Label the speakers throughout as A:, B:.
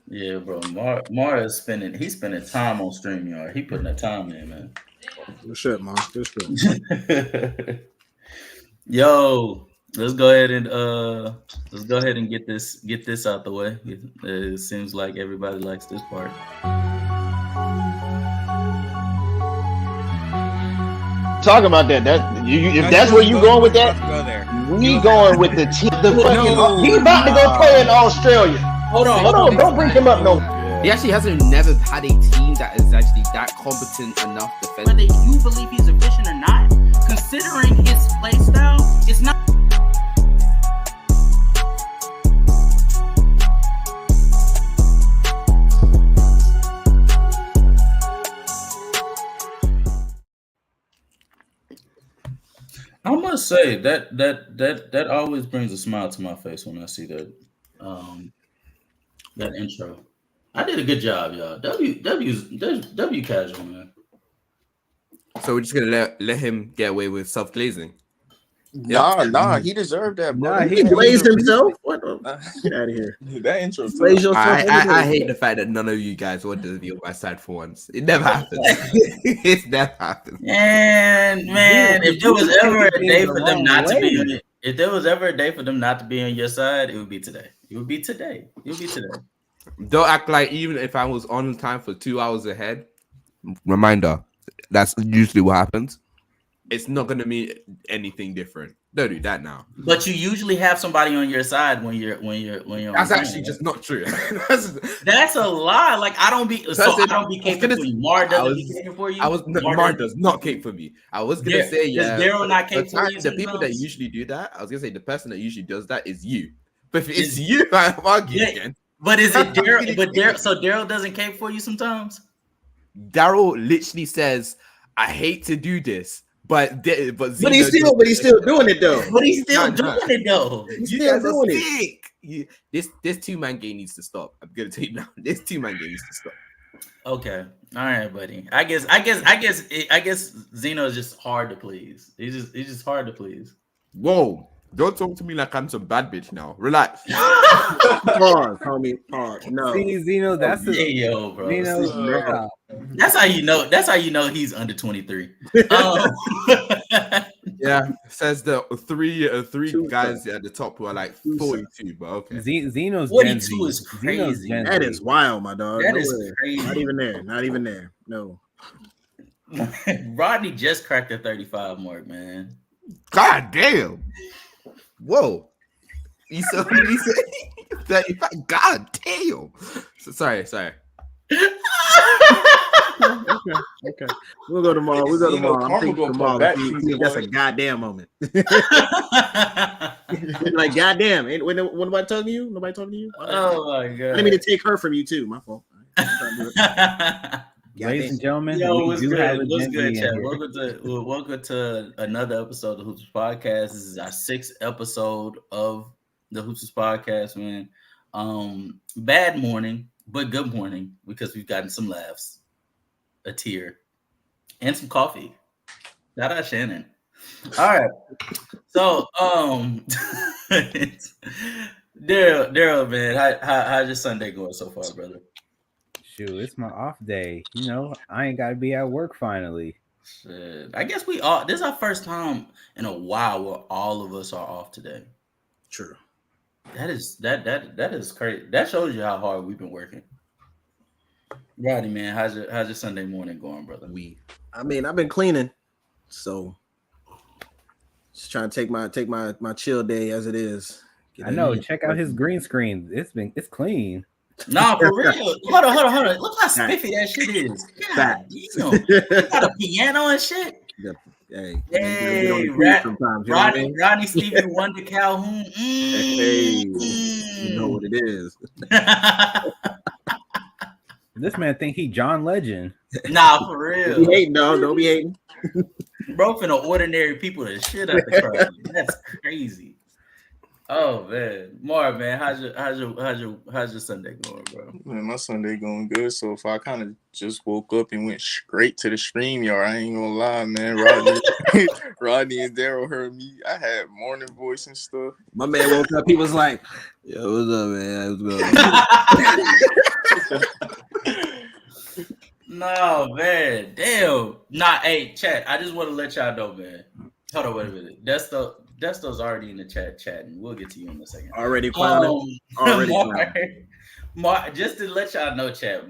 A: Yeah, bro. Mar is spending. He's spending time on StreamYard. He putting that time in, man.
B: Good shit, man. Good shit.
A: Yo, let's go ahead and get this out the way. It seems like everybody likes this part.
C: Talk about that. If that's where you going with that, we going with the fucking. He about to go play in Australia. Hold on. Don't bring him up no.
D: He actually hasn't never had a team that is actually that competent enough defensively.
E: Whether you believe he's efficient or not, considering his play style, it's not.
A: I must say that always brings a smile to my face when I see that that intro. I did a good job, y'all. W casual, man.
D: So we're just gonna let him get away with self-glazing.
C: Nah, he deserved that, bro.
B: Nah, he glazed himself. What? Get out of here.
F: That intro.
D: I hate the fact that none of you guys wanted to be on my side for once. It never happened. It never happened.
A: And man, if there was ever a day for them not to be, if there was ever a day for them not to be on your side, it would be today. It would be today.
D: Don't act like even if I was on time for 2 hours ahead. Reminder, that's usually what happens. It's not going to mean anything different. Don't do that now.
A: But you usually have somebody on your side when you're.
D: That's actually just not true.
A: That's a lie. Like I don't be caping for you. Mar doesn't be caping for you.
D: Mar does not cape for me. I was gonna say
A: Does Darrel not cape for you?
D: The people that usually do that, I was gonna say the person that usually does that is you. But if it's you, I'm arguing again.
A: But is it Darrel? So Darrel doesn't cape for you sometimes.
D: Darrel literally says, "I hate to do this." But
B: he's still doing it though.
A: He's still doing
D: it. This two-man game needs to stop. I'm gonna tell you now. This two-man game needs to stop.
A: Okay, all right, buddy. I guess Xeno is just hard to please. He's just hard to please.
D: Whoa! Don't talk to me like I'm some bad bitch now. Relax.
B: Pause, homie. Pause. No.
G: See, Xeno, that's
A: bro.
G: Xeno,
A: that's how you know. That's how you know he's under 23.
D: Yeah, says the three guys at the top who are like 42. But okay,
G: Xeno's
A: 42 is crazy.
B: That is wild, my dog.
A: That is crazy.
B: Not even there. No.
A: Rodney just cracked the 35 mark, man.
D: God damn. Whoa. He said 35. God damn. Sorry.
B: Okay. We'll go tomorrow. I'm thinking tomorrow. That's a goddamn moment. Like goddamn. When nobody talking to you? Nobody talking to you?
A: Oh my god.
B: I didn't mean to take her from you too. My fault.
G: Ladies and gentlemen,
A: what's good, chat? Welcome to another episode of the HOOPSTERS Podcast. This is our 6th episode of the HOOPSTERS Podcast, man. Bad morning, but good morning because we've gotten some laughs, a tear, and some coffee. Shout out Shannon. All right, so Darrel, man, how's your Sunday going so far, brother?
G: Shoot, it's my off day. You know, I ain't got to be at work finally.
A: Shit. I guess this is our first time in a while where all of us are off today.
B: True.
A: That is crazy. That shows you how hard we've been working. Rodney, man, how's your Sunday morning going, brother?
B: I've been cleaning, so just trying to take my chill day as it is.
G: I know. Check out his green screen. It's clean.
A: Nah, for real. Hold on. Look how spiffy that shit is. God, you got a piano and shit. Hey, Rodney Stevie Wonder Calhoun.
B: You know what it is.
G: This man think he John Legend.
A: Nah, for real.
B: Don't be hating, dog. Don't be hating.
A: Bro, finna ordinary people to shit out the crowd. That's crazy. Oh man, Marv, man, how's your Sunday going, bro?
F: Man, my Sunday going good so far. I kind of just woke up and went straight to the StreamYard. I ain't gonna lie, man. Rodney and Darrel heard me. I had morning voice and stuff.
B: My man woke up. He was like, Yo, what's up, man? What's good?
A: No, man. Damn. Nah, hey, chat. I just want to let y'all know, man. Hold on, wait a minute. Desto's already in the chatting. We'll get to you in a second.
B: Already clowning.
A: Mar, just to let y'all know, chat.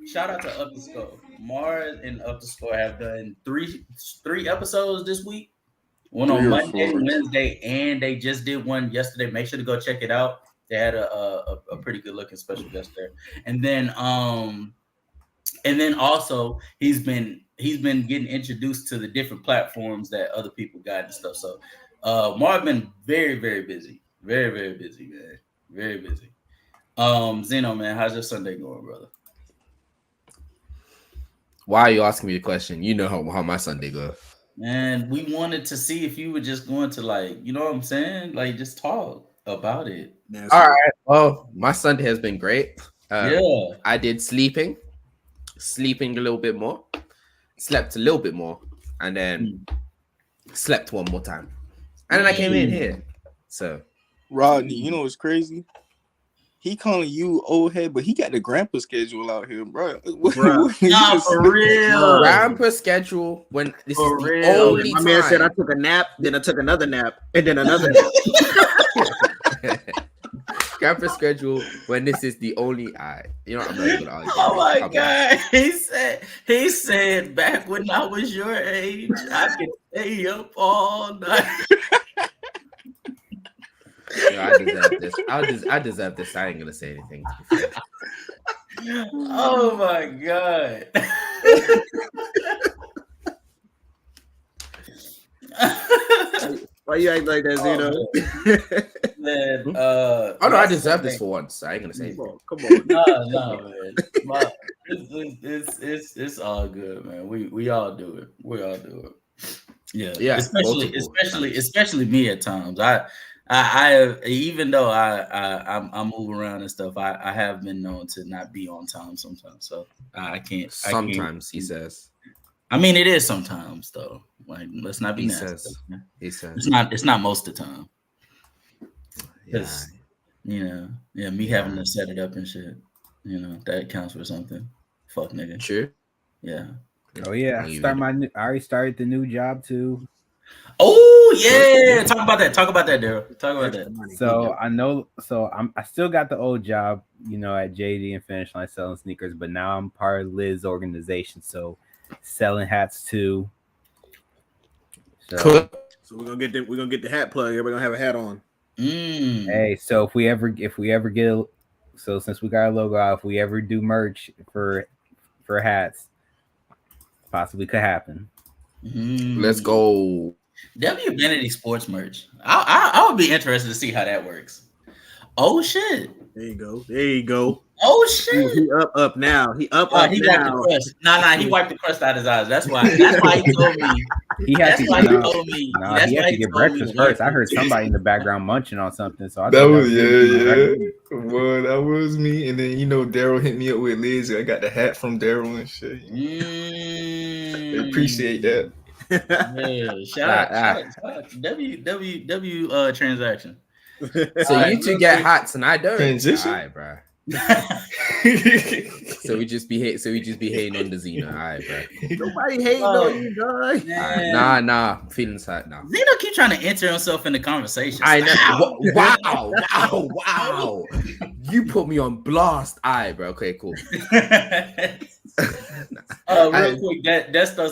A: Shout out to Up the Score. Mar and Up the Score have done three episodes this week. One on Monday, Wednesday, and they just did one yesterday. Make sure to go check it out. They had a pretty good looking special guest there. And then also he's been getting introduced to the different platforms that other people got and stuff. So Marv been very, very busy. Very, very busy, man. Very busy. Xeno, man, how's your Sunday going, brother?
D: Why are you asking me a question? You know how my Sunday goes.
A: Man, we wanted to see if you were just going to, like, you know what I'm saying? Like, just talk about it.
D: All right. Well, my Sunday has been great.
A: Yeah.
D: I did sleeping a little bit more, slept a little bit more, and then slept one more time. And then I came in here. So,
F: Rodney, you know what's crazy? He calling you old head, but he got the grandpa schedule out here, bro.
A: Nah, for real.
D: Grandpa schedule when this
A: for
D: is the
A: real.
D: only
B: My
D: time.
B: man said I took a nap, then I took another nap, and then another nap.
D: Grandpa schedule when this is the only you know, I'm not even gonna argue.
A: Oh my God. He said back when I was your age, I could stay up all night.
D: Yo, I deserve this. I deserve this. I ain't gonna say anything.
A: Oh my God.
B: Why you act like that, Xeno?
A: Man,
D: oh no, I deserve this for once. I ain't gonna say anything.
B: Come on.
A: No, man. It's all good, man. We all do it. We all do it. Yeah. Especially me at times. I even though I move around and stuff, I have been known to not be on time sometimes. So I can't.
D: Sometimes he says.
A: I mean, it is sometimes though. Like, let's not be nasty.
D: He says
A: it's not most of the time. Because me having to set it up and shit, that counts for something. Fuck nigga.
D: True.
A: Yeah.
G: Oh yeah. I already started the new job too.
A: Oh yeah. Talk about that, Darrel. Talk about that.
G: So I still got the old job, at JD and Finish Line selling sneakers, but now I'm part of Liz's organization, so selling hats too. So,
B: cool. So we're gonna get the hat plug. Everybody gonna have a hat on.
G: Hey, so if we ever get so since we got our logo out, if we ever do merch for hats, possibly could happen.
D: Let's go.
A: W Benedy Sports merch. I would be interested to see how that works. Oh shit.
B: There you go.
A: Oh shit.
B: He up now. He up now.
A: Wiped the crust. Nah, he wiped the crust out of his eyes. That's why he told me.
G: He had to get breakfast first. I heard somebody in the background munching on something. So
H: that was Well, that was me. And then Darrel hit me up with Liz. I got the hat from Darrel and shit. I appreciate that.
A: Yeah, shout out to W transaction.
D: So you two get hats and I don't.
H: Transition?
D: All right, bro. So we just be hating on the Xeno. All right, bro.
B: Nobody hating on you, guys.
D: Right, nah. Feelings hurt now.
A: Xeno keep trying to enter himself in the conversation.
D: I know. Wow. You put me on blast. All right, bro. Okay, cool.
A: Real quick, Desto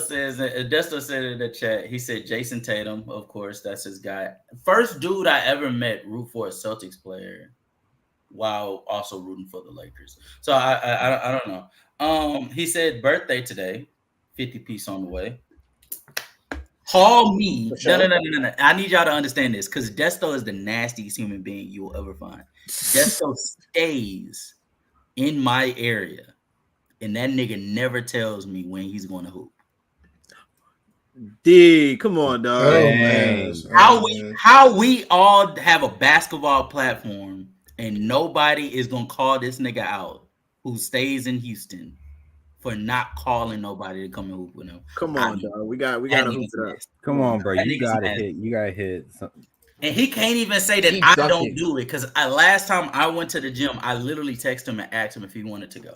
A: said in the chat, he said Jason Tatum, of course, that's his guy. First dude I ever met root for a Celtics player while also rooting for the Lakers. So I don't know. He said birthday today, 50 piece on the way. Call me. No. I need y'all to understand this because Desto is the nastiest human being you will ever find. Desto stays in my area. And that nigga never tells me when he's going to hoop.
B: D, come on, dog.
H: Oh, man.
A: How we all have a basketball platform and nobody is gonna call this nigga out who stays in Houston for not calling nobody to come and hoop with him.
B: Come on, dog. We got to hoop it up.
G: Come on, bro. You gotta hit.
A: And he can't even say that I don't do it because last time I went to the gym, I literally texted him and asked him if he wanted to go.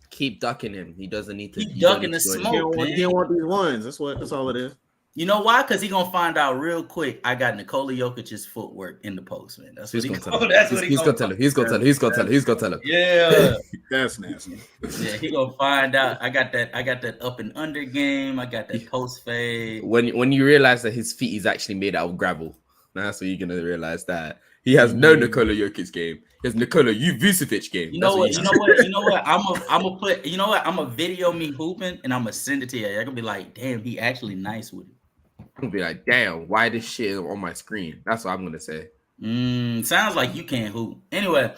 D: Keep ducking him. He doesn't need to.
A: Keep ducking the smoke, man.
B: He don't want these ones. That's all it is.
A: You know why? Because he's gonna find out real quick. I got Nikola Jokic's footwork in the post, man. That's what he's gonna tell him. That's what he's gonna tell him.
D: He's gonna tell him. He's gonna tell him.
A: Yeah,
B: that's nasty.
A: Yeah, he gonna find out. I got that up and under game. I got that post fade.
D: When you realize that his feet is actually made out of gravel, that's when you're gonna realize that he has no Nikola Jokic game. He has Nikola Vucevic game.
A: You know what? I'm gonna video me hooping and I'm gonna send it to you. I'm gonna be like, damn, he actually nice with it.
D: I'm gonna be like, damn, why this shit on my screen? That's what I'm gonna say.
A: Sounds like you can't hoop. Anyway,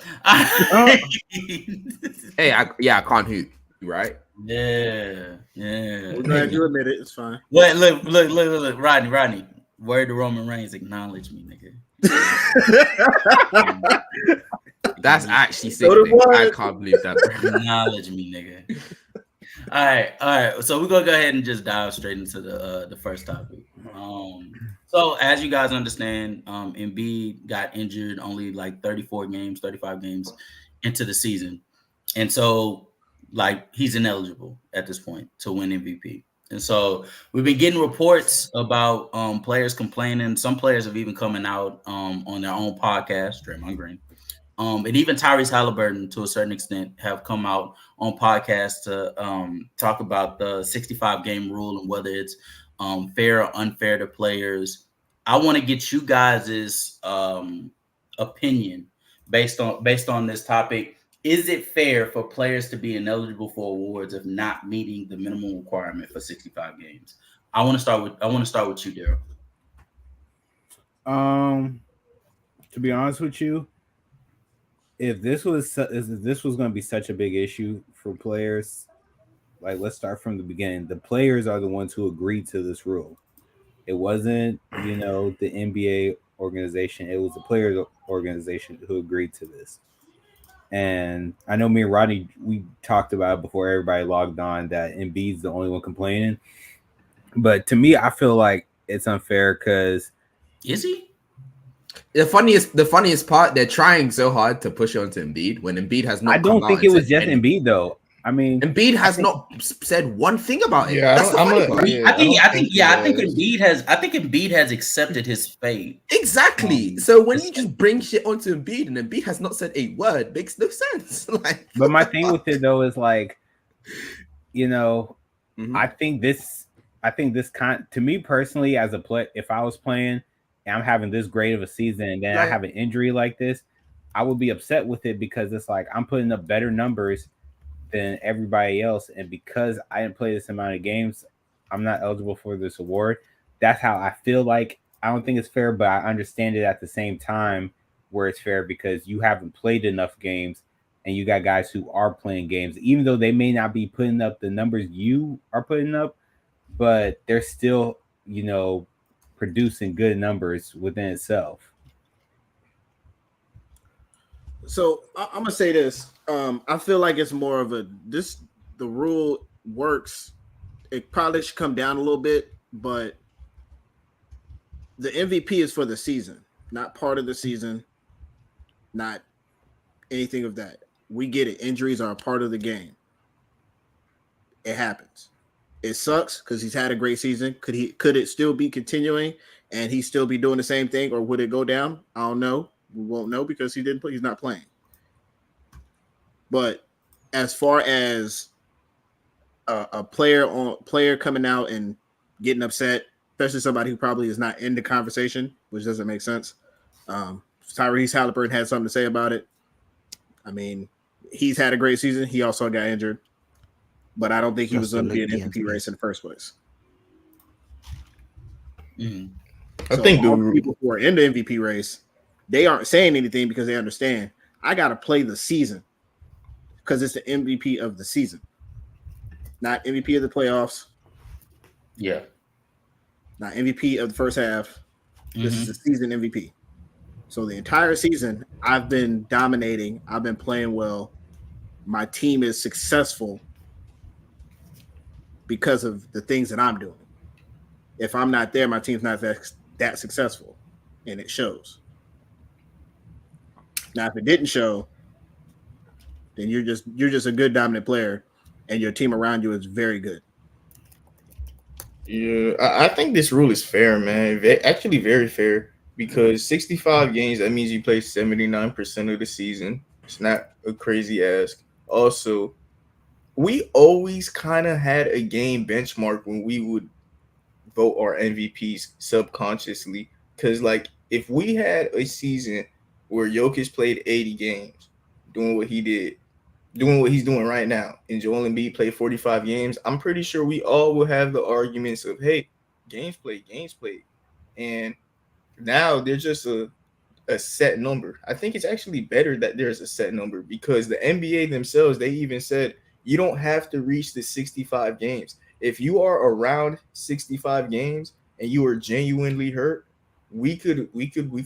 D: hey, I can't hoop. Right?
A: Yeah.
B: We're glad you admit it. It's fine.
A: Look, Rodney. Word to Roman Reigns, acknowledge me, nigga.
D: That's actually sick. I can't believe that.
A: Acknowledge me, nigga. All right. So we're gonna go ahead and just dive straight into the first topic. So as you guys understand, Embiid got injured only like 35 games into the season, and so like he's ineligible at this point to win MVP. And so we've been getting reports about players complaining. Some players have even coming out on their own podcast, Draymond Green. And even Tyrese Halliburton, to a certain extent, have come out on podcasts to talk about the 65-game rule and whether it's fair or unfair to players. I want to get you guys' opinion based on this topic. Is it fair for players to be ineligible for awards if not meeting the minimum requirement for 65 games? I want to start with you,
G: Darrel. To be honest with you, if this was going to be such a big issue for players, like let's start from the beginning. The players are the ones who agreed to this rule. It wasn't, the NBA organization. It was the players organization who agreed to this. And I know me and Rodney, we talked about it before everybody logged on that Embiid's the only one complaining. But to me, I feel like it's unfair because
A: is he?
D: The funniest part, they're trying so hard to push onto Embiid when Embiid has not.
G: I don't think it was just Embiid though. I mean,
D: Embiid has not said one thing about it.
A: Yeah, I think Embiid has accepted his fate.
D: Exactly. So when you just bring shit onto Embiid and Embiid has not said a word, makes no sense. Like,
G: but my thing with it though is like, I think this to me personally as a player, if I was playing and I'm having this great of a season and then I have an injury like this, I would be upset with it because it's like I'm putting up better numbers than everybody else, and because I didn't play this amount of games, I'm not eligible for this award. That's how I feel. Like I don't think it's fair, but I understand it at the same time where it's fair because you haven't played enough games and you got guys who are playing games, even though they may not be putting up the numbers you are putting up, but they're still, producing good numbers within itself.
B: So I'm gonna say this. I feel like it's more of the rule works. It probably should come down a little bit, but the MVP is for the season, not part of the season, not anything of that. We get it. Injuries are a part of the game. It happens. It sucks because he's had a great season. Could it still be continuing and he still be doing the same thing, or would it go down? I don't know. We won't know because he didn't play. He's not playing. But as far as a player coming out and getting upset, especially somebody who probably is not in the conversation, which doesn't make sense. Tyrese Halliburton had something to say about it. I mean, he's had a great season. He also got injured, but I don't think he was going to be an MVP race in the first place.
A: Mm-hmm.
B: I think the people who are in the MVP race, they aren't saying anything because they understand I got to play the season because it's the MVP of the season, not MVP of the playoffs.
A: Yeah.
B: Not MVP of the first half. This is the season MVP. So the entire season, I've been dominating. I've been playing well. My team is successful because of the things that I'm doing. If I'm not there, my team's not that successful. and it shows. Now, if it didn't show, then you're just a good dominant player, and your team around you is very good.
H: Yeah, I think this rule is fair, man. Actually, very fair, because 65 games, that means you play 79% of the season. It's not a crazy ask. Also, we always kind of had a game benchmark when we would vote our MVPs subconsciously. Because, like, if we had a season where Jokic played 80 games, doing what he did, doing what he's doing right now, and Joel Embiid played 45 games, I'm pretty sure we all will have the arguments of, hey, games played. And now they're just a set number. I think it's actually better that there's a set number, because the NBA themselves, they even said you don't have to reach the 65 games. If you are around 65 games and you are genuinely hurt, we could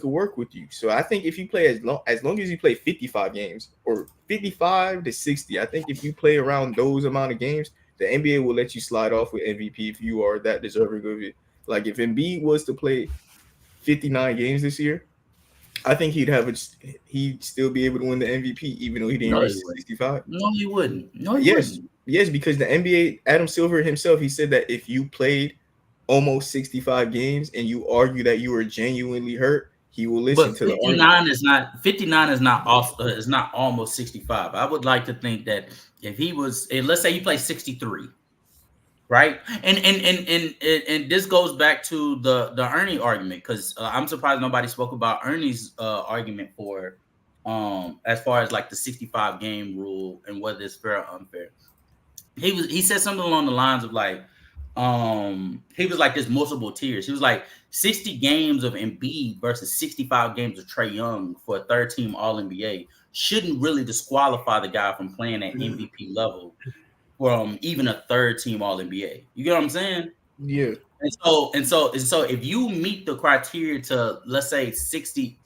H: work with you. So I think if you play as long as you play 55 games or 55 to 60, I think if you play around those amount of games, the NBA will let you slide off with MVP if you are that deserving of it. Like if Embiid was to play 59 games this year, I think he'd still be able to win the MVP even though he didn't reach 65.
A: No, he wouldn't. No, he wouldn't.
H: Yes, because the NBA, Adam Silver himself, he said that if you played almost 65 games and you argue that you were genuinely hurt, he will listen to the argument.
A: 59 is not off, is not almost 65. I would like to think that if he was, let's say he plays 63, right? And this goes back to the Ernie argument, because I'm surprised nobody spoke about Ernie's argument for as far as like the 65 game rule and whether it's fair or unfair. He said something along the lines of like, he was like, there's multiple tiers. He was like 60 games of Embiid versus 65 games of Trae Young for a third team All NBA shouldn't really disqualify the guy from playing at MVP level from even a third team All NBA. You get what I'm saying?
H: Yeah.
A: And so if you meet the criteria to, let's say 60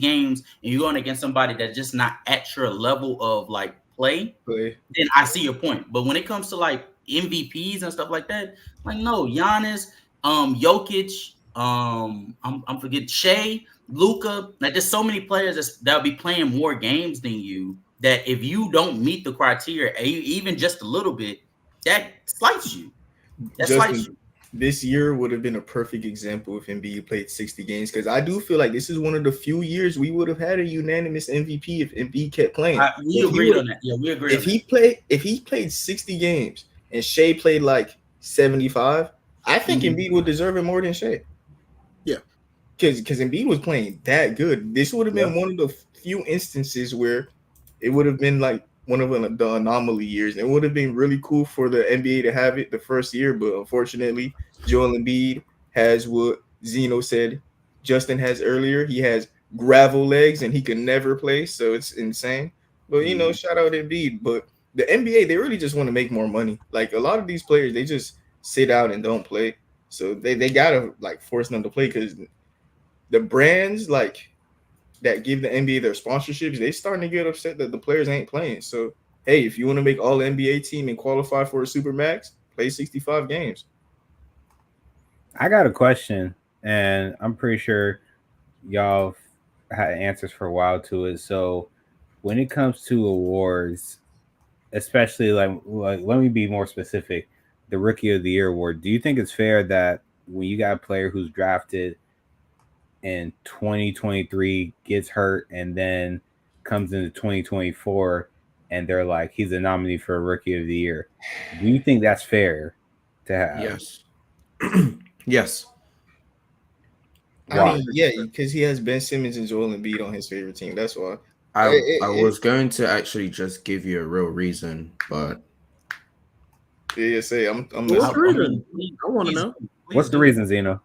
A: games and you're going against somebody that's just not at your level of like play, then I see your point. But when it comes to like MVPs and stuff like that, like no, Giannis, Jokic, I'm forgetting Shea, Luka. Like there's so many players that'll be playing more games than you, that if you don't meet the criteria, even just a little bit, that slights you.
H: This year would have been a perfect example if Embiid played 60 games, because I do feel like this is one of the few years we would have had a unanimous MVP if Embiid kept playing.
A: We agreed on that. Yeah, we agreed.
H: If he played 60 games and Shea played like 75, I think Embiid would deserve it more than Shea.
B: Yeah,
H: because Embiid was playing that good. This would have been one of the few instances where it would have been like one of the anomaly years. It would have been really cool for the NBA to have it the first year, but unfortunately, Joel Embiid has what Xeno said Justin has earlier. He has gravel legs and he can never play, so it's insane. But, shout out Embiid. But the NBA, they really just want to make more money. Like, a lot of these players, they just sit out and don't play. So they got to, like, force them to play, because the brands, like, that give the NBA their sponsorships, they starting to get upset that the players ain't playing. So, hey, if you want to make all NBA team and qualify for a Supermax, play 65 games.
G: I got a question, and I'm pretty sure y'all had answers for a while to it. So when it comes to awards, especially like let me be more specific, the Rookie of the Year award, do you think it's fair that when you got a player who's drafted in 2023 gets hurt and then comes into 2024 and they're like, he's a nominee for a Rookie of the Year, do you think that's fair to have?
D: Yes. Yes.
H: I mean, yeah, because he has Ben Simmons and Joel Embiid on his favorite team. That's why.
D: I was going to actually just give you a real reason, but
H: I'm
B: what's the reason? I want to know.
G: What's the reason, Xeno?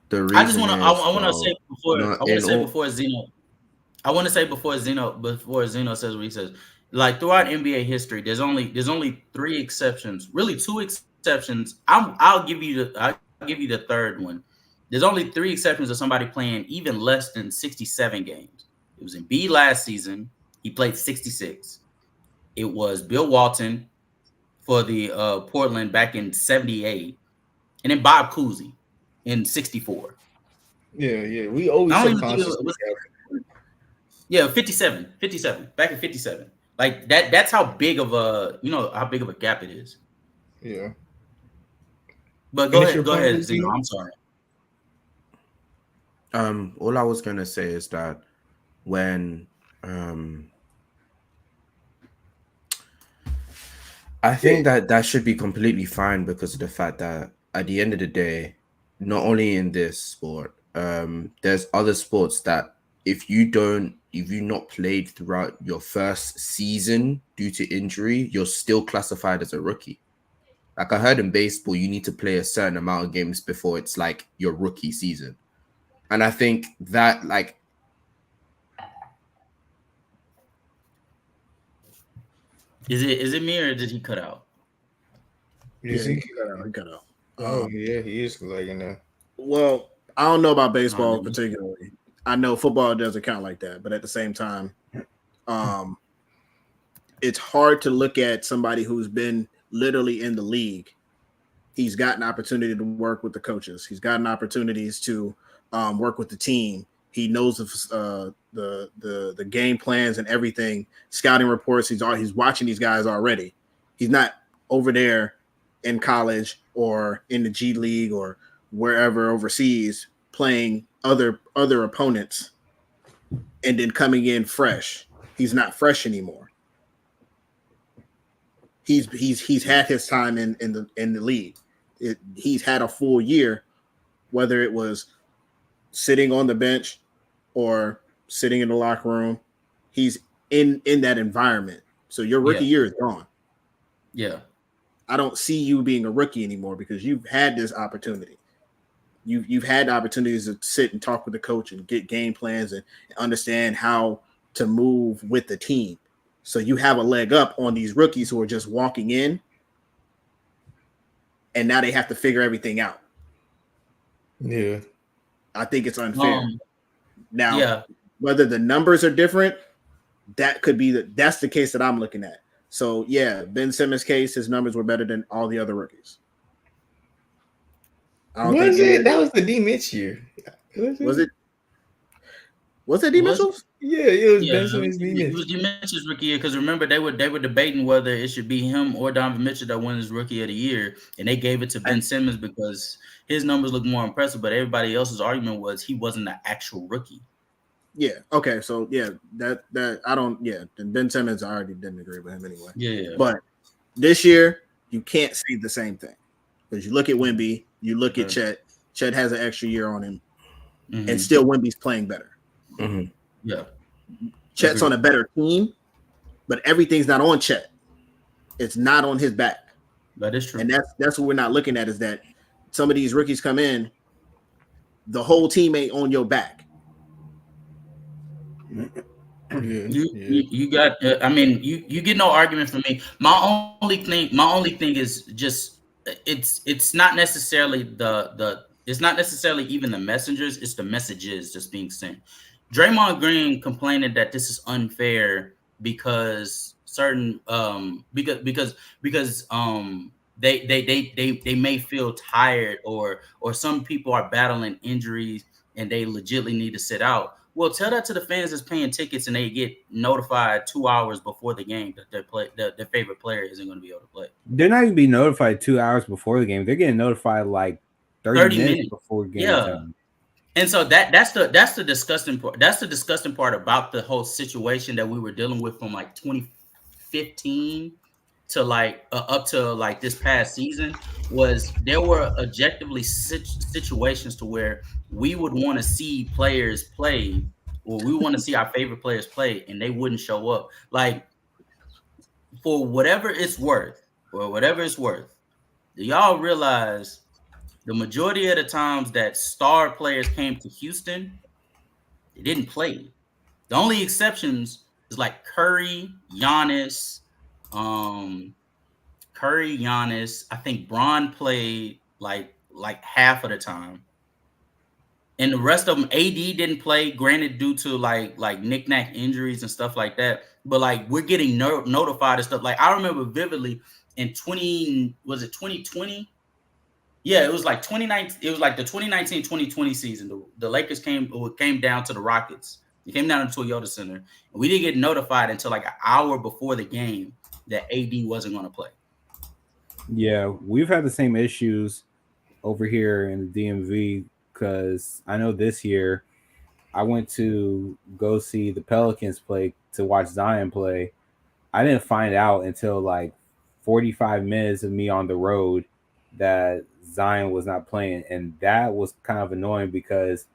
D: The reason
A: I just want to. I want to say before. I want to say before Xeno. I want to say before Xeno says what he says. Like throughout NBA history, there's only 3 exceptions. Really, 2 exceptions. I'll give you the third one. There's only 3 exceptions of somebody playing even less than 67 games. It was Embiid last season. He played 66. It was Bill Walton for the Portland back in 78, and then Bob Cousy in 64.
H: Yeah. We always
A: I don't even think it
H: subconsciously.
A: was. Yeah, 57. Back in 57. Like that's how big of a how big of a gap it is.
H: Yeah.
A: But
H: Finish
A: go
H: your
A: ahead,
H: point,
A: Xeno.
H: Xeno.
A: I'm sorry.
D: All I was gonna say is that when I think that should be completely fine because of the fact that at the end of the day, not only in this sport, there's other sports that if you've not played throughout your first season due to injury, you're still classified as a rookie. Like I heard in baseball, you need to play a certain amount of games before it's like your rookie season. And I think that like
A: Is it me or did he cut out?
B: Yeah, he cut out.
H: Oh yeah, he is lagging now.
B: Well, I don't know about baseball particularly. I know football doesn't count like that, but at the same time, it's hard to look at somebody who's been literally in the league. He's gotten opportunity to work with the coaches. He's gotten opportunities to work with the team. He knows the game plans and everything. Scouting reports. He's watching these guys already. He's not over there in college or in the G League or wherever overseas playing other opponents and then coming in fresh. He's not fresh anymore. He's had his time in the league. He's had a full year, whether it was sitting on the bench or sitting in the locker room. He's in that environment. So your rookie year is gone.
A: Yeah.
B: I don't see you being a rookie anymore because you've had this opportunity. You've had opportunities to sit and talk with the coach and get game plans and understand how to move with the team. So you have a leg up on these rookies who are just walking in, and now they have to figure everything out.
H: Yeah.
B: I think it's unfair. Whether the numbers are different, that could be that's the case that I'm looking at. So yeah, Ben Simmons' case, his numbers were better than all the other rookies.
H: Was it? That was the D Mitch year.
B: Was it? Was it D Mitchell's?
H: Yeah, it was Ben Simmons.
A: It was D Mitchell's rookie year because remember they were debating whether it should be him or Donovan Mitchell that won his rookie of the year, and they gave it to Ben Simmons because his numbers looked more impressive. But everybody else's argument was he wasn't an actual rookie.
B: Yeah. Okay. So yeah, that I don't. Yeah. Then Ben Simmons, I already didn't agree with him anyway.
A: Yeah.
B: But this year you can't say the same thing because you look at Wemby, you look at Chet. Chet has an extra year on him, and still Wemby's playing better.
A: Mm-hmm. Yeah.
B: Chet's on a better team, but everything's not on Chet. It's not on his back.
A: That is true.
B: And that's what we're not looking at is that some of these rookies come in, the whole team ain't on your back.
A: You got. I mean, you get no argument from me. My only thing is just it's not necessarily it's not necessarily even the messengers. It's the messages just being sent. Draymond Green complaining that this is unfair because certain because they may feel tired or some people are battling injuries and they legitimately need to sit out. Well, tell that to the fans that's paying tickets and they get notified 2 hours before the game that their favorite player isn't going to be able to play.
G: They're not even being notified 2 hours before the game. They're getting notified like 30 minutes before game time.
A: And so that's the disgusting part. That's the disgusting part about the whole situation that we were dealing with from like 2015 to like up to like this past season was there were objectively situations to where we would want to see players play or we want to see our favorite players play and they wouldn't show up. Like for whatever it's worth, do y'all realize the majority of the times that star players came to Houston, they didn't play. The only exceptions is like Curry, Giannis. I think Bron played like half of the time. And the rest of them, AD didn't play, granted due to like knick-knack injuries and stuff like that. But like we're getting notified and stuff. Like I remember vividly in 2020? Yeah, it was like 2019. It was like the 2019-2020 season. The Lakers came down to the Rockets. It came down to Toyota Center. And we didn't get notified until like an hour before the game that AD wasn't going to play.
G: Yeah, we've had the same issues over here in the DMV because I know this year I went to go see the Pelicans play to watch Zion play. I didn't find out until like 45 minutes of me on the road that Zion was not playing. And that was kind of annoying because,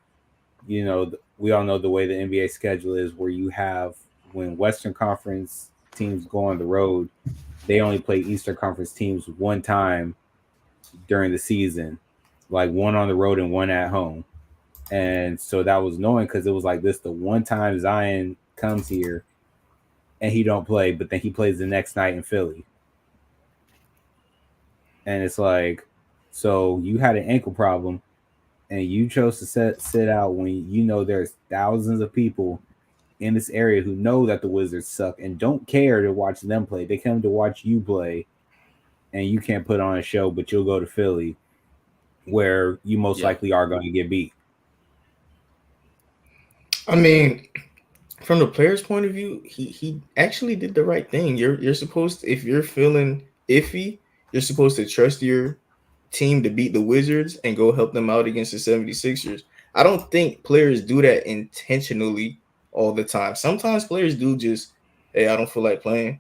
G: you know, we all know the way the NBA schedule is where you have when Western Conference teams go on the road, they only play Eastern Conference teams one time during the season, like one on the road and one at home. And so that was annoying because it was like this the one time Zion comes here and he don't play, but then he plays the next night in Philly. And it's like, so you had an ankle problem and you chose to sit out when you know there's thousands of people in this area who know that the Wizards suck and don't care to watch them play. They come to watch you play, and you can't put on a show, but you'll go to Philly where you most likely are going to get beat.
H: I mean, from the player's point of view, he actually did the right thing. You're supposed to, if you're feeling iffy, you're supposed to trust your team to beat the Wizards and go help them out against the 76ers. I don't think players do that intentionally all the time. Sometimes players do just, hey, I don't feel like playing.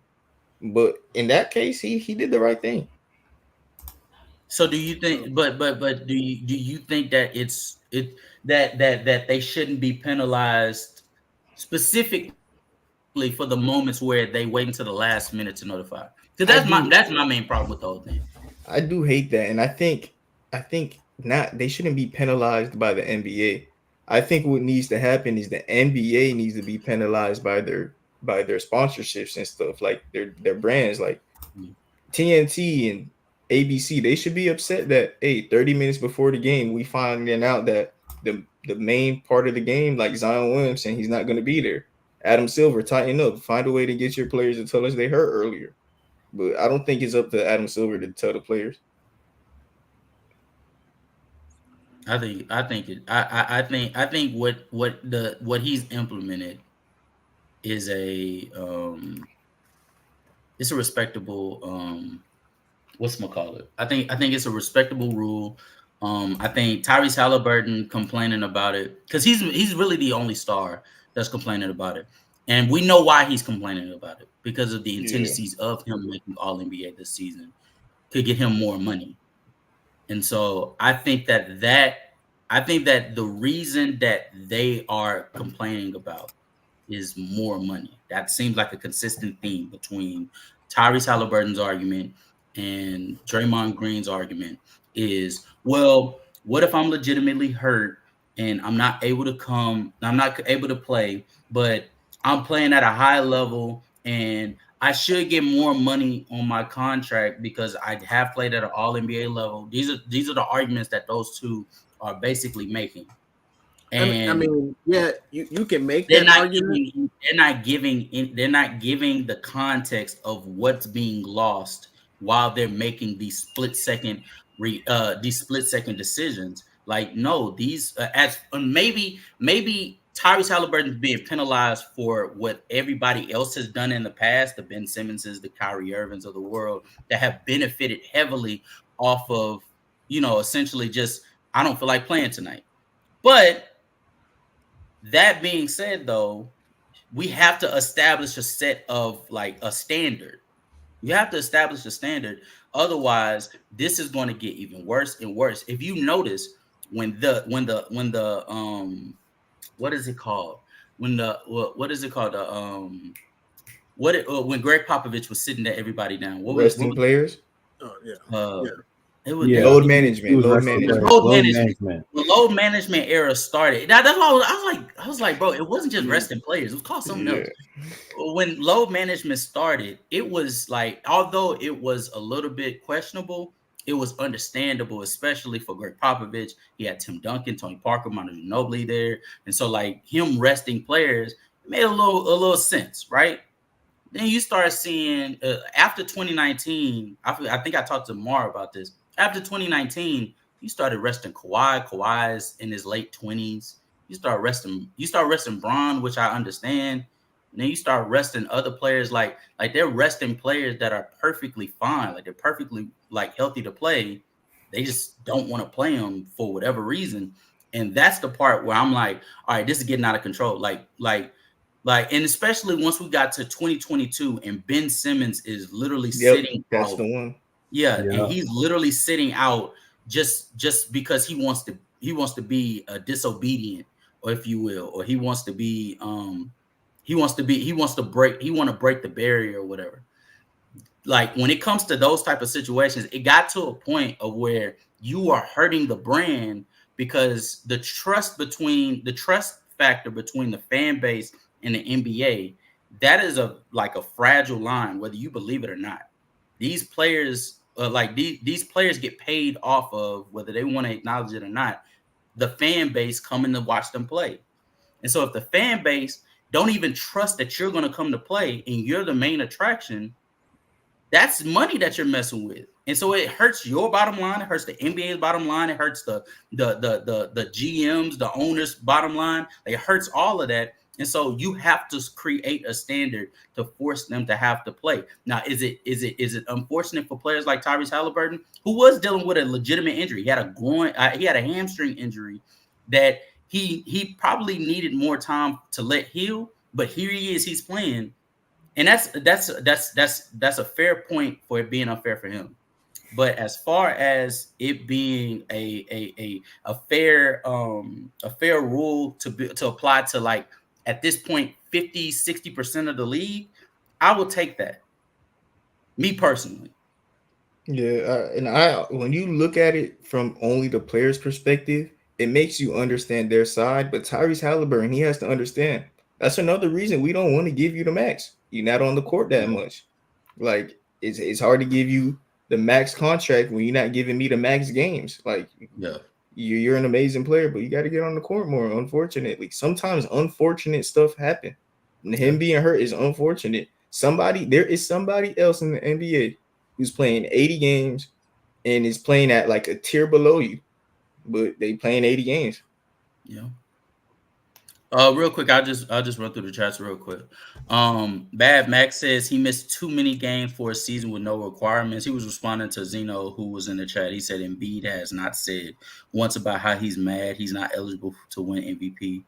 H: But in that case, he did the right thing.
A: So do you think but do you think that that they shouldn't be penalized specifically for the moments where they wait until the last minute to notify? Because that's my main problem with the whole thing.
H: I do hate that, and I think not they shouldn't be penalized by the NBA. I think what needs to happen is the NBA needs to be penalized by their sponsorships and stuff, like their brands, like TNT and ABC. They should be upset that 30 minutes before the game we finding out that the main part of the game, like Zion Williamson, he's not going to be there. Adam Silver, tighten up, find a way to get your players to tell us they hurt earlier. But I don't think it's up to Adam Silver to tell the players.
A: I think what he's implemented is it's a respectable whatchamacallit. I think it's a respectable rule. I think Tyrese Halliburton complaining about it because he's really the only star that's complaining about it. And we know why he's complaining about it, because of the tendencies of him making All NBA this season could get him more money. And so I think that the reason that they are complaining about is more money. That seems like a consistent theme between Tyrese Halliburton's argument and Draymond Green's argument is, well, what if I'm legitimately hurt and I'm not able to play, but I'm playing at a high level and I should get more money on my contract because I have played at an All NBA level. These are the arguments that those two are basically making. And
B: I mean, yeah, you can make that argument.
A: They're not giving the context of what's being lost while they're making these split second decisions. Like, no, these maybe Tyrese Halliburton's being penalized for what everybody else has done in the past, the Ben Simmonses, the Kyrie Irvings of the world, that have benefited heavily off of, essentially just, I don't feel like playing tonight. But that being said, though, we have to establish a set of like a standard. You have to establish a standard. Otherwise, this is going to get even worse and worse. If you notice, when what is it called? When Greg Popovich was sitting there, everybody down.
H: Players?
B: Oh yeah.
H: It was load management.
A: The load management era started. Now, that's why I was like, bro, it wasn't just resting players. It was called something else. When load management started, it was like, although it was a little bit questionable, it was understandable, especially for Greg Popovich. He had Tim Duncan, Tony Parker, Manu Ginobili there, and so like him resting players made a little sense, right? Then you start seeing after 2019. I think I talked to Mar about this. after 2019, you started resting Kawhi. Kawhi's in his late 20s. You start resting Bron, which I understand. And then you start resting other players like they're resting players that are perfectly fine, like they're perfectly like healthy to play. They just don't want to play them for whatever reason. And that's the part where I'm like, all right, this is getting out of control. And especially once we got to 2022 and Ben Simmons is literally sitting
H: that's
A: out.
H: the one.
A: Yeah, and he's literally sitting out just because he wants to be disobedient, or if you will, or he wants to break the barrier or whatever. Like when it comes to those type of situations, it got to a point of where you are hurting the brand because the trust factor between the fan base and the NBA, that is a fragile line, whether you believe it or not. These players, these players get paid off of, whether they want to acknowledge it or not, the fan base coming to watch them play. And so if the fan base don't even trust that you're going to come to play and you're the main attraction, that's money that you're messing with. And so it hurts your bottom line. It hurts the NBA's bottom line. It hurts the GMs, the owners' bottom line. It hurts all of that. And so you have to create a standard to force them to have to play. Now, is it unfortunate for players like Tyrese Halliburton, who was dealing with a legitimate injury? He had a hamstring injury that he probably needed more time to let heal. But here he is, he's playing, and that's a fair point for it being unfair for him. But as far as it being a fair rule to apply to, like, at this point 50-60% of the league, I will take that. Me personally.
H: Yeah, when you look at it from only the player's perspective, it makes you understand their side. But Tyrese Halliburton, he has to understand. That's another reason we don't want to give you the max. You're not on the court that much. Like it's hard to give you the max contract when you're not giving me the max games. Like,
A: yeah,
H: you're an amazing player, but you got to get on the court more. Unfortunately, sometimes unfortunate stuff happen. And him being hurt is unfortunate. There is somebody else in the NBA who's playing 80 games and is playing at like a tier below you, but they playing 80 games.
A: Yeah. Real quick, I'll just run through the chats real quick. Bad Max says he missed too many games for a season with no requirements. He was responding to Xeno, who was in the chat. He said Embiid has not said once about how he's mad he's not eligible to win MVP.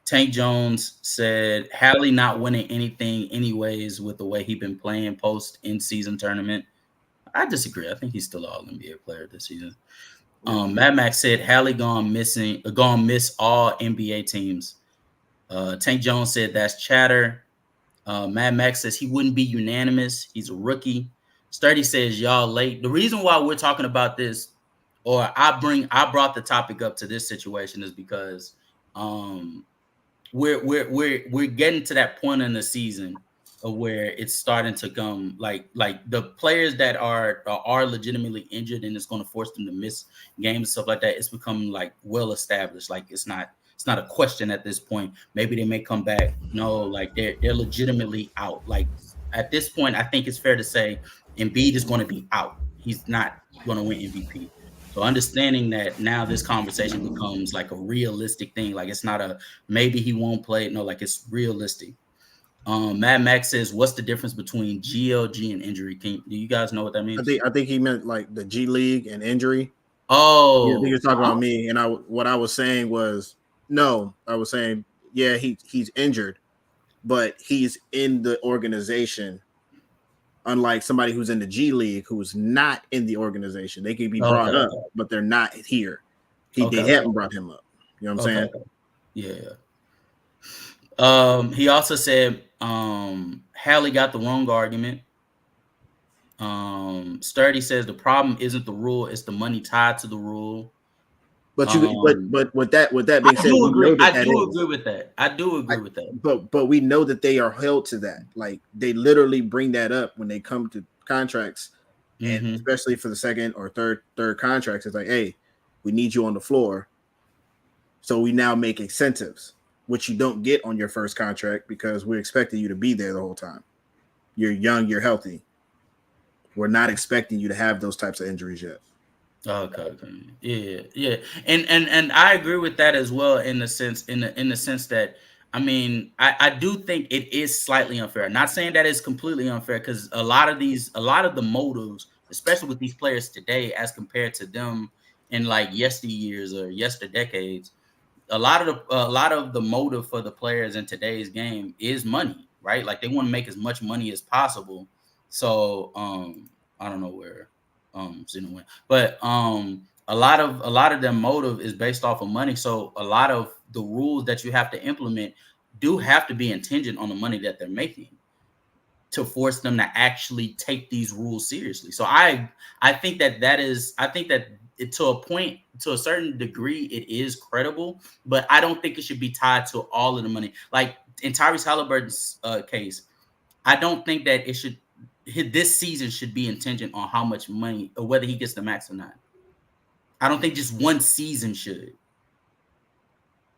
A: Tank Jones said Hallie not winning anything anyways with the way he been playing post in season tournament. I disagree. I think he's still an All-NBA player this season. Mad Max said Hallie gone miss all NBA teams. Tank Jones said that's chatter. Mad Max says he wouldn't be unanimous. He's a rookie. Sturdy says y'all late. The reason why we're talking about this, or I brought the topic up to this situation, is because we're getting to that point in the season of where it's starting to come like the players that are legitimately injured and it's going to force them to miss games and stuff like that. It's become like well established. Like it's not a question at this point. Maybe they may come back. No, like they're legitimately out. Like at this point, I think it's fair to say Embiid is going to be out. He's not going to win MVP. So understanding that now this conversation becomes like a realistic thing. Like it's not a maybe he won't play. No, like it's realistic. Mad Max says, "What's the difference between GLG and injury? Do you guys know what that means?"
B: I think he meant like the G League and injury.
A: Oh,
B: yeah, I think you're talking about me. And what I was saying was no. I was saying he's injured, but he's in the organization. Unlike somebody who's in the G League who's not in the organization, they can be brought up, but they're not here. They haven't brought him up. You know what I'm saying?
A: Yeah. He also said Hallie got the wrong argument. Sturdy says the problem isn't the rule, it's the money tied to the rule.
B: But with that being said,
A: I do agree with that.
B: But we know that they are held to that. Like they literally bring that up when they come to contracts, and especially for the second or third contracts, it's like, hey, we need you on the floor. So we now make incentives, which you don't get on your first contract because we're expecting you to be there the whole time. You're young, you're healthy. we're not expecting you to have those types of injuries yet.
A: Okay. Yeah. And I agree with that as well in the sense that I mean I do think it is slightly unfair. Not saying that it's completely unfair because a lot of the motives, especially with these players today, as compared to them in like yesteryears or decades, a lot of the motive for the players in today's game is money, right? Like they want to make as much money as possible. So I don't know where Xeno went, but a lot of their motive is based off of money. So a lot of the rules that you have to implement do have to be contingent on the money that they're making to force them to actually take these rules seriously. So I think that it, to a point, to a certain degree, it is credible, but I don't think it should be tied to all of the money. Like in Tyrese Halliburton's case, I don't think that this season should be contingent on how much money or whether he gets the max or not. I don't think just one season should.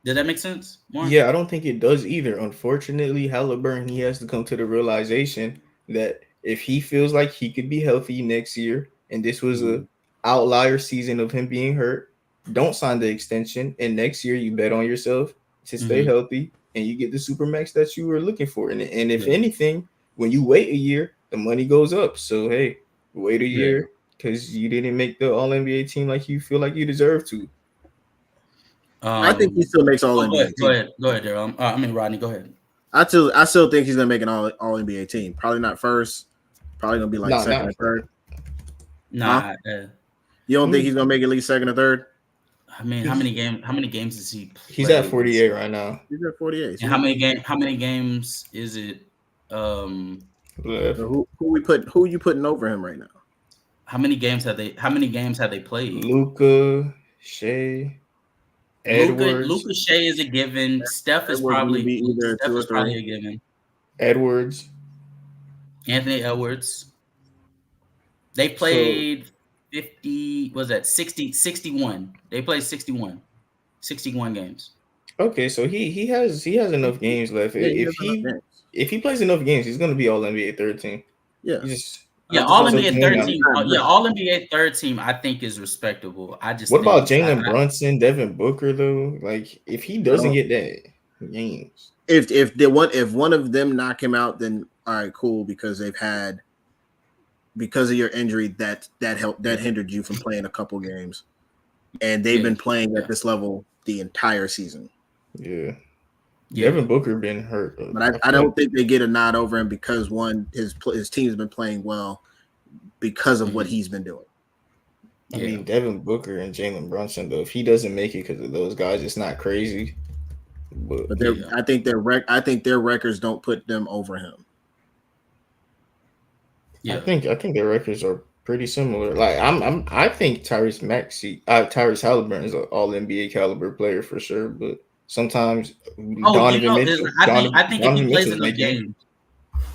A: Did that make sense, Mark?
H: Yeah, I don't think it does either. Unfortunately, Halliburton, he has to come to the realization that if he feels like he could be healthy next year, and this was a outlier season of him being hurt, don't sign the extension. And next year, you bet on yourself to stay healthy, and you get the supermax that you were looking for. And if anything, when you wait a year, the money goes up. So hey, wait a year because you didn't make the All NBA team like you feel like you deserve to.
B: I think he still makes All NBA.
A: Go ahead, Darrel. I mean, Rodney, go ahead.
B: I still think he's gonna make an All NBA team. Probably not first. Probably gonna be like second or third.
A: Nah,
B: you don't think he's gonna make at least second or third?
A: I mean, how many games is he?
H: He's at 48 right now.
B: He's at 48.
A: And how many games is it?
B: Who you putting over him right now?
A: How many games have they played?
H: Luka, Shea, Edwards.
A: Luka, Shea is a given. Steph is probably a given.
H: Edwards.
A: Anthony Edwards. They played 50, was that 61? They played 61 games.
H: Okay, so he has enough games left. If he plays enough games, he's going to be All NBA third team.
B: Yeah.
A: All NBA third team. All NBA third team I think is respectable.
H: What about Jalen Brunson, Devin Booker though? Like if he doesn't get that games.
B: If one of them knock him out, then all right, cool, because of your injury that hindered you from playing a couple games, and they've been playing at this level the entire season.
H: Yeah. Devin Booker been hurt,
B: but I don't think they get a nod over him because his team's been playing well because of what he's been doing.
H: I mean, Devin Booker and Jalen Brunson though, if he doesn't make it because of those guys, it's not crazy. But
B: I think their records don't put them over him.
H: Yeah, I think their records are pretty similar. Like I think Tyrese Halliburton is an All NBA caliber player for sure. But sometimes Donovan Mitchell.
A: I think if he plays enough games,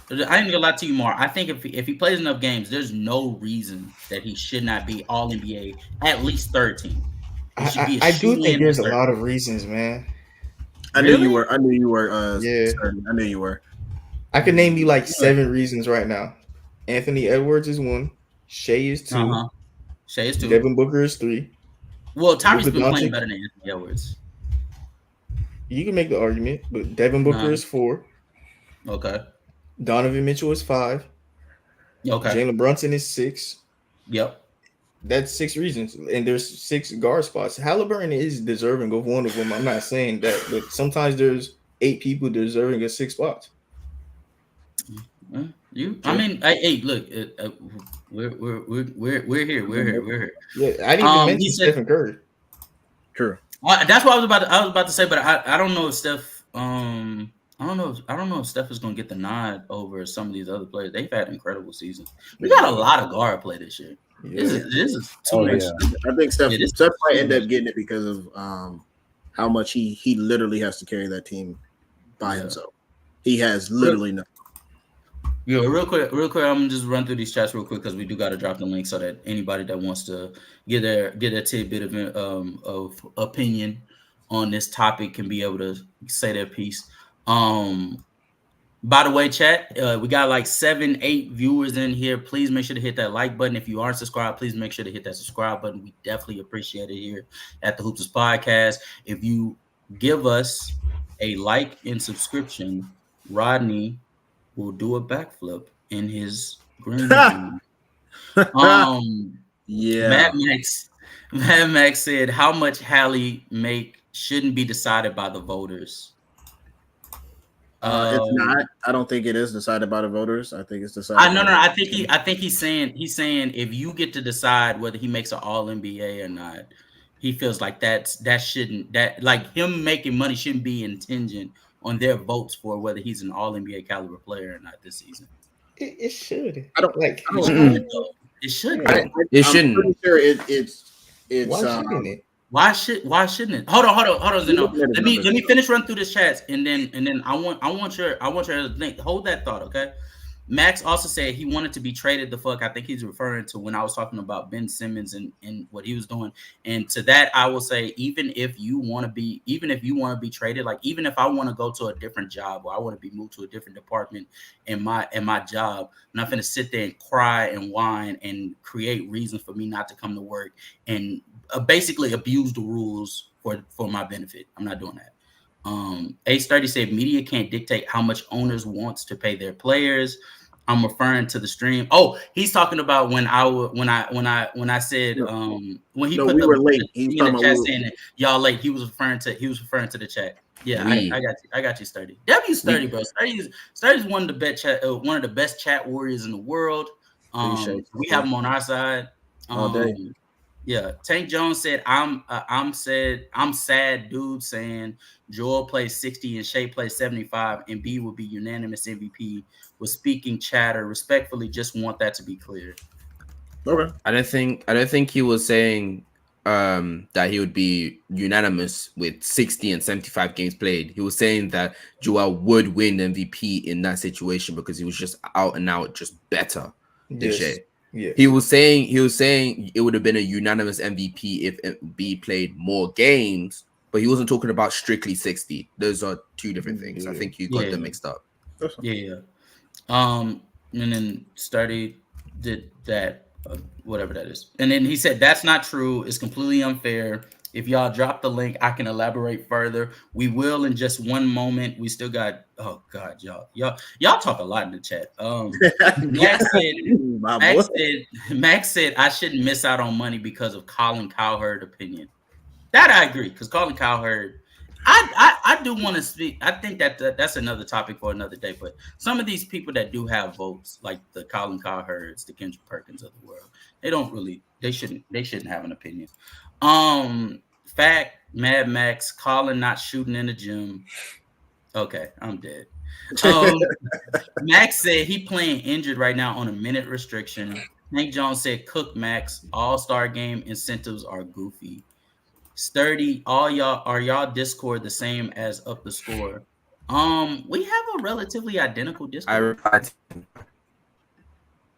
A: I ain't gonna lie to you, Mark. I think if he plays enough games, there's no reason that he should not be All NBA at least 13.
H: I do think there's a lot of reasons, man.
B: I knew you were.
H: Yeah,
B: I knew you were.
H: I could name you like 7 reasons right now. Anthony Edwards is 1. Shea is 2.
A: Shea is 2.
H: Devin Booker is 3.
A: Well, Tyree's been playing better than Anthony Edwards.
H: You can make the argument, but Devin Booker is 4.
A: Okay.
H: Donovan Mitchell is 5.
A: Okay.
H: Jalen Brunson is 6.
A: Yep.
H: That's 6 reasons, and there's 6 guard spots. Halliburton is deserving of one of them. I'm not saying that, but sometimes there's 8 people deserving of 6 spots.
A: I mean, hey, look, we're here.
H: Yeah, I didn't even mention Stephen Curry.
B: True.
A: That's what I was about to say, but I don't know if Steph. I don't know if Steph is going to get the nod over some of these other players. They've had incredible seasons. We got a lot of guard play this year. Yeah. This is too much.
B: I think Steph might end up getting it because of how much he literally has to carry that team by himself. He has literally nothing.
A: Yeah, real quick, I'm gonna just run through these chats real quick because we do got to drop the link so that anybody that wants to get their tidbit of opinion on this topic can be able to say their piece. By the way, chat, we got like 7, 8 viewers in here. Please make sure to hit that like button. If you aren't subscribed, please make sure to hit that subscribe button. We definitely appreciate it here at the Hoopsters Podcast. If you give us a like and subscription, Rodney will do a backflip in his green room.
B: Yeah.
A: Mad Max said, "How much Hallie make shouldn't be decided by the voters."
B: It's not. I don't think it is decided by the voters. I think it's decided.
A: No. I think he's saying if you get to decide whether he makes an All NBA or not, he feels like that like him making money shouldn't be contingent on their votes for whether he's an All NBA caliber player or not this season.
H: It should.
B: I don't
H: like.
A: It should.
D: It shouldn't.
B: I'm pretty sure it's.
H: Why shouldn't it?
A: Why shouldn't it? Hold on, Xeno. Let me finish run through this chat, and then I want your to think. Hold that thought, okay? Max also said he wanted to be traded the fuck. I think he's referring to when I was talking about Ben Simmons and what he was doing. And to that, I will say, even if you want to be traded, like even if I want to go to a different job or I want to be moved to a different department in my job, I'm not gonna sit there and cry and whine and create reasons for me not to come to work and basically abuse the rules for my benefit. I'm not doing that. Ace 30 said media can't dictate how much owners wants to pay their players. I'm referring to the stream. Oh, he's talking about when I said when he put
B: we
A: the
B: were late.
A: He's in the chat saying that y'all late. He was referring to the chat. Yeah, I got you, Sturdy. W Sturdy, bro. Sturdy's one of the best chat warriors in the world. We have him on our side.
B: All day.
A: Yeah, Tank Jones said, I'm sad, dude, saying Joel plays 60 and Shea plays 75 and B will be unanimous MVP with speaking chatter. Respectfully, just want that to be clear.
B: Okay.
D: I don't think he was saying that he would be unanimous with 60 and 75 games played. He was saying that Joel would win MVP in that situation because he was just out and out just better than Shea.
H: Yeah.
D: He was saying it would have been a unanimous MVP if B played more games, but he wasn't talking about strictly 60. Those are two different things. I think you got them mixed up.
A: Yeah. And then Sturdy did that, whatever that is. And then he said, that's not true. It's completely unfair. If y'all drop the link, I can elaborate further. We will in just one moment. We still got, oh God, y'all talk a lot in the chat. Max said I shouldn't miss out on money because of Colin Cowherd opinion. That I agree, because Colin Cowherd, I do want to speak. I think that's another topic for another day. But some of these people that do have votes, like the Colin Cowherds, the Kendrick Perkins of the world, they shouldn't have an opinion. Fact, Mad Max, Colin not shooting in the gym. Okay, I'm dead. Max said he playing injured right now on a minute restriction. Hank Jones said Cook Max, all-star game incentives are goofy. Sturdy, are y'all Discord the same as Up the Score? We have a relatively identical Discord.
D: I replied to him.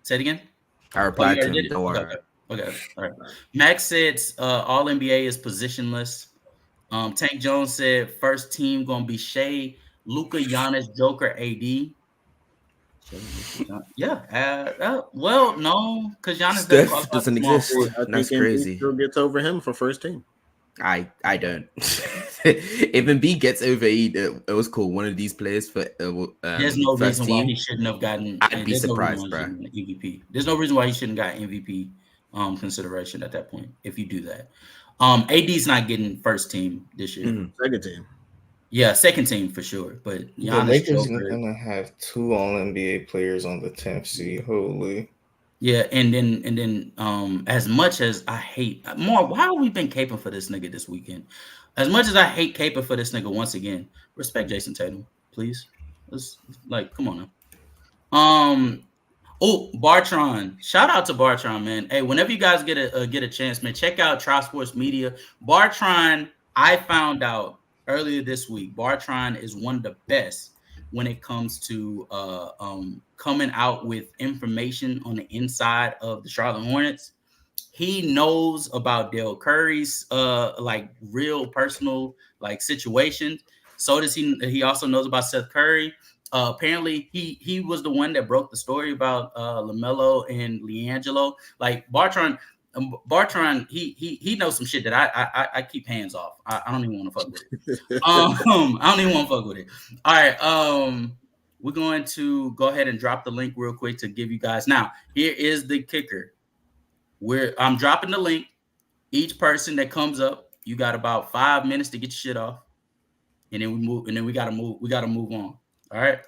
A: Say it again.
D: I replied to him. Don't worry.
A: Okay. All right. Max said all NBA is positionless. Tank Jones said first team gonna be Shea, Luka, Giannis, Joker, AD. Yeah. Well, no, because Giannis
D: doesn't exist. That's crazy.
B: Still gets over him for first team.
D: I don't. If Embiid gets over it was cool. One of these players for
A: there's no reason why he shouldn't have gotten.
D: I'd be surprised, bro.
A: MVP. There's no reason why he shouldn't got MVP consideration at that point. If you do that, AD's not getting first team this year.
B: Mm-hmm. Second team.
A: Yeah, second team for sure. But
H: the Lakers are gonna have 2 All NBA players on the 10th seed. Holy.
A: Yeah, and then as much as I hate more, why have we been caping for this nigga this weekend? As much as I hate caping for this nigga once again, respect Jason Tatum, please. Let's come on now. Bartron. Shout out to Bartron, man. Hey, whenever you guys get a chance, man, check out Tri Sports Media. Bartron, I found out earlier this week, Bartron is one of the best when it comes to coming out with information on the inside of the Charlotte Hornets. He knows about Dale Curry's real personal situations. So does he. He also knows about Seth Curry. apparently he was the one that broke the story about LaMelo and LiAngelo. Like Bartron, he knows some shit that I keep hands off. I don't even want to fuck with it. I don't even want to fuck with it. All right. We're going to go ahead and drop the link real quick to give you guys. Now, here is the kicker. I'm dropping the link. Each person that comes up, you got about 5 minutes to get your shit off, and then we move. And then we gotta move. We gotta move on. All right.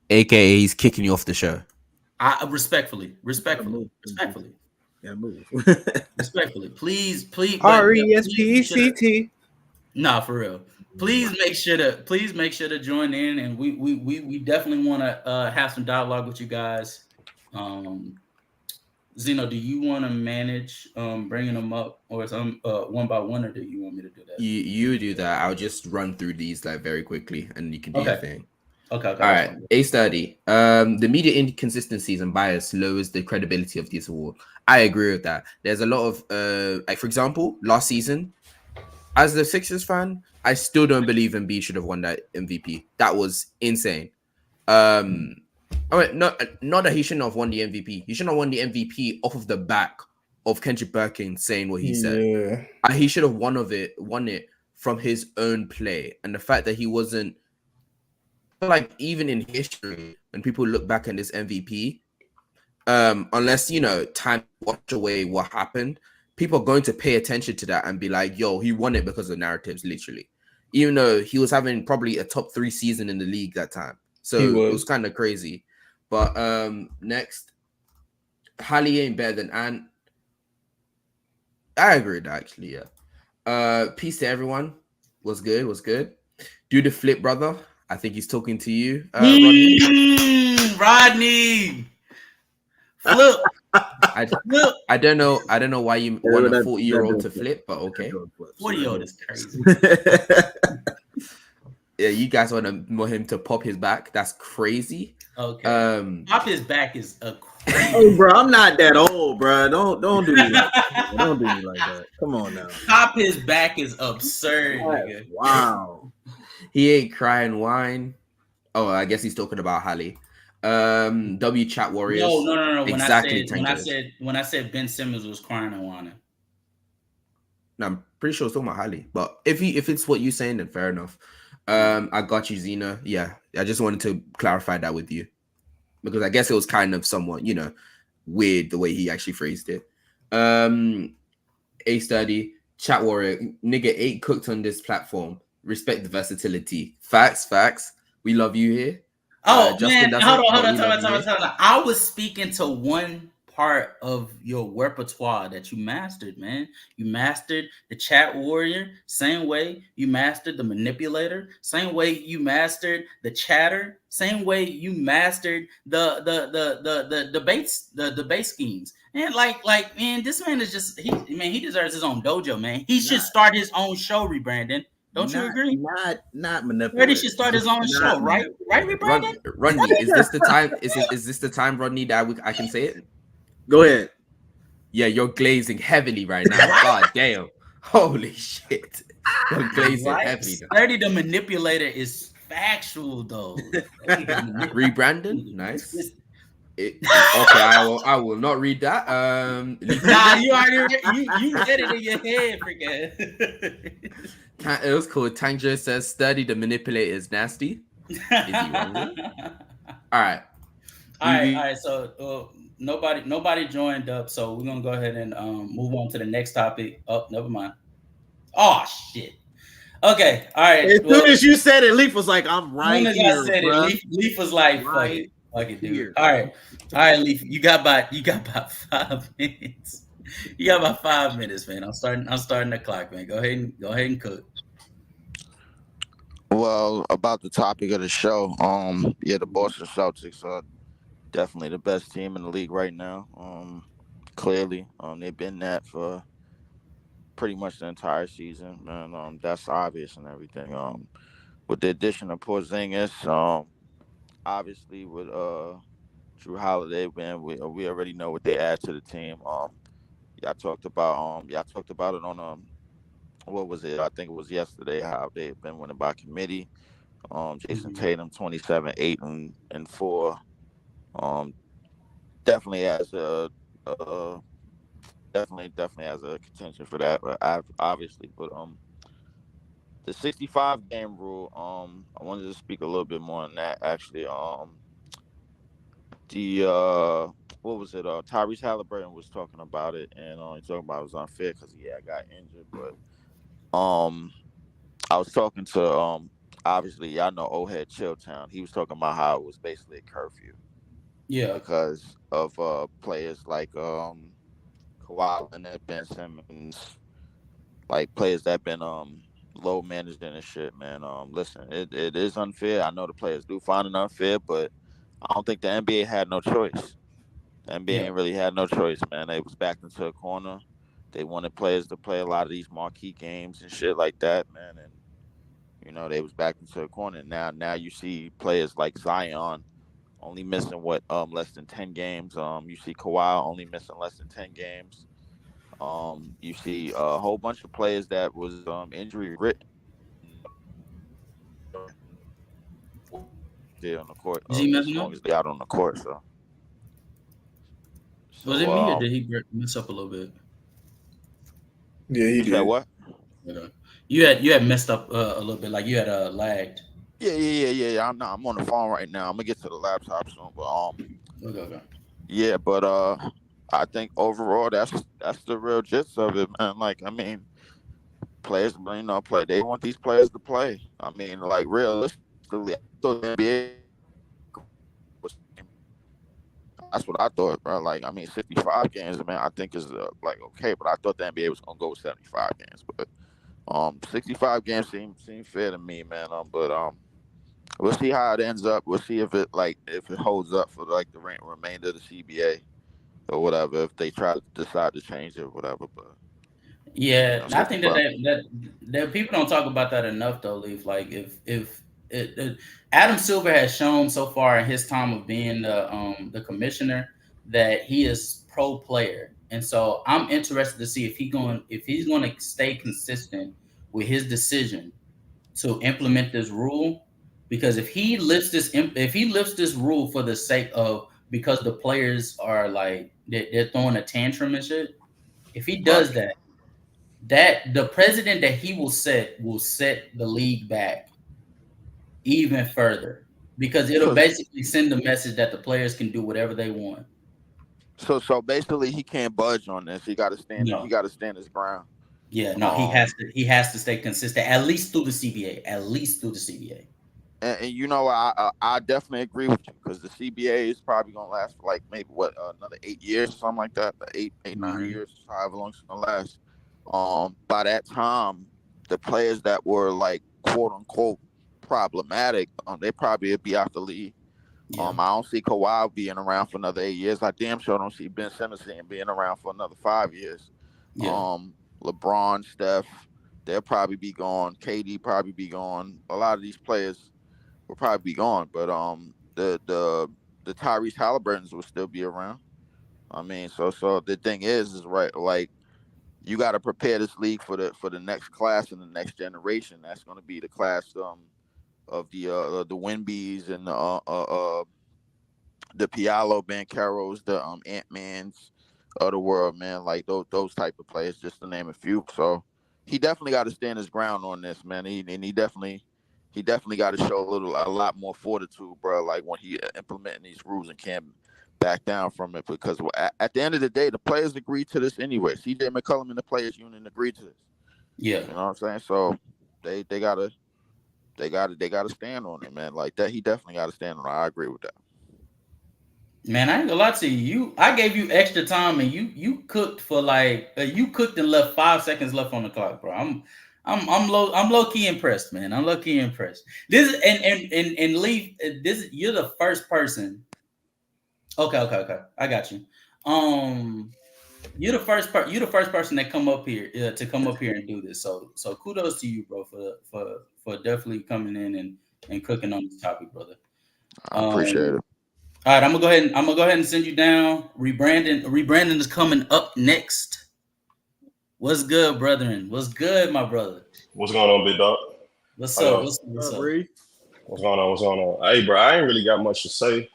D: AKA, he's kicking you off the show.
A: Respectfully.
B: Yeah, move.
A: Respectfully, please.
G: RESPECT.
A: Nah, for real. Please make sure to join in, and we definitely want to have some dialogue with you guys. Xeno, do you want to manage bringing them up, or some one by one, or do you want me to do that?
D: You do that. I'll just run through these like very quickly, and you can do your thing.
A: Okay.
D: All right. A study. The media inconsistencies and bias lowers the credibility of this award. I agree with that. There's a lot of like, for example, last season, as the Sixers fan, I still don't believe Embiid should have won that MVP. That was insane. Not that he shouldn't have won the MVP. He shouldn't have won the MVP off of the back of Kendrick Perkins saying what he said. He should have won it from his own play. And the fact that he wasn't, like, even in history, when people look back at this MVP, unless, time wash away what happened, people are going to pay attention to that and be like, yo, he won it because of narratives, literally. Even though he was having probably a top 3 season in the league that time. So it was kind of crazy. But next, Halle ain't better than Ant. I agree with that, actually, yeah. Peace to everyone. Was good. Do the flip, brother. I think he's talking to you, Rodney.
A: Rodney. Flip.
D: I don't know why you want a 40-year-old to flip, but okay.
A: 40-year-old is crazy.
D: Yeah, you guys want him to pop his back? That's crazy.
A: Okay. Pop his back is a crazy.
B: Hey, bro, I'm not that old, bro. Don't do me like that. Don't do me like that. Come on now.
A: Pop his back is absurd. Nigga.
B: Wow.
D: He ain't crying wine. Oh, I guess he's talking about Halle. W Chat Warriors.
A: No.
D: Exactly.
A: When I said Ben Simmons was crying and whining.
D: No, I'm pretty sure it's talking about Halle. But if it's what you're saying, then fair enough. I got you, Xena. Yeah, I just wanted to clarify that with you because I guess it was kind of somewhat, weird the way he actually phrased it. A study, Chat Warrior, nigga ain't cooked on this platform. Respect the versatility. Facts. We love you here.
A: Oh, man, hold on. I was speaking to one part of your repertoire that you mastered, man. You mastered the Chat Warrior, same way you mastered the manipulator, same way you mastered the chatter, same way you mastered the debate schemes. And like, man, this man is just he deserves his own dojo, man. He should start his own show, rebranding. Don't you agree?
B: Not manipulating.
A: Reddy should start his own show, right? Right, rebranding?
D: Rodney, is this the time? Is this the time, Rodney, that I can say it?
B: Go ahead.
D: Yeah, you're glazing heavily right now. God damn. Holy shit. You're glazing heavily.
A: Sturdy the manipulator is factual, though.
D: Rebranding? Nice. Okay, I will not read that.
A: Nah, you already you read it in your head, freaking.
D: It was cool. Tanjo says, "Study the manipulator is nasty." Is he wrong? All right.
A: So nobody joined up. So we're gonna go ahead and move on to the next topic. Oh, never mind. Oh shit. Okay. All right.
B: As soon as you said it, Leaf was like, "I'm right here."
A: I said it, Leaf was like, "Fuck it." Fucking dude. All right, Leaf. You got about 5 minutes. You got about 5 minutes, man. I'm starting the clock, man. Go ahead and cook.
I: Well, about the topic of the show, the Boston Celtics are definitely the best team in the league right now. Clearly, they've been that for pretty much the entire season, and that's obvious and everything. With the addition of Porzingis, obviously with Drew Holiday, man, we already know what they add to the team. Y'all talked about it on what was it? I think it was yesterday how they've been winning by committee. Jason Tatum 27, 8 and 4. Definitely has definitely has a contention for that, obviously. But the 65 game rule, I wanted to speak a little bit more on that actually. What was it? Tyrese Halliburton was talking about it, and he's talking about it was unfair because got injured. But I was talking to obviously y'all know old head Chilltown. He was talking about how it was basically a curfew.
A: Yeah,
I: because of players like Kawhi and Ben Simmons, like players that been low managed and shit, man. Listen, it is unfair. I know the players do find it unfair, but I don't think the NBA had no choice. The NBA ain't really had no choice, man. They was backed into a corner. They wanted players to play a lot of these marquee games and shit like that, man. And they was backed into a corner. Now you see players like Zion only missing less than 10 games. You see Kawhi only missing less than 10 games. You see a whole bunch of players that was injury written there on the court.
A: Is he
I: As
A: messing
I: long
A: up?
I: as they out on the court, so
A: Was it me or did he mess up a little bit?
F: Yeah, he did.
I: what?
A: You had messed up a little bit, like you had lagged.
I: Yeah. I'm on the phone right now. I'm gonna get to the laptop soon, but
A: Okay.
I: yeah, but I think overall that's the real gist of it, man. Like, I mean, players, play. They want these players to play. I mean, like realistically, I thought the NBA was. That's what I thought, bro. Like, I mean, 65 games, man, I think is like okay, but I thought the NBA was gonna go with 75 games, but 65 games seem fair to me, man. But we'll see how it ends up. We'll see if it holds up for like the remainder of the CBA or whatever. If they try to decide to change it or whatever, but
A: yeah, I think that people don't talk about that enough though, Leaf. Like if Adam Silver has shown so far in his time of being the commissioner that he is pro player, and so I'm interested to see if he's going to stay consistent with his decision to implement this rule. Because if he lifts this rule for the sake of because the players are like they're throwing a tantrum and shit, if he does that the president that he will set the league back even further because it'll basically send the message that the players can do whatever they want.
I: So basically, he can't budge on this. He got to stand.
A: No.
I: He got to stand his ground.
A: Yeah, no, he has to stay consistent at least through the CBA.
I: And I definitely agree with you because the CBA is probably gonna last for like maybe another 8 years or something like that. 9 years, however long it's gonna last. By that time, the players that were like quote unquote problematic, they probably would be out the league. I don't see Kawhi being around for another 8 years. I damn sure don't see Ben Simmons being around for another 5 years. LeBron, Steph, they'll probably be gone. KD probably be gone. A lot of these players will probably be gone, but the Tyrese Halliburtons will still be around. I mean, so the thing is right, like you got to prepare this league for the next class and the next generation. That's going to be the class of the Wemby's and the Pialo, Bancheros, the Ant-Mans of the world, man. Like those type of players, just to name a few. So he definitely got to stand his ground on this, man. He definitely got to show a lot more fortitude, bro. Like when he implementing these rules and can't back down from it, because at the end of the day, the players agreed to this anyway. CJ McCollum and the players union agreed to this.
A: Yeah,
I: you know what I'm saying. So they gotta stand on it, man. Like that, he definitely got to stand on it. I agree with that.
A: Man, I ain't gonna lie to you. I gave you extra time, and you cooked for like you cooked and left 5 seconds left on the clock, bro. I'm low key impressed, man. I'm low key impressed. This and Leaf, this you're the first person. Okay. I got you. You're the first person that come up here and do this. So kudos to you, bro, for definitely coming in and cooking on this topic, brother.
I: I appreciate it.
A: All right, I'm gonna go ahead and send you down. Rebranding is coming up next. What's good, brethren? What's good, my brother?
J: What's going on, big dog?
A: What's up? What's up?
J: What's going on? What's going on? Hey, bro, I ain't really got much to say.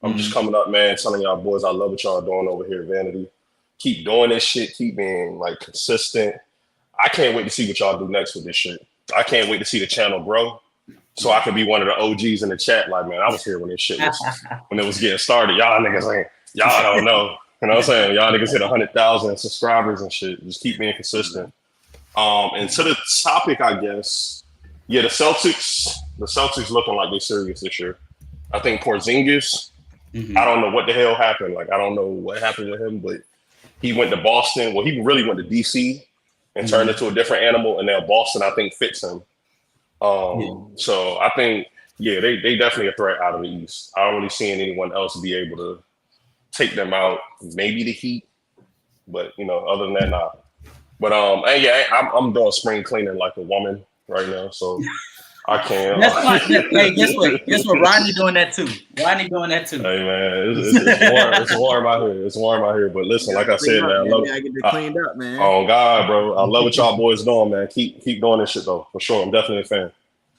J: I'm just coming up, man, telling y'all boys I love what y'all doing over here at Vanity. Keep doing this shit. Keep being, like, consistent. I can't wait to see what y'all do next with this shit. I can't wait to see the channel grow so I can be one of the OGs in the chat. Like, man, I was here when this shit was, when it was getting started. Y'all niggas ain't, y'all don't know. You know what I'm saying? Y'all niggas hit 100,000 subscribers and shit. Just keep being consistent. And to the topic, I guess, yeah, the Celtics looking like they're serious this year. I think Porzingis, I don't know what the hell happened. Like, I don't know what happened with him, but he went to Boston. Well, he really went to DC and turned into a different animal. And now Boston, I think, fits him. So I think, yeah, they definitely a threat out of the East. I don't really see anyone else be able to take them out. Maybe the Heat, but, you know, other than that, nah. But and yeah, I'm doing spring cleaning like a woman right now, so I can't.
A: Hey, guess what? Rodney doing that too. Rodney doing that too.
J: Hey man, it's warm out here. It's warm out here. But listen, like I said, man, I love
B: I get it cleaned up, man.
J: Oh God, bro, I love what y'all boys doing, man. Keep doing this shit though, for sure. I'm definitely a fan.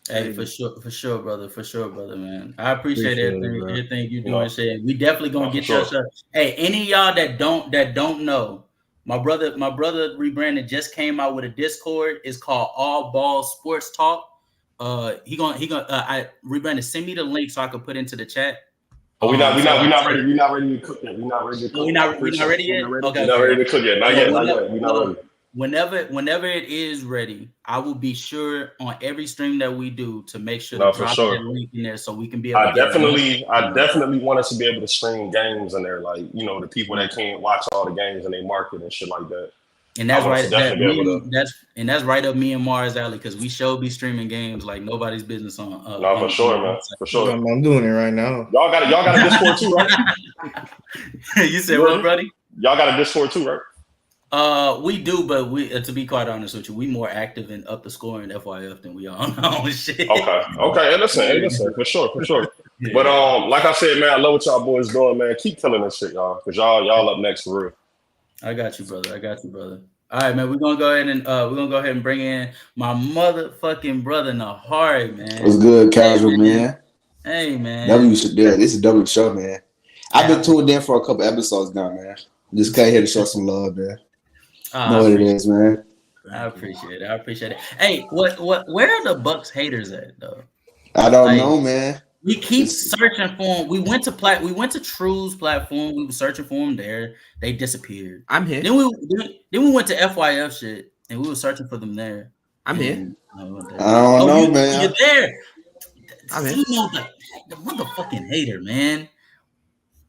A: Hey, for sure, brother, man. I appreciate everything you doing, shit. We definitely gonna get your shot. Hey, any of y'all that don't know. My brother rebranded just came out with a Discord. It's called All Ball Sports Talk. I rebranded. Send me the link so I can put into the chat.
J: Oh, we're not ready. We're not ready to cook yet. We're not ready to cook.
A: We're not ready yet. Okay.
J: We're not ready to cook yet. Not yet. We're not ready.
A: Whenever it is ready, I will be sure on every stream that we do to make sure
J: to
A: drop that link in there so we can be able
J: I definitely want us to be able to stream games in there, like, you know, the people that can't watch all the games and they market and shit like that.
A: And that's right. That's right up me and Mars' alley because we should be streaming games like nobody's business on.
J: No, for sure, man. For sure.
H: I'm doing it right now.
J: Y'all got a Discord too, right?
A: You said what, buddy?
J: Y'all got a Discord too, right?
A: We do, but we to be quite honest with you, we more active and up the score in FYF than we are on our own shit.
J: Okay. Hey, listen, for sure. Yeah. But like I said, man, I love what y'all boys doing, man. Keep killing this shit, y'all, because y'all up next for real.
A: I got you, brother. All right, man. We're gonna go ahead and bring in my motherfucking brother Nahari, man.
K: What's good, casual man?
A: Hey, man.
K: This is a W show, man. I've been tuned in for a couple episodes now, man. Just came here to show some love, man. Know what it is, man.
A: I appreciate it. Hey, where are the Bucks haters at, though?
K: I don't know, man.
A: We keep searching for them. We went to True's platform. We were searching for them there. They disappeared.
D: I'm here.
A: Then we went to FYF shit, and we were searching for them there.
D: I'm here.
K: I don't know, man.
A: You're there.
D: I'm here.
A: The motherfucking hater, man.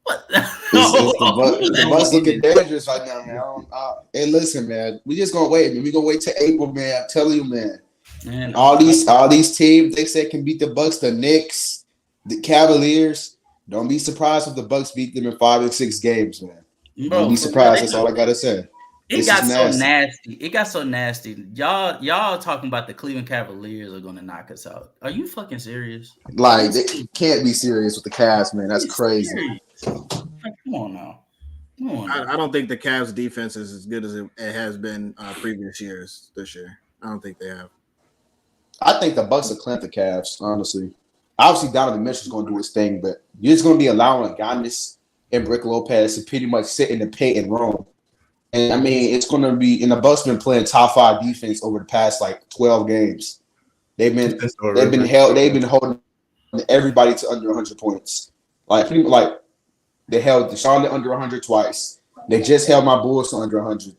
A: What?
K: The Bucks looking dangerous right now, man. Hey, listen, man. We just gonna wait, man. We gonna wait till April, man. I'm telling you, man. All these teams they said can beat the Bucks, the Knicks, the Cavaliers. Don't be surprised if the Bucks beat them in 5 and 6 games, man. Don't be surprised. That's all I gotta say.
A: It got so nasty. Y'all talking about the Cleveland Cavaliers are gonna knock us out. Are you fucking serious?
K: Like, they can't be serious with the Cavs, man. That's crazy.
A: Like, come on now.
B: I don't think the Cavs defense is as good as it has been previous years this year. I don't think they have.
K: I think the Bucks will clamp the Cavs, honestly. Obviously, Donovan Mitchell's going to do his thing, but you're just going to be allowing Giannis and Brook Lopez to pretty much sit in the paint and roam. And, I mean, it's going to be – and the Bucks been playing top 5 defense over the past, 12 games. They've been holding everybody to under 100 points. They held Deshaun to under 100 twice. They just held my Bulls to under 100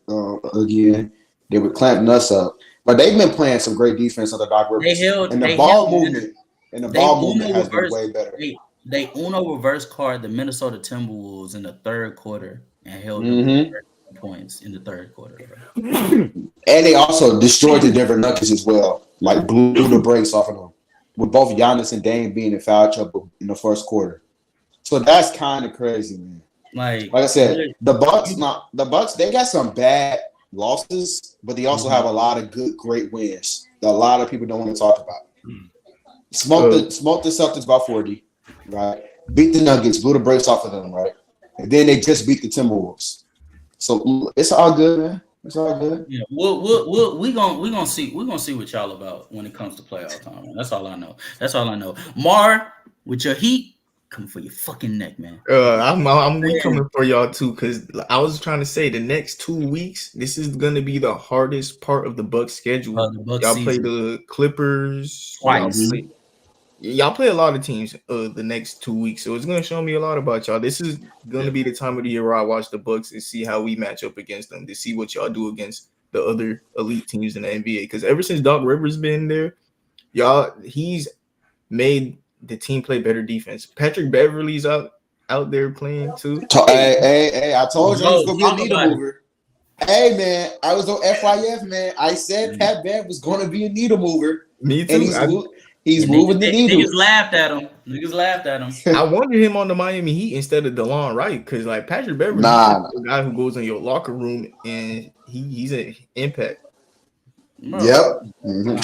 K: again. They were clamping us up. But they've been playing some great defense under Doc Rivers. The ball movement has been way better.
A: They Uno reverse card the Minnesota Timberwolves in the third quarter and held them points in the third quarter.
K: And they also destroyed the Denver Nuggets as well. Blew the brakes off of them. With both Giannis and Dame being in foul trouble in the first quarter. So that's kind of crazy, man. Like I said, the Bucks, they got some bad losses, but they also have a lot of great wins that a lot of people don't want to talk about. Smoked the Celtics by 40, right? Beat the Nuggets, blew the brakes off of them, right? And then they just beat the Timberwolves. So it's all good, man. It's all good.
A: Yeah, we gonna see what y'all about when it comes to playoff time. Man. That's all I know. Mar, with your heat, come for your fucking neck, man.
H: We coming for y'all too, because I was trying to say the next 2 weeks, this is gonna be the hardest part of the Bucks schedule. Y'all play the Clippers
A: twice.
H: Y'all play a lot of teams the next 2 weeks, so it's gonna show me a lot about y'all. This is gonna be the time of the year where I watch the Bucks and see how we match up against them, to see what y'all do against the other elite teams in the NBA. Because ever since Doc Rivers been there, he's made the team play better defense. Patrick Beverly's out there playing too.
K: Hey, I told you it was gonna be a needle mover. Hey man, I was on FIF, man. I said Pat Bev was gonna be a needle mover.
H: Me too.
K: And he's moving the needle.
A: Niggas laughed at him.
H: I wanted him on the Miami Heat instead of DeLon Wright, because like Patrick Beverly is the guy who goes in your locker room and he's an impact.
K: Yep. Mm-hmm.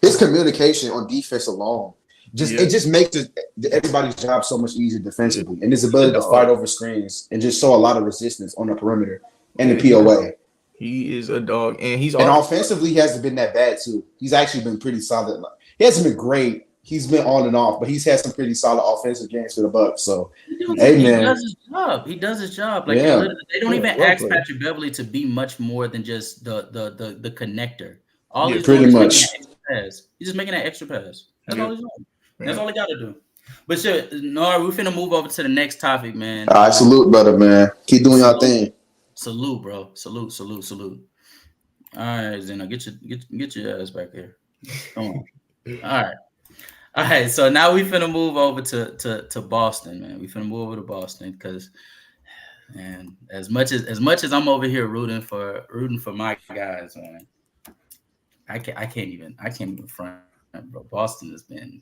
K: His communication on defense alone it just makes everybody's job so much easier defensively, and his ability to fight over screens and just show a lot of resistance on the perimeter and the POA.
H: He is a dog, and
K: offensively he hasn't been that bad too. He's actually been pretty solid. He hasn't been great. He's been on and off, but he's had some pretty solid offensive games for the Bucks. So,
A: he does his job. He does his job. Like they don't even ask Patrick Beverly to be much more than just the connector. All he's
K: pretty
A: doing
K: much.
A: He's just making that extra pass. That's all he's doing. That's all he got to do. But shit, no, we're finna move over to the next topic, man.
K: All right, salute, brother, man. Keep doing your thing.
A: Salute, bro. Salute. All right, Xeno, get your ass back here. Come on. All right. So now we finna move over to Boston, man. We finna move over to Boston because, man, as much as I'm over here rooting for my guys, man, I can't even front, bro. Boston has been.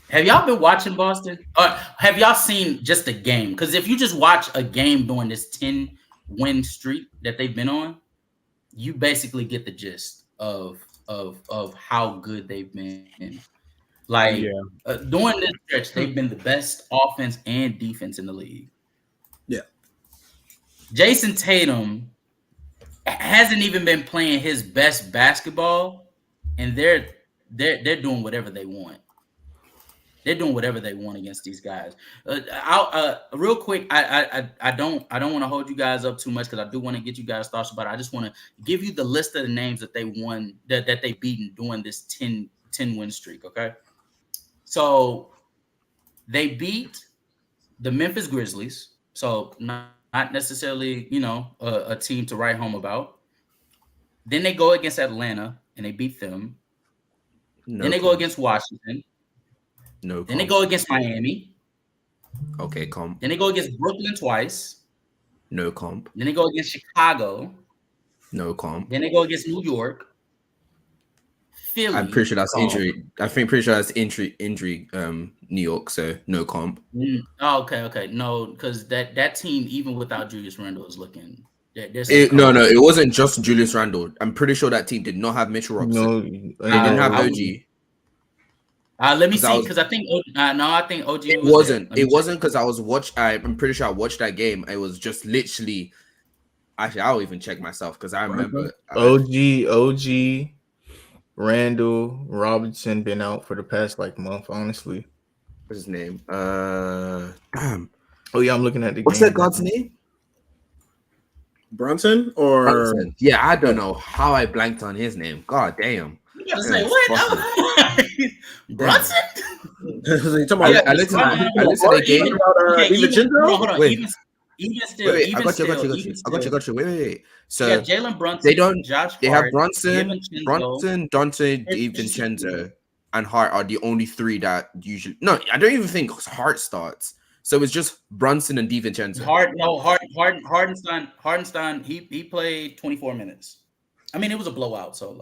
A: Have y'all been watching Boston? Or have y'all seen just a game? Because if you just watch a game during this 10-win streak that they've been on, you basically get the gist of how good they've been. Like during this stretch, they've been the best offense and defense in the league.
B: Yeah.
A: Jason Tatum hasn't even been playing his best basketball, and they're doing whatever they want. They're doing whatever they want against these guys. Real quick, I don't want to hold you guys up too much because I do want to get you guys thoughts about it. I just want to give you the list of the names that they won that they beaten during this 10-win streak. Okay, so they beat the Memphis Grizzlies, so not necessarily a team to write home about. Then they go against Atlanta and they beat them. Then they go against Washington. Then they go against Miami.
D: Okay, comp.
A: Then they go against Brooklyn twice.
D: No comp.
A: Then they go against Chicago.
D: No comp.
A: Then they go against New York. Philly.
D: I'm pretty sure that's injury. Pretty sure that's injury. New York. So no comp.
A: Oh, okay. No, because that team, even without Julius Randle, is looking.
D: No, it wasn't just Julius Randle. I'm pretty sure that team did not have Mitchell Robinson.
H: No,
D: they didn't have OG.
A: Let me see, because I think OG.
D: It wasn't because I was I'm pretty sure I watched that game. It was just literally. Actually, I'll even check myself because I remember
H: OG, Randall, Robinson been out for the past month. Honestly,
D: what's his name? Damn.
H: Oh yeah, I'm looking at the.
D: What's that guy's name?
B: Brunson or
D: Brunson. Yeah, I don't know how I blanked on his name. God damn.
A: You gotta say what? Brunson?
D: I listened to the game.
A: Hold on.
D: Wait.
A: Even still.
D: I got you. Wait. So
A: Jalen Brunson.
D: They have Brunson, Dante, DiVincenzo, and Hart are the only three that usually. No, I don't even think Hart starts. So it's just Brunson and DiVincenzo.
A: Hardenstein. He played 24 minutes. I mean, it was a blowout. So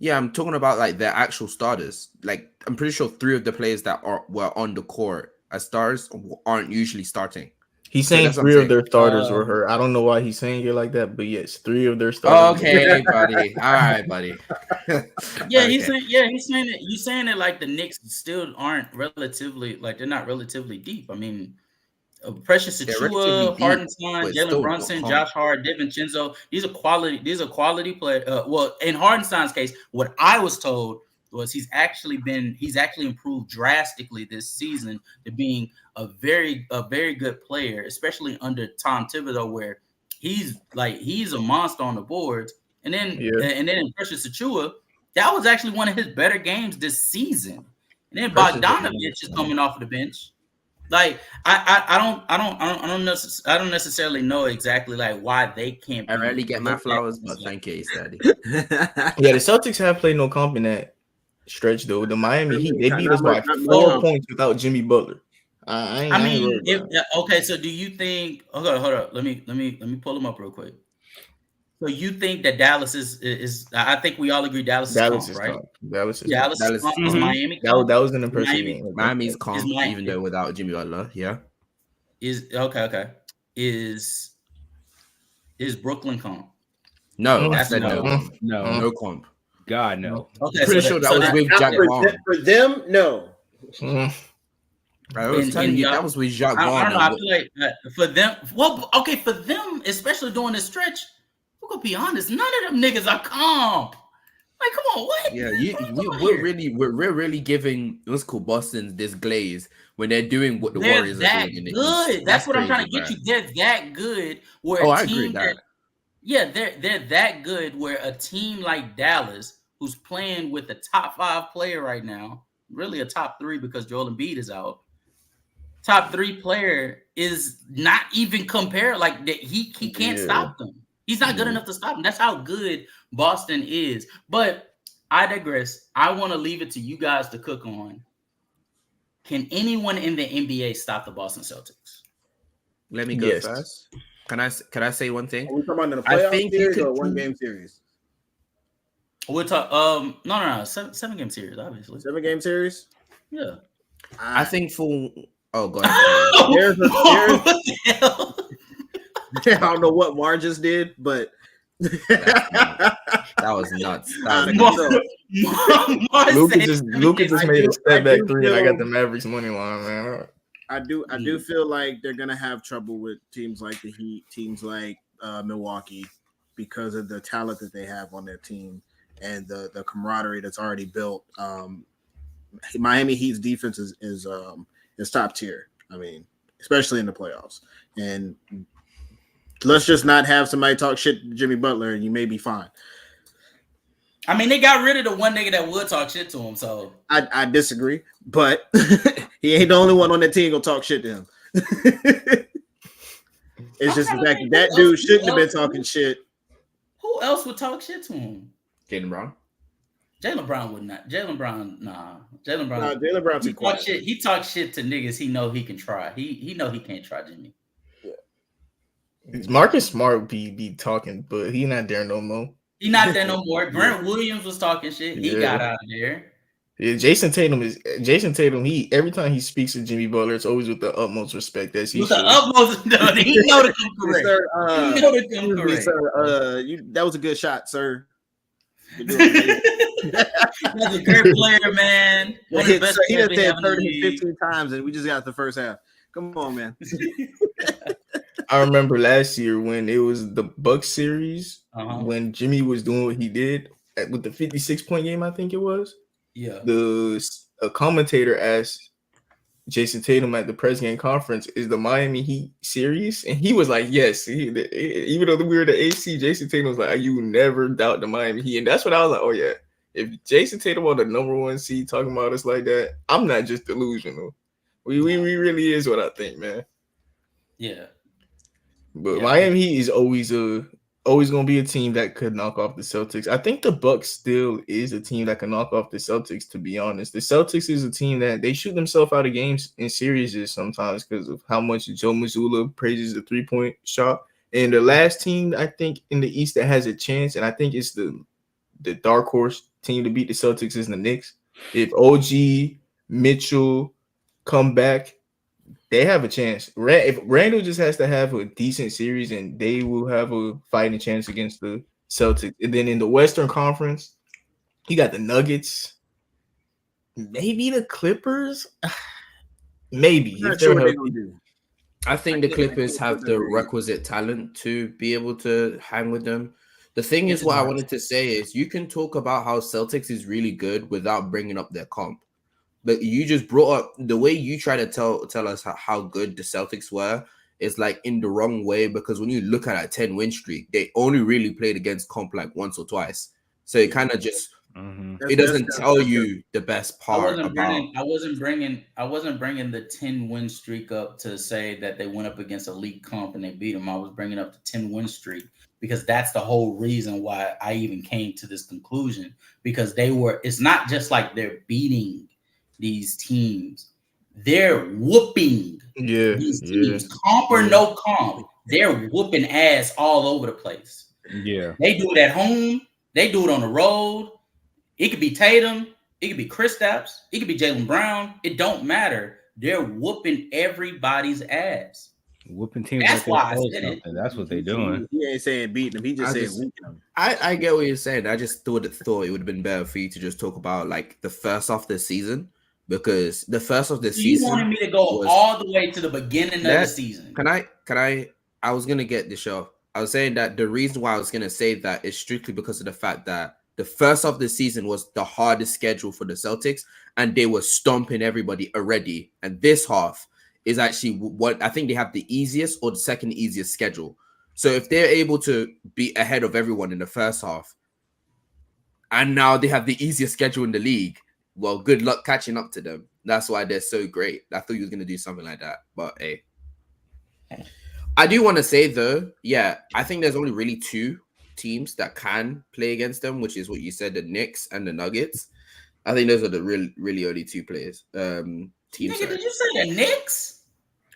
D: yeah, I'm talking about the actual starters. I'm pretty sure 3 of the players that were on the court as stars aren't usually starting.
H: He's saying 3 of their starters were hurt. I don't know why he's saying it like that, but yes, 3 of their starters.
D: Okay, buddy. All right, buddy.
A: Yeah, he's saying it. You saying it like the Knicks still aren't relatively they're not relatively deep. I mean, Precious
D: relatively
A: Achua,
D: deep,
A: Hardenstein,
D: but
A: Jalen
D: still
A: Brunson,
D: not
A: Josh Hart, DiVincenzo. These are quality players. Well, in Hardenstein's case, what I was told was he's actually improved drastically this season to being a very good player, especially under Tom Thibodeau, where he's a monster on the boards. And then in Precious Achua, that was actually one of his better games this season. And then Bogdanovich is coming off of the bench. Like I don't necessarily know exactly like why they can't.
D: I rarely get my flowers, but thank you, Steady.
H: Yeah, the Celtics have played no comp in that stretch though. The Miami Heat, they beat us by 4 points without Jimmy Butler.
A: Okay. So do you think? Hold up. Let me pull them up real quick. So you think that Dallas is? I think we all agree Dallas is comp, right?
H: Dallas is
A: comp. Is Miami
H: comp? That was an impressive game.
D: Miami's comp, even though without Jimmy Butler. Yeah.
A: Is okay. Is Brooklyn comp?
D: No,
A: that's
G: no
D: comp.
G: God, no.
A: Okay,
D: pretty sure that was with Jack Vaughn.
B: For them, no.
D: I was telling you that was with Jack Vaughn.
A: I don't know. I feel like for them, for them, especially during this stretch, we're gonna be honest. None of them niggas are comp. Like, come on, what?
D: Yeah, we're really giving what's called Boston's this glaze when they're doing what the Warriors are doing.
A: Good. That's what I'm trying to get you. They're that good. Where
D: I agree with that.
A: They're that good. Where a team like Dallas, who's playing with a top 5 player right now, really a top 3 because Joel Embiid is out. Top 3 player is not even compared. Like that, he can't stop them. He's not good enough to stop them. That's how good Boston is. But I digress. I want to leave it to you guys to cook on. Can anyone in the NBA stop the Boston Celtics?
D: Let me go first. Can I say one thing?
B: Are we talking about in a playoff series or 1-game series?
A: We'll talk. No. 7-game series, obviously.
B: 7-game series.
A: Yeah.
D: I think for. Oh, go ahead.
B: I don't know what Mar just did, but
D: that was nuts.
H: Lucas just made a step back 3, and I got the Mavericks money line, man.
B: I do feel like they're gonna have trouble with teams like the Heat, teams like Milwaukee, because of the talent that they have on their team and the camaraderie that's already built. Miami Heat's defense is top tier. I mean, especially in the playoffs. And let's just not have somebody talk shit to Jimmy Butler, and you may be fine.
A: I mean, they got rid of the one nigga that would talk shit to him. So
B: I disagree, but he ain't the only one on that team gonna talk shit to him. It's just the fact that dude shouldn't have been talking shit.
A: Who else would talk shit to him?
D: Jaylen Brown.
A: Jaylen Brown would not. Jaylen Brown, nah. Jaylen Brown.
B: Nah, Jaylen Brown too quiet.
A: He talks shit to niggas he know he can try. He know he can't try Jimmy.
H: Yeah. Marcus Smart be talking, but he not there no more.
A: He not there no more. Grant Williams was talking shit. He got out of there.
H: Yeah, Jason Tatum. He every time he speaks to Jimmy Butler, it's always with the utmost respect. That's he.
A: With the utmost, he know to come correct.
B: Sir,
A: he know to come correct.
B: Sir, that was a good shot, sir.
A: He's a great player, man. One of the best
B: he done said 30, 15 times, and we just got the first half. Come on, man.
H: I remember last year when it was the Bucks series, when Jimmy was doing what he did with the 56-point game, I think it was.
A: Yeah.
H: A commentator asked Jason Tatum at the press game conference, "Is the Miami Heat serious?" And he was like, "Yes." Even though we were the AC, Jason Tatum was like, "You never doubt the Miami Heat," and that's what I was like. Oh yeah, if Jason Tatum on the number 1 seed talking about us like that, I'm not just delusional. We really is what I think, man.
A: Yeah.
H: But Miami Heat is always going to be a team that could knock off the Celtics. I think the Bucks still is a team that can knock off the Celtics, to be honest. The Celtics is a team that they shoot themselves out of games in series sometimes because of how much Joe Mazzulla praises the 3-point shot. And the last team, I think, in the East that has a chance, and I think it's the dark horse team to beat the Celtics, is the Knicks. If OG, Mitchell come back, they have a chance. If Randall just has to have a decent series, and they will have a fighting chance against the Celtics. And then in the Western Conference, you got the Nuggets, maybe the Clippers, maybe.
B: I'm not sure what they're gonna do.
D: I think the Clippers have the requisite talent to be able to hang with them. The thing is, what I wanted to say is you can talk about how Celtics is really good without bringing up their comp. But you just brought up the way you try to tell us how good the Celtics were is like in the wrong way, because when you look at a 10-win streak, they only really played against comp like once or twice. So it kind of just it doesn't tell you the best part about.
A: I wasn't bringing the 10-win streak up to say that they went up against elite comp and they beat them. I was bringing up the 10-win streak because that's the whole reason why I even came to this conclusion, because it's not just like they're beating these teams, they're whooping these teams. Comp or no comp, they're whooping ass all over the place.
G: Yeah.
A: They do it at home, they do it on the road. It could be Tatum, it could be Kristaps, it could be Jaylen Brown. It don't matter. They're whooping everybody's ass.
G: Whooping teams.
A: That's why I said
G: it. That's what they're doing.
B: He ain't saying beating them. He just said weakening them.
D: I get what you're saying. I just thought it would have been better for you to just talk about like the first half of the season, because the first of the season.
A: You wanted me to go all the way to the beginning of the season.
D: Can I? I was gonna get the show. I was saying that the reason why I was gonna say that is strictly because of the fact that the first half of the season was the hardest schedule for the Celtics, and they were stomping everybody already. And this half is actually what I think they have the easiest or the second easiest schedule. So if they're able to be ahead of everyone in the first half, and now they have the easiest schedule in the league, well, good luck catching up to them. That's why they're so great. I thought you was going to do something like that, but hey. I do want to say, though, yeah, I think there's only really two teams that can play against them, which is what you said, the Knicks and the Nuggets. I think those are the really only two players. Teams.
A: Nigga, did you say the Knicks?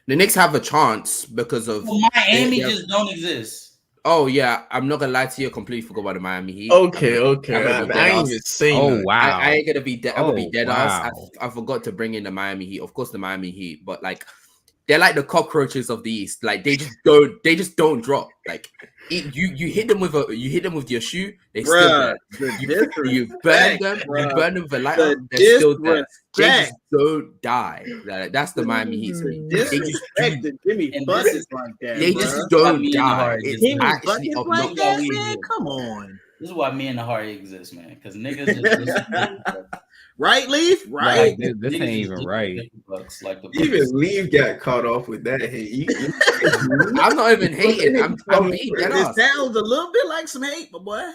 D: The Knicks have a chance because of
A: Miami just don't exist.
D: Oh yeah, I'm not gonna lie to you. I completely forgot about the Miami Heat.
F: Okay. I ain't even saying.
D: Oh wow, I ain't gonna be dead. I'm gonna be dead ass. I forgot to bring in the Miami Heat. Of course, the Miami Heat, but like they're like the cockroaches of the East. Like they just don't drop. Like you hit them with your shoe, they still there. You burn them, you burn them with a lighter, they're still there. They just don't die. That's the Miami Heat. They just don't die. It's actually obnoxious.
B: Come on.
A: This is why me and the heart exists, man. Because niggas just
B: right, Leaf? Right.
G: This ain't even right.
H: Even Leaf got caught off with that hate.
D: I'm not even hating. I'm being dead
B: It
D: ass.
B: sounds a little bit like some hate, my boy.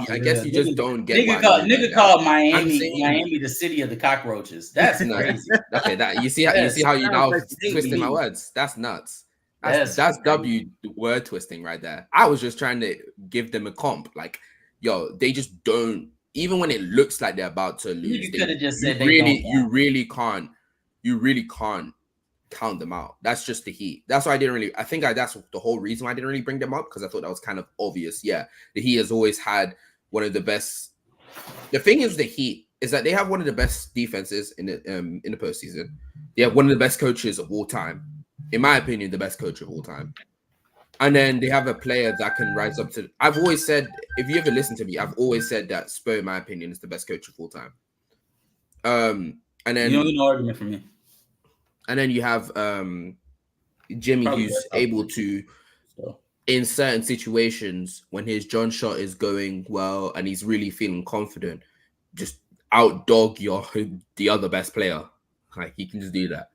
D: I guess you just don't get
A: nigga called Miami the city of the cockroaches. That's crazy.
D: Okay, you see how you now twisting my words. That's nuts. That's W word twisting right there. I was just trying to give them a comp. Like, yo, they just don't. Even when it looks like they're about to lose,
A: you could have just said
D: you really can't count them out. That's just the Heat. That's why I didn't really. I think that's the whole reason why I didn't really bring them up, because I thought that was kind of obvious. Yeah, the Heat has always had one of the best. The thing is, the Heat is that they have one of the best defenses in the postseason. They have one of the best coaches of all time. In my opinion, the best coach of all time. And then they have a player that can rise up to. I've always said, if you ever listen to me, I've always said that Spo, in my opinion, is the best coach of all time. And then
A: you don't get no argument from me.
D: And then you have Jimmy, who's able to, in certain situations, when his John shot is going well and he's really feeling confident, just outdog the other best player. Like, he can just do that.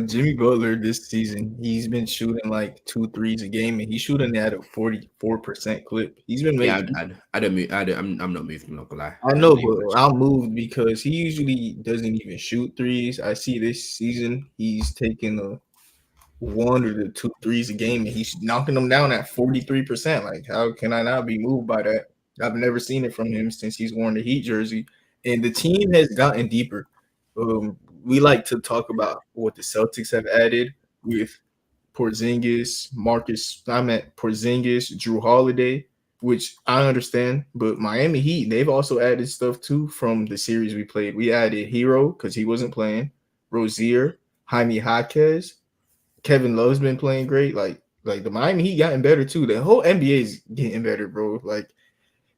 H: Jimmy Butler this season, he's been shooting like 2 threes a game, and he's shooting at a 44% clip. He's been making.
D: I'm not moved. I'm not gonna lie.
H: I know, but I'll move because he usually doesn't even shoot threes. I see this season he's taking 1 or 2 threes a game, and he's knocking them down at 43%. Like, how can I not be moved by that? I've never seen it from him since he's worn the Heat jersey, and the team has gotten deeper. We like to talk about what the Celtics have added with Porzingis, Drew Holiday, which I understand. But Miami Heat, they've also added stuff too from the series we played. We added Hero because he wasn't playing, Rozier, Jaime Jaquez, Kevin Love's been playing great. Like the Miami Heat gotten better too. The whole NBA is getting better, bro. Like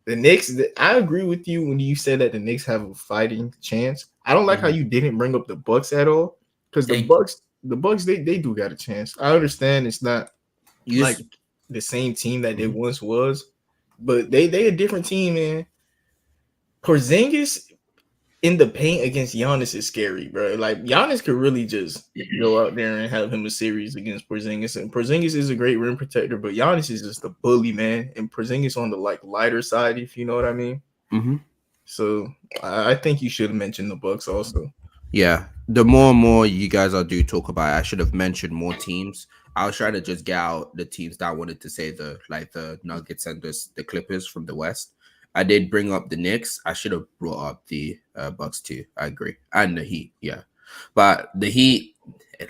H: the Knicks, I agree with you when you said that the Knicks have a fighting chance. I don't like how you didn't bring up the Bucks at all, because the Bucks the Bucks they do got a chance. I understand it's not like the same team that they once was, but they a different team, man. Porzingis in the paint against Giannis is scary, bro. Like Giannis could really just go out there and have him a series against Porzingis, and Porzingis is a great rim protector, but Giannis is just a bully, man. And Porzingis on the like lighter side, if you know what I mean.
D: Mm-hmm.
H: So I think you should have mentioned the Bucks also.
D: Yeah, the more and more you guys do talk about it, I should have mentioned more teams. I was trying to just get out the teams that I wanted to say, the Nuggets and the Clippers from the West. I did bring up the Knicks. I should have brought up the Bucks too. I agree, and the Heat. Yeah, but the Heat,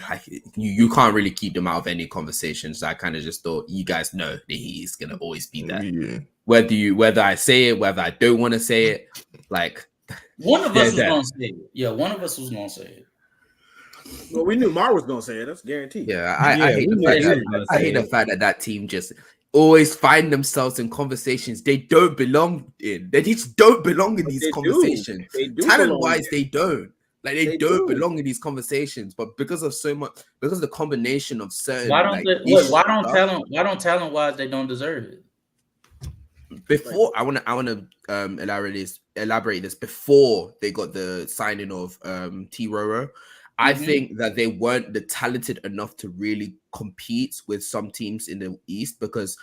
D: like you can't really keep them out of any conversations. I kind of just thought you guys know the Heat is gonna always be that. Yeah. Whether I say it, whether I don't want to say it, like
A: one of us was gonna say it. Yeah, one of us was gonna say it.
B: Well, we knew Mar was gonna say it. That's guaranteed.
D: Yeah, I hate the fact that team just always find themselves in conversations they don't belong in. They just don't belong in these conversations. Talent-wise, they don't. Like they don't belong in these conversations. But because of the combination of certain,
A: why don't talent-wise they don't deserve it?
D: Before I want to elaborate this before they got the signing of T. Roro. I think that they weren't talented enough to really compete with some teams in the East, because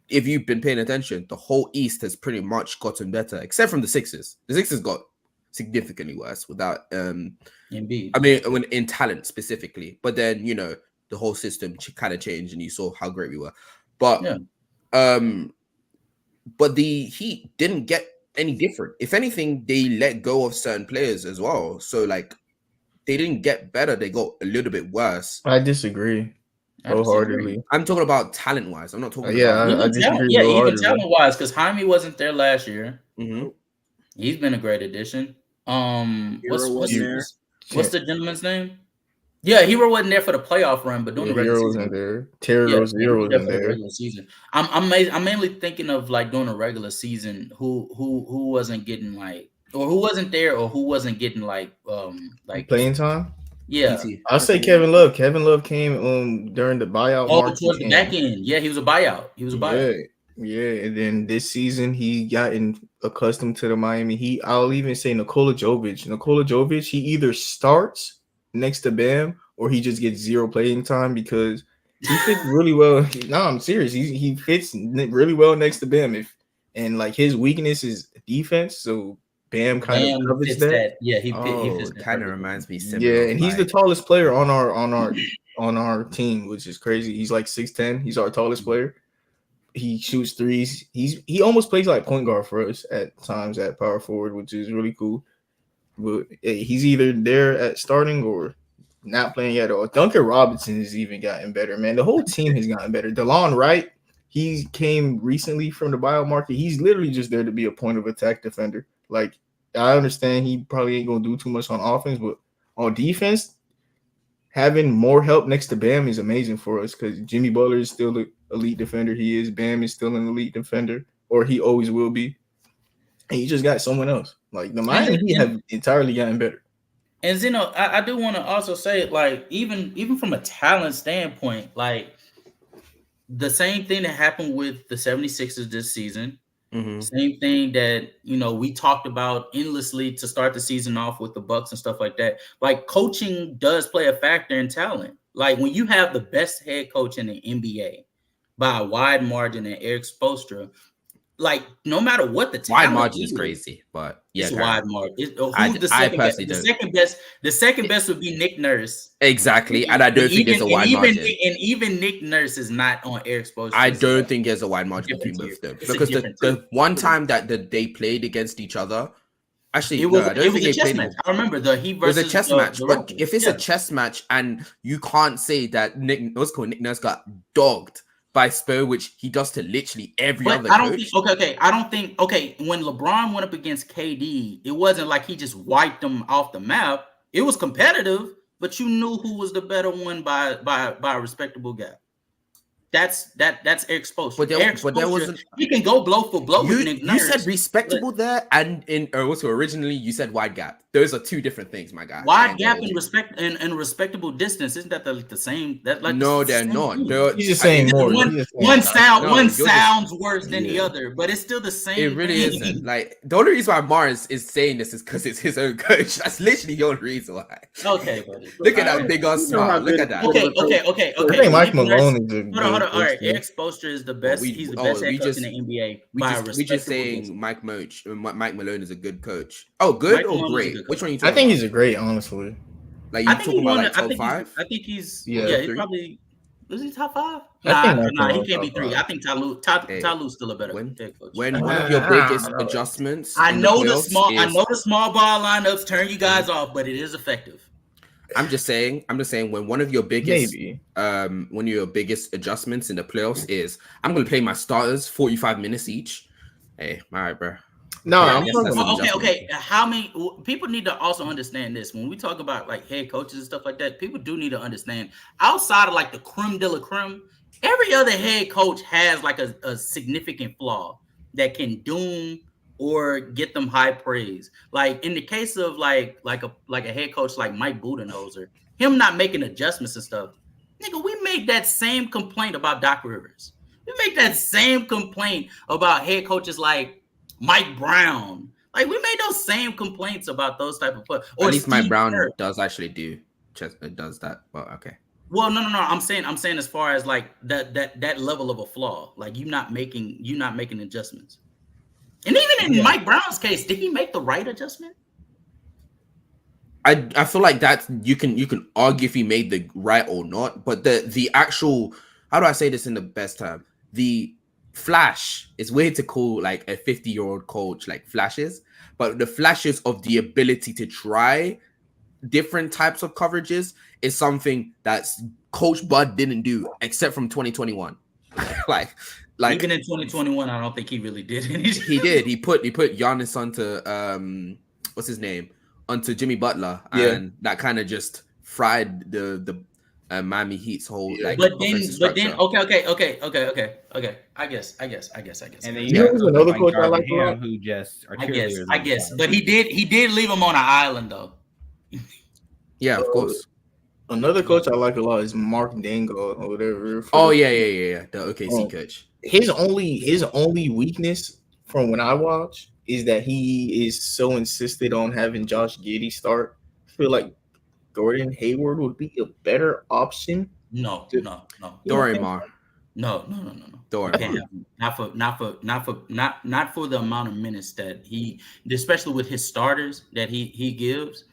D: if you've been paying attention, the whole East has pretty much gotten better, except from the Sixers. The Sixers got significantly worse without
A: Embiid.
D: I mean, when in talent specifically, but then the whole system kind of changed, and you saw how great we were. But but the Heat didn't get any different. If anything, they let go of certain players as well. So like, they didn't get better. They got a little bit worse.
H: I disagree wholeheartedly.
D: I'm talking about talent-wise. I'm not talking
H: about... I disagree
A: even talent-wise, because Jaime wasn't there last year.
D: Mm-hmm.
A: He's been a great addition. What's the gentleman's name? Yeah, Hero wasn't there for the playoff run, but during the regular season.
H: Wasn't there. Terry Rozier wasn't there.
A: Regular season. I'm mainly thinking of like during a regular season who wasn't getting like, or who wasn't there, or who wasn't getting like
H: playing time.
A: Yeah,
H: I'll say Kevin Love. Kevin Love came during the buyout.
A: Towards the back end. Yeah, he was a buyout.
H: Yeah, and then this season he gotten accustomed to the Miami Heat. I'll even say Nikola Jovic. He either starts next to Bam or he just gets zero playing time because he fits really well. No, I'm serious. He fits really well next to Bam. And like his weakness is defense, so Bam kind of covers that.
A: Yeah, he
D: kind of reminds me.
H: Yeah, and he's the tallest player on our team, which is crazy. He's like 6'10". He's our tallest player. He shoots threes. He almost plays like point guard for us at times at power forward, which is really cool. But he's either there at starting or not playing at all. Duncan Robinson has even gotten better, man. The whole team has gotten better. DeLon Wright, he came recently from the buyout market. He's literally just there to be a point of attack defender. Like, I understand he probably ain't going to do too much on offense, but on defense, having more help next to Bam is amazing for us because Jimmy Butler is still an elite defender. He is. Bam is still an elite defender, or he always will be. And you just got someone else. Like, the Miami Heat have entirely gotten better.
A: And Xeno, I do want to also say, like, even from a talent standpoint, like, the same thing that happened with the 76ers this season, same thing that, we talked about endlessly to start the season off with the Bucks and stuff like that. Like, coaching does play a factor in talent. Like, when you have the best head coach in the NBA by a wide margin and Eric Spoelstra, like, no matter what the talent
D: wide margin is crazy, but yeah,
A: it's wide margin. The second best would be Nick Nurse.
D: Exactly, and I don't think there's a wide margin.
A: And even Nick Nurse is not on Eric Spoelstra.
D: I don't think there's a wide margin between both of them because the one time that they played against each other, actually,
A: it was a chess match. I remember it was a
D: chess match. But if it's a chess match and you can't say that Nick Nurse got dogged by Spo, which he does to literally every other coach.
A: I don't think when LeBron went up against KD, it wasn't like he just wiped them off the map. It was competitive, but you knew who was the better one by a respectable gap. That's Eric Spoelstra. But there wasn't. He can go blow for blow with Nick Nurse.
D: You said respectable there, and in also originally you said wide gap. those are two different things, my guy.
E: Wide gap and respect and respectable distance. Isn't that the same? That like
D: no, they're not.
H: He's just saying more.
E: One sounds worse than the other, but it's still the same.
D: It really isn't. Like the only reason why Mars is saying this is because it's his own coach. That's literally the only reason why.
E: Okay, buddy.
D: Look at that big ass smile. Look at that.
E: Okay.
H: I think Mike Malone is a
E: hold on. All right, Eric Spoelstra is the best. He's the best head coach in the NBA.
D: We just saying Mike Malone is a good coach. Oh, good or great? Which one are you talking
H: I think
D: about?
H: he's a great, honestly.
D: Like you talking about like top 5?
E: I think he's
H: he's
E: probably. Is he top 5?
H: Nah,
E: he can't be 3. I think Talu's still a better head coach.
D: When one of your biggest adjustments,
E: I know the small ball lineups turn you guys off, but it is effective.
D: I'm just saying when one of your biggest one of your biggest adjustments in the playoffs is I'm gonna play my starters 45 minutes each. Hey, all right, bro.
H: No,
E: okay. How many people need to also understand this when we talk about like head coaches and stuff like that? People do need to understand outside of like the creme de la creme, every other head coach has like a significant flaw that can doom or get them high praise. Like in the case of like a head coach like Mike Budenholzer, him not making adjustments and stuff. Nigga, we made that same complaint about Doc Rivers. We make that same complaint about head coaches like Mike Brown. Like we made those same complaints about those type of players.
D: At least Mike Brown does actually does that. Well, okay.
E: Well, no. I'm saying as far as like that level of a flaw, like you not making adjustments. And even in Mike Brown's case, did he make the right adjustment?
D: I feel like that you can argue if he made the right or not, but the actual, how do I say this in the best term? The flash, it's weird to call like a 50-year-old coach like flashes, but the flashes of the ability to try different types of coverages is something that Coach Bud didn't do except from 2021. like
E: even in 2021, I don't think he really did anything.
D: He did. He put Giannis onto what's his name? Onto Jimmy Butler, and that kind of just fried the Miami Heat's whole like.
E: But then okay. I guess.
G: And then
H: another coach I like
G: who just
E: I guess. But he did leave him on an island though.
D: Yeah, of course.
H: Another coach I like a lot is Mark Dangle or whatever.
D: Oh yeah. The OKC coach.
H: His only weakness from when I watch is that he is so insistent on having Josh Giddey start. I feel like Gordon Hayward would be a better option.
E: No.
D: Dorian Mar.
E: No.
D: Dorian.
E: Not for the amount of minutes that he, especially with his starters that he gives.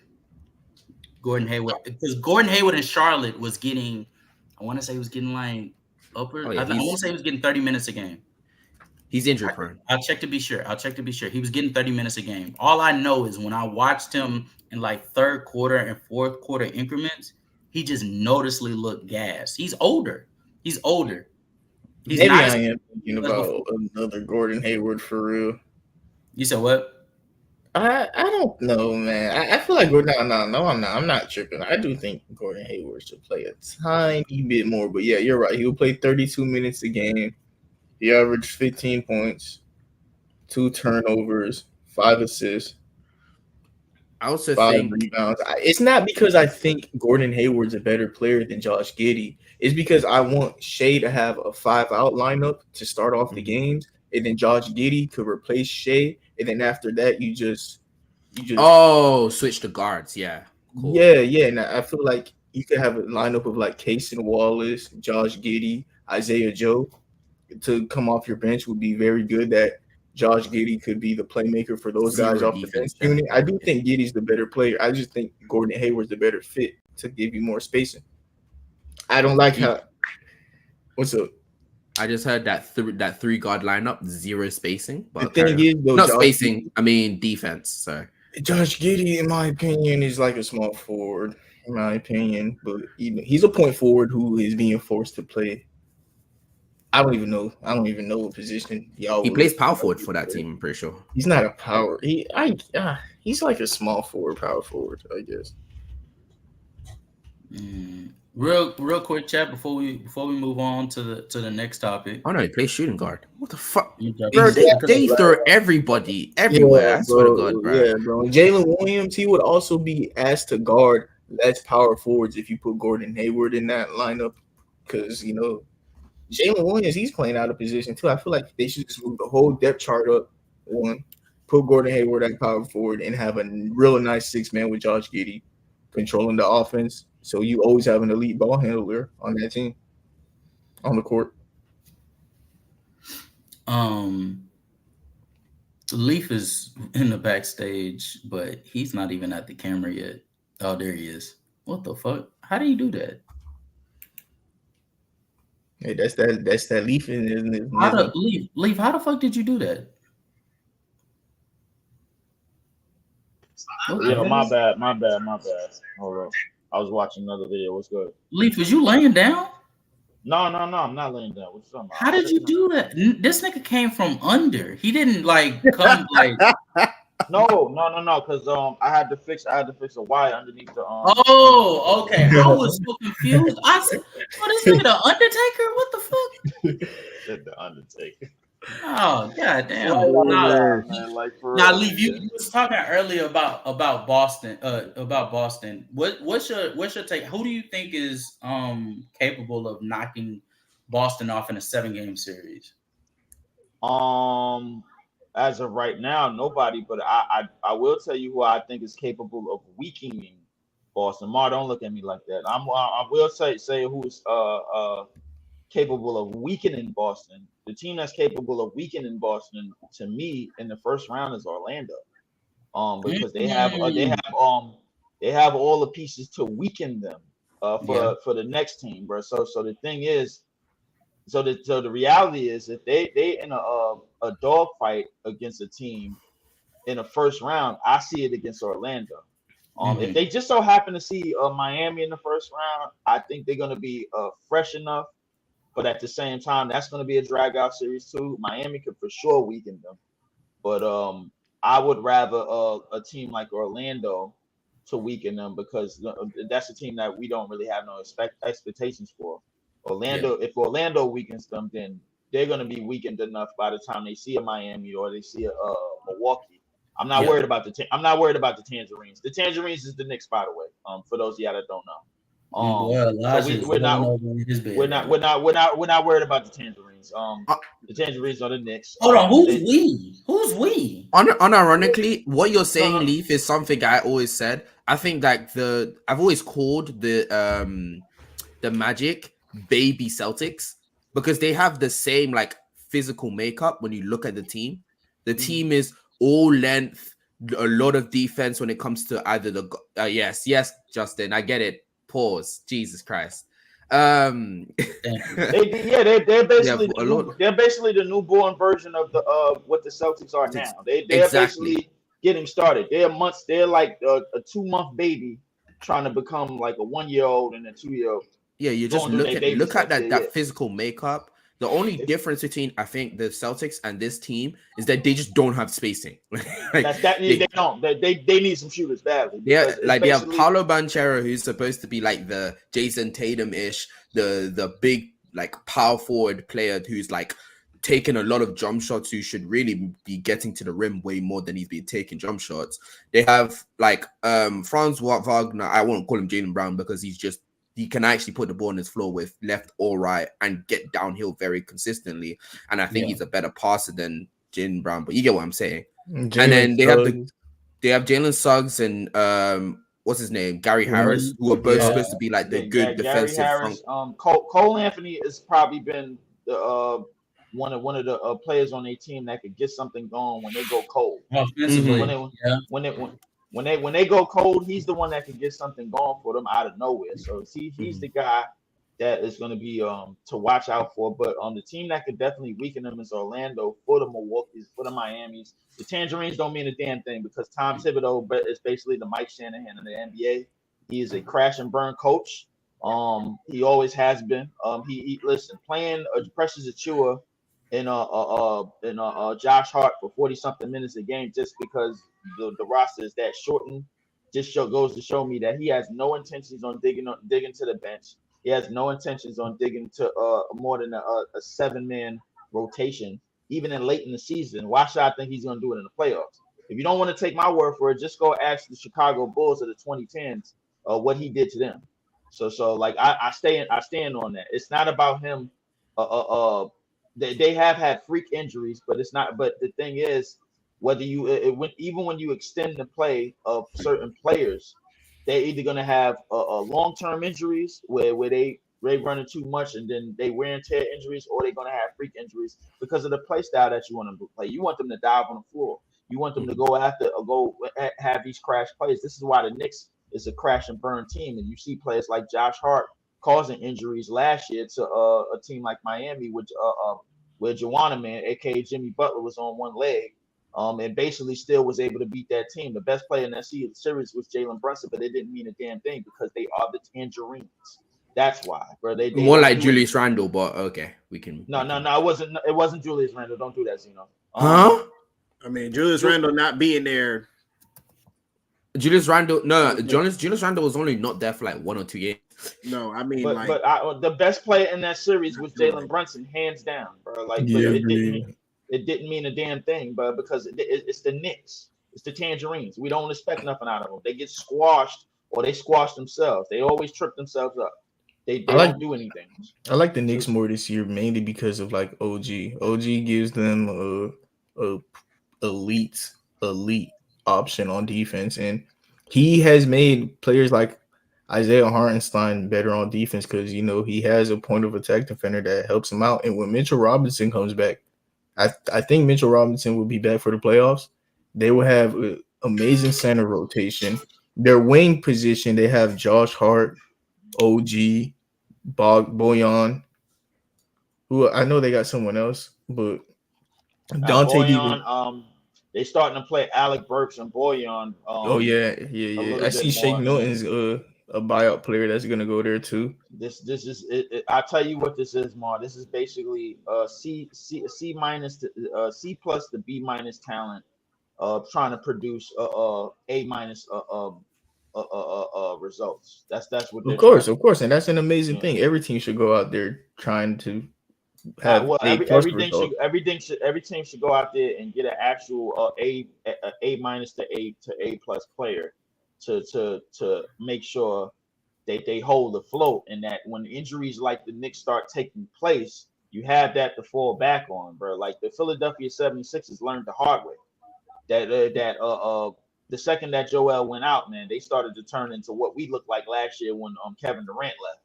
E: Gordon Hayward, because Gordon Hayward in Charlotte was getting, I want to say he was getting like upper. I want to say he was getting 30 minutes a game.
D: He's injury prone.
E: I'll check to be sure. He was getting 30 minutes a game. All I know is when I watched him in like third quarter and fourth quarter increments, he just noticeably looked gassed. He's older. He's
H: Maybe I am thinking about another Gordon Hayward for real.
E: You said what?
H: I don't know, man. I feel like Gordon. No, I'm not. I'm not tripping. I do think Gordon Hayward should play a tiny bit more. But yeah, you're right. He'll play 32 minutes a game. He averaged 15 points, 2 turnovers, 5 assists.
D: I also
H: 5
D: think
H: rebounds. It's not because I think Gordon Hayward's a better player than Josh Giddey. It's because I want Shea to have a 5-out lineup to start off the games, and then Josh Giddey could replace Shea, and then after that you just
D: switch the guards. Yeah,
H: cool. Yeah. And I feel like you could have a lineup of like Cason Wallace, Josh Giddey, Isaiah Joe to come off your bench would be very good. That Josh Giddey could be the playmaker for those guys off the bench unit. I do think Giddey's the better player. I just think Gordon Hayward's the better fit to give you more spacing. I don't like how. What's up?
D: I just heard that 3-guard lineup, 0 spacing. But
H: the thing is, though,
D: not spacing. I mean defense. So
H: Josh Giddey, in my opinion, is like a small forward. In my opinion, but he's a point forward who is being forced to play. I don't even know what position
D: he plays power forward for that team. I'm pretty sure
H: he's not a power. He's like a small forward, power forward, I guess.
E: Real quick chat before we move on to the next topic.
D: Oh no, he plays shooting guard. What the fuck,
E: Bro,
D: they throw everybody everywhere. I swear to God, bro.
H: Yeah, bro. Jalen Williams, he would also be asked to guard less power forwards if you put Gordon Hayward in that lineup, because Jalen Williams, he's playing out of position too. I feel like they should just move the whole depth chart up. One, put Gordon Hayward at power forward and have a real nice 6-man with Josh Giddey controlling the offense. So you always have an elite ball handler on that team on the court.
E: Leaf is in the backstage, but he's not even at the camera yet. Oh, there he is. What the fuck? How do you do that?
H: Hey, that's that Leaf in
E: Leaf, how the fuck did you do that?
L: Yeah, my bad. Hold up. I was watching another video. What's good?
E: Leaf, was you laying down?
L: No, I'm not laying down. What you talking about?
E: How did you do that? This nigga came from under. He didn't come like.
L: No, because I had to fix a wire underneath the
E: Oh, okay. I was so confused. I said, "What is this? The Undertaker? What the fuck?"
L: Said the Undertaker.
E: Oh, goddamn. Now, Leaf, you was talking earlier about Boston. What's your take? Who do you think is capable of knocking Boston off in a 7-game series?
L: As of right now, nobody. But I will tell you who I think is capable of weakening Boston. Mar, don't look at me like that. I will say who's capable of weakening Boston. The team that's capable of weakening Boston, to me, in the first round is Orlando. Because they have all the pieces to weaken them for the next team, bro. So the thing is, so the reality is, if they in a dog fight against a team in the first round, I see it against Orlando. If they just so happen to see Miami in the first round, I think they're gonna be fresh enough. But at the same time, that's going to be a drag out series too. Miami could for sure weaken them. But I would rather a team like Orlando to weaken them, because that's a team that we don't really have no expectations for. If Orlando weakens them, then they're going to be weakened enough by the time they see a Miami or they see a Milwaukee. I'm not worried about the Tangerines. The Tangerines is the Knicks, by the way. For those of y'all that don't know. We're not worried about the Tangerines. The Tangerines are the Knicks.
E: Hold on, who's we?
D: Unironically, what you're saying, Leaf, is something I always said. I think that I've always called the Magic baby Celtics, because they have the same physical makeup. When you look at the team team is all length, a lot of defense when it comes to either the yes, Justin, I get it. Pause. Jesus Christ.
L: They're basically the newborn version of what the Celtics are now. They're basically getting started. They're like a 2-month baby trying to become like a 1-year-old and a 2-year-old.
D: Yeah, you just look at that physical makeup. The only difference between, I think, the Celtics and this team is that they just don't have spacing.
L: They don't. They need some shooters badly.
D: Yeah, they have Paolo Banchero, who's supposed to be like the Jason Tatum-ish, the big power forward player who's taking a lot of jump shots, who should really be getting to the rim way more than he's been taking jump shots. They have Franz Wagner. I won't call him Jaylen Brown, because he can actually put the ball on his floor with left or right and get downhill very consistently. And I think he's a better passer than Jaylen Brown, but you get what I'm saying. And then they have Jalen Suggs and what's his name? Gary Harris, who are both supposed to be the good defensive.
L: Gary Harris, Cole Anthony has probably been one of the players on their team that could get something going when they go cold. When they go cold, he's the one that can get something going for them out of nowhere. So he's the guy that is going to be to watch out for. But the team that could definitely weaken them is Orlando. For the Milwaukee's, for the Miami's, the Tangerines don't mean a damn thing, because Tom Thibodeau is basically the Mike Shanahan of the NBA. He is a crash and burn coach. He always has been. Playing Precious Achiuwa and Josh Hart for 40-something minutes a game just because the roster is that shortened just goes to show me that he has no intentions on digging to the bench. He has no intentions on digging to more than a 7-man rotation, even late in the season. Why should I think he's going to do it in the playoffs? If you don't want to take my word for it, just go ask the Chicago Bulls of the 2010s what he did to them. So like I stand on that. It's not about him. They have had freak injuries, but it's not. But the thing is, whether even when you extend the play of certain players, they're either going to have long-term injuries where they running too much and then they wear and tear injuries, or they're going to have freak injuries because of the play style that you want them to play. You want them to dive on the floor. You want them to go have these crash plays. This is why the Knicks is a crash and burn team, and you see players like Josh Hart causing injuries last year to a team like Miami, where Joanna Man, aka Jimmy Butler, was on one leg. And basically still was able to beat that team. The best player in that series was Jalen Brunson, but it didn't mean a damn thing because they are the Tangerines. That's why, bro. They
D: more like Julius Randle, but okay, we can.
L: No. It wasn't Julius Randle. Don't do that, Xeno.
D: Huh?
B: I mean, Julius Randle not being there.
D: Julius Randle was only not there for like 1 or 2 years.
B: No, I mean,
L: the best player in that series was Jalen Brunson, hands down, bro. Like, it didn't mean a damn thing, but because it's the Knicks, it's the Tangerines. We don't expect nothing out of them. They get squashed or they squash themselves. They always trip themselves up. They don't do anything.
H: I like the Knicks more this year, mainly because of like OG. OG gives them a elite option on defense, and he has made players like Isaiah Hartenstein better on defense because he has a point of attack defender that helps him out. And when Mitchell Robinson comes back, I think Mitchell Robinson will be back for the playoffs. They will have an amazing center rotation. Their wing position, they have Josh Hart, OG, Boyan, who I know they got someone else, but Dante
L: Boyan, they starting to play Alec Burks and Boyan.
H: I see Shake Milton's a buyout player that's gonna go there too.
L: This is it. I tell you what this is, Mar. This is basically C minus to C plus to B minus talent, trying to produce A minus results. That's what.
H: Of course, and that's an amazing thing. Every team should go out there trying to have
L: every team should go out there and get an actual A minus to A plus player to make sure they hold afloat, and that when injuries like the Knicks start taking place, you have that to fall back on, bro. Like the Philadelphia 76ers learned the hard way that the second that Joel went out, man, they started to turn into what we looked like last year when Kevin Durant left.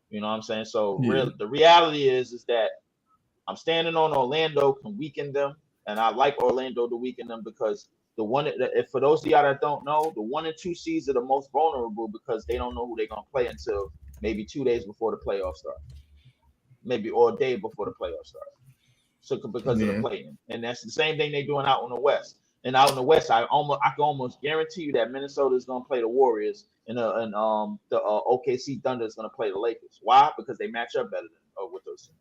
L: You know what I'm saying? So the reality is that I'm standing on Orlando can weaken them, and I like Orlando to weaken them because for those of y'all that don't know, the 1 and 2 seeds are the most vulnerable because they don't know who they're gonna play until maybe 2 days before the playoffs start, maybe or a day before the playoffs start. So because of the play-in, and that's the same thing they're doing out in the West. And out in the West, I can almost guarantee you that Minnesota is gonna play the Warriors, and the OKC Thunder is gonna play the Lakers. Why? Because they match up better than with those teams.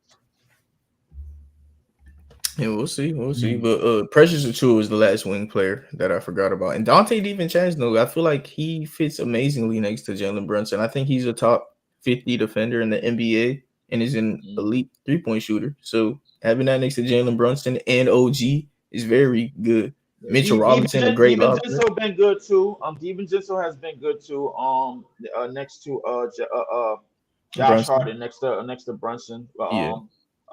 H: Yeah, we'll see. But Precious Achiuwa is the last wing player that I forgot about. And Dante DiVincenzo, I feel like he fits amazingly next to Jalen Brunson. I think he's a top 50 defender in the NBA and is an elite 3-point shooter. So having that next to Jalen Brunson and OG is very good. Mitchell Robinson, a great lob.
L: DiVincenzo been good too. DiVincenzo has been good too. Next to Josh Hart and next to Brunson.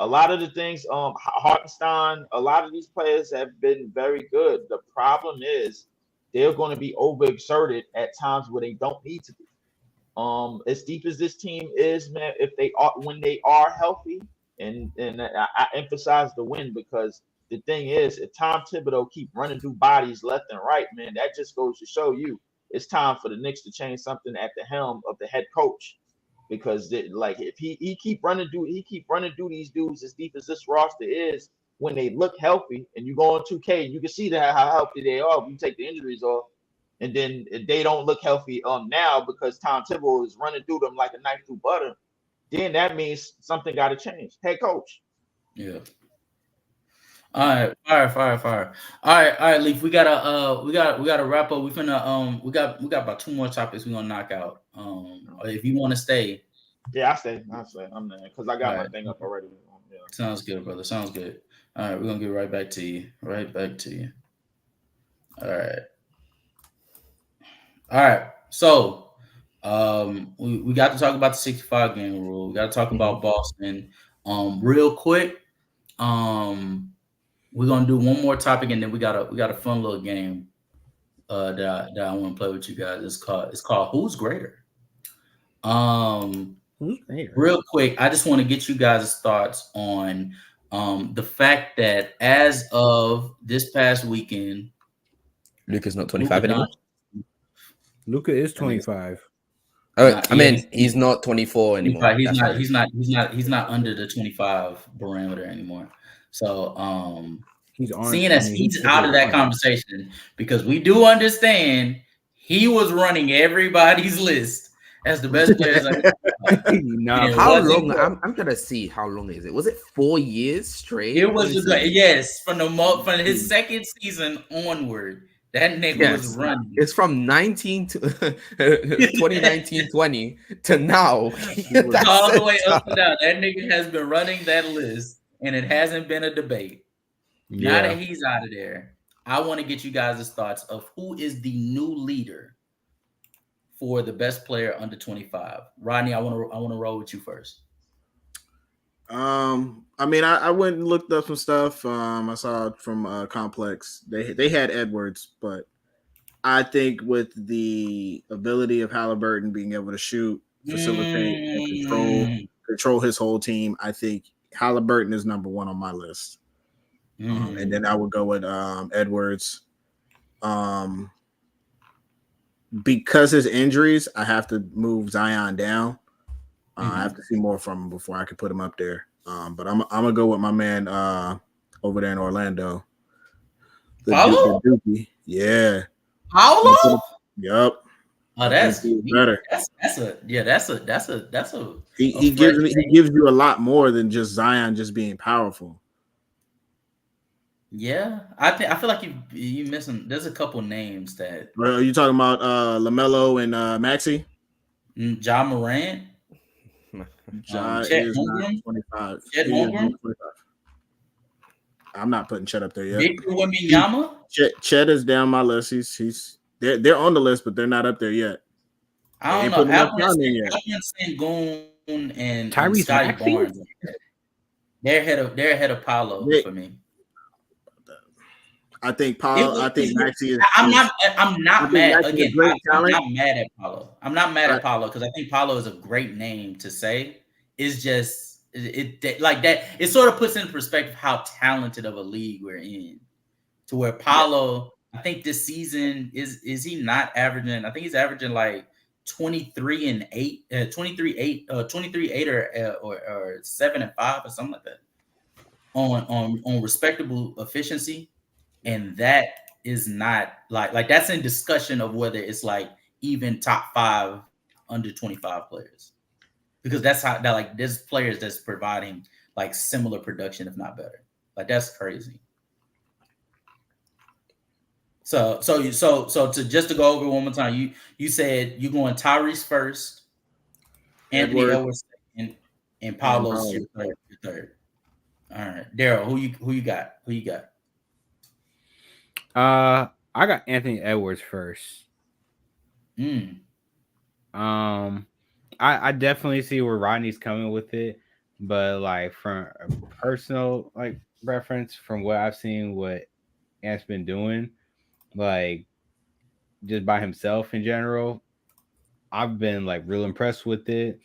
L: A lot of the things, Hartenstein, a lot of these players have been very good. The problem is they're going to be overexerted at times where they don't need to be. As deep as this team is, man, when they are healthy, and I emphasize the win because the thing is, if Tom Thibodeau keep running through bodies left and right, man, that just goes to show you it's time for the Knicks to change something at the helm of the head coach. Because if he keep running through these dudes as deep as this roster is, when they look healthy, and you go on 2K, you can see that how healthy they are. If you take the injuries off, and then they don't look healthy now because Tom Thibodeau is running through them like a knife through butter. Then that means something got to change. Head coach.
E: Yeah. All right, fire. All right, Leaf. We gotta wrap up. We finna we got about 2 more topics we're gonna knock out. If you want to stay.
L: Yeah, I'll stay. I'm there because I got my
E: right.
L: thing up already. Yeah.
E: Sounds good, brother. Sounds good. All right, we're gonna get right back to you. All right. So we got to talk about the 65 game rule. We got to talk about Boston. Real quick. We're gonna do one more topic and then we got a fun little game that I want to play with you guys. It's called Who's Greater?
B: Who's greater?
E: Real quick, I just want to get you guys' thoughts on the fact that as of this past weekend,
D: Luka's not 25 anymore.
G: Luka is 25.
D: Oh, I mean, he's not 24 anymore.
E: He's not under the 25 parameter anymore. So seeing as he's out of that conversation, because we do understand he was running everybody's list as the best players.
D: How long? I'm gonna see how long is it? Was it 4 years straight?
E: It was yes, from his second season onward. That nigga was running.
D: It's from 2019-20 to now.
E: All the way up and down. That nigga has been running that list, and it hasn't been a debate. Yeah. Now that he's out of there, I want to get you guys' thoughts of who is the new leader for the best player under 25. Rodney, I want to roll with you first.
B: I mean, I went and looked up some stuff. I saw from Complex. They had Edwards, but I think with the ability of Halliburton being able to shoot, facilitate, and control his whole team, I think Halliburton is number one on my list. And then I would go with Edwards. Because his injuries, I have to move Zion down. I have to see more from him before I can put him up there. But I'm gonna go with my man over there in Orlando.
E: Paulo?
B: Yeah.
E: Paulo?
B: Yep.
E: Oh, that's
B: better.
E: That's a.
B: He gives you a lot more than just Zion just being powerful.
E: Yeah, I feel like you missing. There's a couple names that.
B: Are you talking about LaMelo and Maxey?
E: Ja Morant.
B: Chet Holmgren? 25. Chet Holmgren? I'm not putting Chet up there yet.
E: Victor Wembanyama?
B: Chet is down my list. They're on the list, but they're not up there yet.
E: I don't know. Alvin Sengun and Scotty Barnes. They're ahead of Paulo for me.
B: I think Maxey is.
E: I'm not mad again. I'm not mad at Paulo. I'm not mad at Paulo because I think Paulo is a great name to say. It's just it like that. It sort of puts in perspective how talented of a league we're in. To where Paulo, I think this season is he not averaging? I think he's averaging like 23-8 or 7-5 or something like that on respectable efficiency. And that is not like that's in discussion of whether it's like even top 5 under 25 players, because that's how that like there's players that's providing like similar production, if not better. Like that's crazy. So to just to go over one more time, you said you're going Tyrese first, Anthony Edwards second, and Paulo's your third. All right, Darrel, who you got?
G: I got Anthony Edwards first. I definitely see where Rodney's coming with it, but like from a personal like reference, from what I've seen, what Ant's been doing, like just by himself in general, I've been like real impressed with it.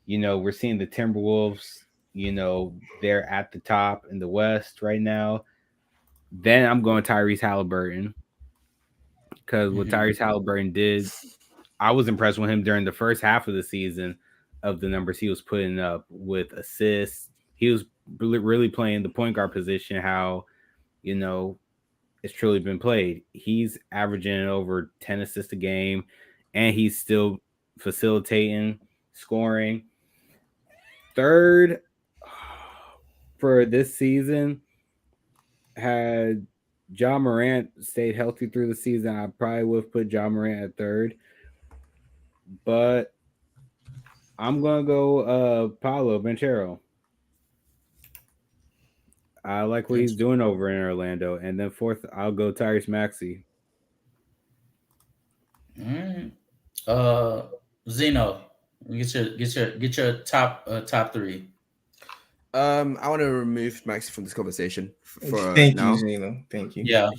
G: You know, we're seeing the Timberwolves. You know, they're at the top in the West right now. Then I'm going Tyrese Halliburton, because what Tyrese Halliburton did, I was impressed with him during the first half of the season of the numbers he was putting up with assists. He was really playing the point guard position how, you know, it's truly been played. He's averaging over 10 assists a game, and he's still facilitating, scoring. Third for this season, had Ja Morant stayed healthy through the season, I probably would have put Ja Morant at third. But I'm gonna go Paolo Banchero. I like what he's doing over in Orlando. And then fourth, I'll go Tyrese Maxey.
E: Xeno, get your top three.
D: I want to remove Maxi from this conversation for
H: Thank
D: now.
H: you, Xeno. Thank you.
E: Yeah.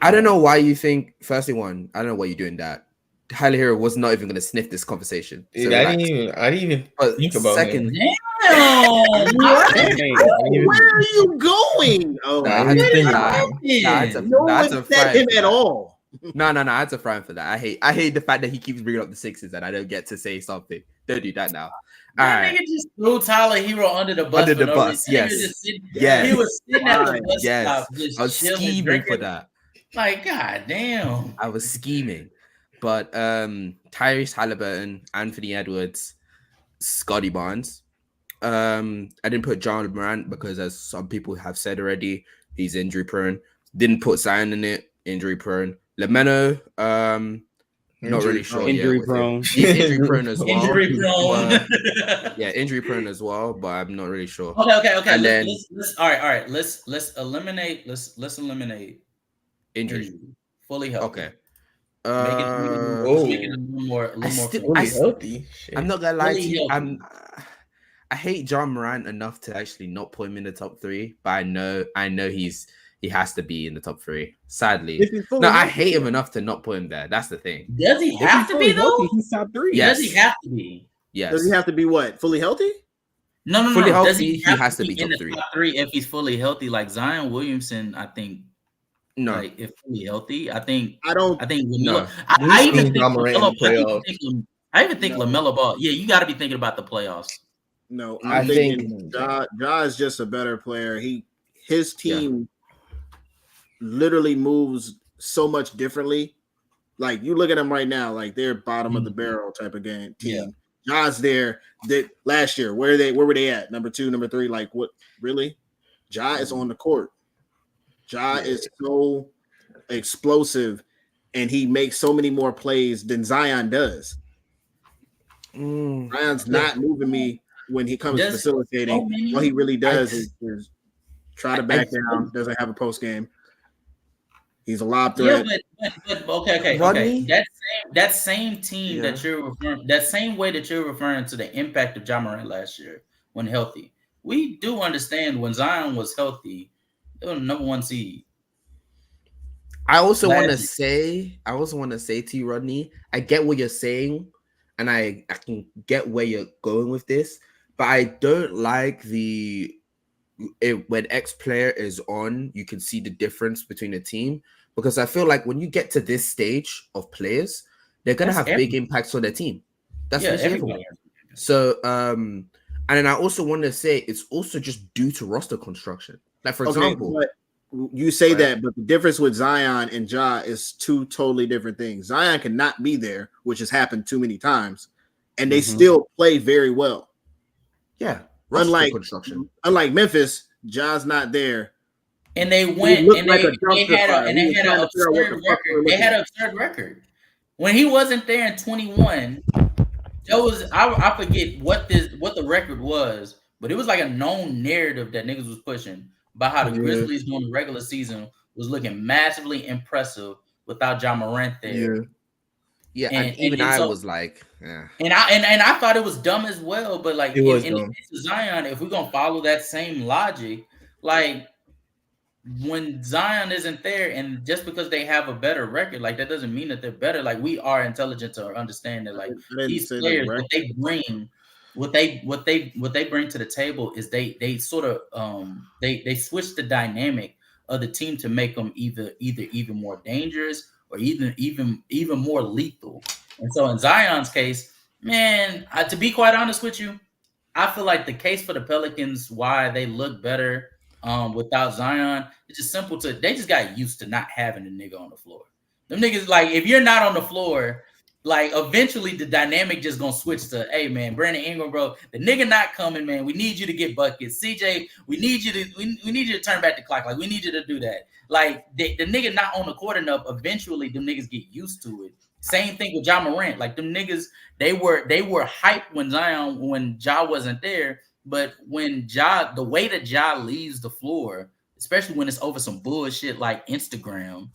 D: I don't know why you think. Firstly, one, I don't know why you're doing that. Haile Hero was not even going to sniff this conversation. So
H: I didn't even think about
D: second.
H: him.
B: Damn, what? Where are you going? Oh,
D: That's a
B: set him at all.
D: No, I had to fry him for that. I hate the fact that he keeps bringing up the Sixers and I don't get to say something. Don't do that now.
E: That nigga just threw Tyler Hero under the bus.
D: Yes.
E: He was sitting at the bus stop.
D: I was scheming for that.
E: Like, god damn.
D: I was scheming. But Tyrese Halliburton, Anthony Edwards, Scotty Barnes. I didn't put John Morant because, as some people have said already, he's injury prone. Didn't put Zion in it, injury prone. LaMelo, not really sure.
G: Injury prone.
D: He's injury prone as well.
E: Injury prone.
D: Injury prone as well, but I'm not really sure.
E: Okay.
D: And
E: Let's all right. Let's eliminate
D: injury.
E: Fully healthy.
D: Okay.
E: Make it a little more
H: healthy.
D: I'm not gonna lie to you. I hate John Morant enough to actually not put him in the top three, but I know he has to be in the top three. Sadly, no, I hate him enough to not put him there. That's the thing.
E: Does he have to be though?
G: He's top three.
D: Yes.
E: Does he have to be?
D: Yes.
B: Does he have to be what? Fully healthy?
E: No.
D: Fully healthy,
E: Does he
D: has to be
E: in
D: top
E: the top three if he's fully healthy? Like Zion Williamson, I think.
D: No,
E: like if fully healthy, I think
B: LaMelo,
D: no.
E: I even think LaMelo Ball. Yeah, you got to be thinking about the playoffs.
B: No, I think Ja is just a better player. His team literally moves so much differently. Like you look at them right now, like they're bottom of the barrel type of team. Yeah. Ja's there. Last year, where were they at? Number 2, number 3. Like what? Really? Ja is on the court. Ja is so explosive, and he makes so many more plays than Zion does. Zion's not moving me when he comes to facilitating. All he really does is try to back down. Doesn't have a post game. He's a lob threat.
E: Yeah, but okay.
D: Rodney?
E: That same team that you're referring, that same way that you're referring to the impact of Ja Morant last year when healthy. We do understand when Zion was healthy, it was the number 1 seed.
D: I also want to say to you, Rodney, I get what you're saying, and I can get where you're going with this, but I don't like when X player is on, you can see the difference between a team, because I feel like when you get to this stage of players, they're gonna have big impacts on their team. That's everyone. So, and then I also want to say it's also just due to roster construction. Like for example,
B: but you say that, but the difference with Zion and Ja is 2 totally different things. Zion cannot be there, which has happened too many times, and they still play very well.
D: Yeah.
B: Unlike Memphis, Ja's not there.
E: And they went and they had an absurd record. When he wasn't there in 21, there was I forget what the record was, but it was like a known narrative that niggas was pushing about how the Grizzlies during the regular season was looking massively impressive without Ja Morant there.
D: Yeah, and I was like,
E: and I thought it was dumb as well. But like in the case of Zion, if we're gonna follow that same logic, like when Zion isn't there, and just because they have a better record, like that doesn't mean that they're better. Like we are intelligent to understand that like these players, what they bring, what they bring to the table is they sort of they switch the dynamic of the team to make them either even more dangerous or even more lethal. And so in Zion's case, man, to be quite honest with you, I feel like the case for the Pelicans why they look better without Zion, it's just simple they just got used to not having a nigga on the floor. Them niggas, like, if you're not on the floor, Like eventually the dynamic just gonna switch to, hey man, Brandon Ingram, bro, the nigga not coming, man. We need you to get buckets. CJ, we need you to turn back the clock. Like we need you to do that. Like the nigga not on the court enough. Eventually, them niggas get used to it. Same thing with Ja Morant. Like them niggas, they were hyped when Ja wasn't there. But when the way that Ja leaves the floor, especially when it's over some bullshit like Instagram.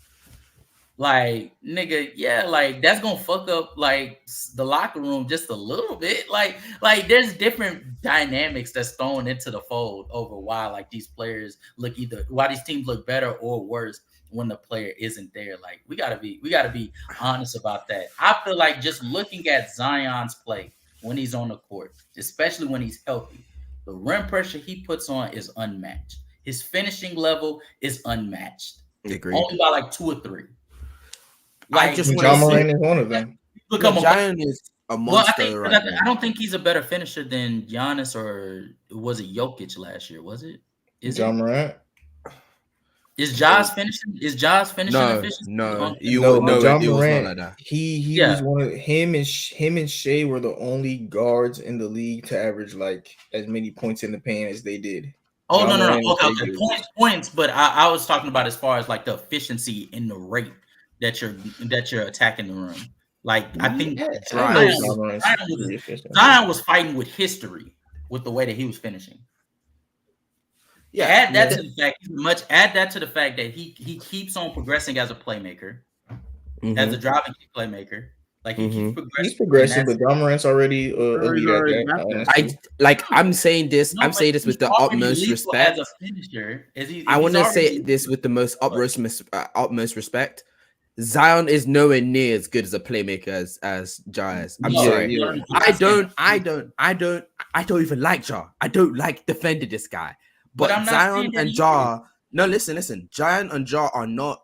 E: Like, nigga, yeah, like that's gonna fuck up like the locker room just a little bit. Like there's different dynamics that's thrown into the fold over why like these players why these teams look better or worse when the player isn't there. Like we gotta be honest about that. I feel like just looking at Zion's play when he's on the court, especially when he's healthy, the rim pressure he puts on is unmatched. His finishing level is unmatched.
D: Agreed.
E: Only by like 2 or 3.
H: Like, Ja Morant is one of them.
D: Giant is a monster.
E: I don't think he's a better finisher than Giannis, or was it Jokic last year? Was it?
H: Ja Morant?
E: Is Ja's finishing?
H: No. Ja Morant. Like that. He was one of him and Shea were the only guards in the league to average like as many points in the paint as they did.
E: Oh, no. Okay. Points, but I was talking about as far as like the efficiency in the rate that you're attacking the room. Like I think Zion was fighting with history with the way that he was finishing. Yeah, add that to the fact that he keeps on progressing as a playmaker, as a driving playmaker. Like he keeps progressing.
H: He's progressing, but Ja Morant's already elite at that.
D: I'm saying this. I'm saying this with the utmost respect.
E: As a finisher,
D: I want to say this with the most utmost respect. Zion is nowhere near as good as a playmaker as Ja is. I'm sorry. I don't even like Ja. I don't like defending this guy. But Zion and Ja, no, listen. Zion and Ja are not.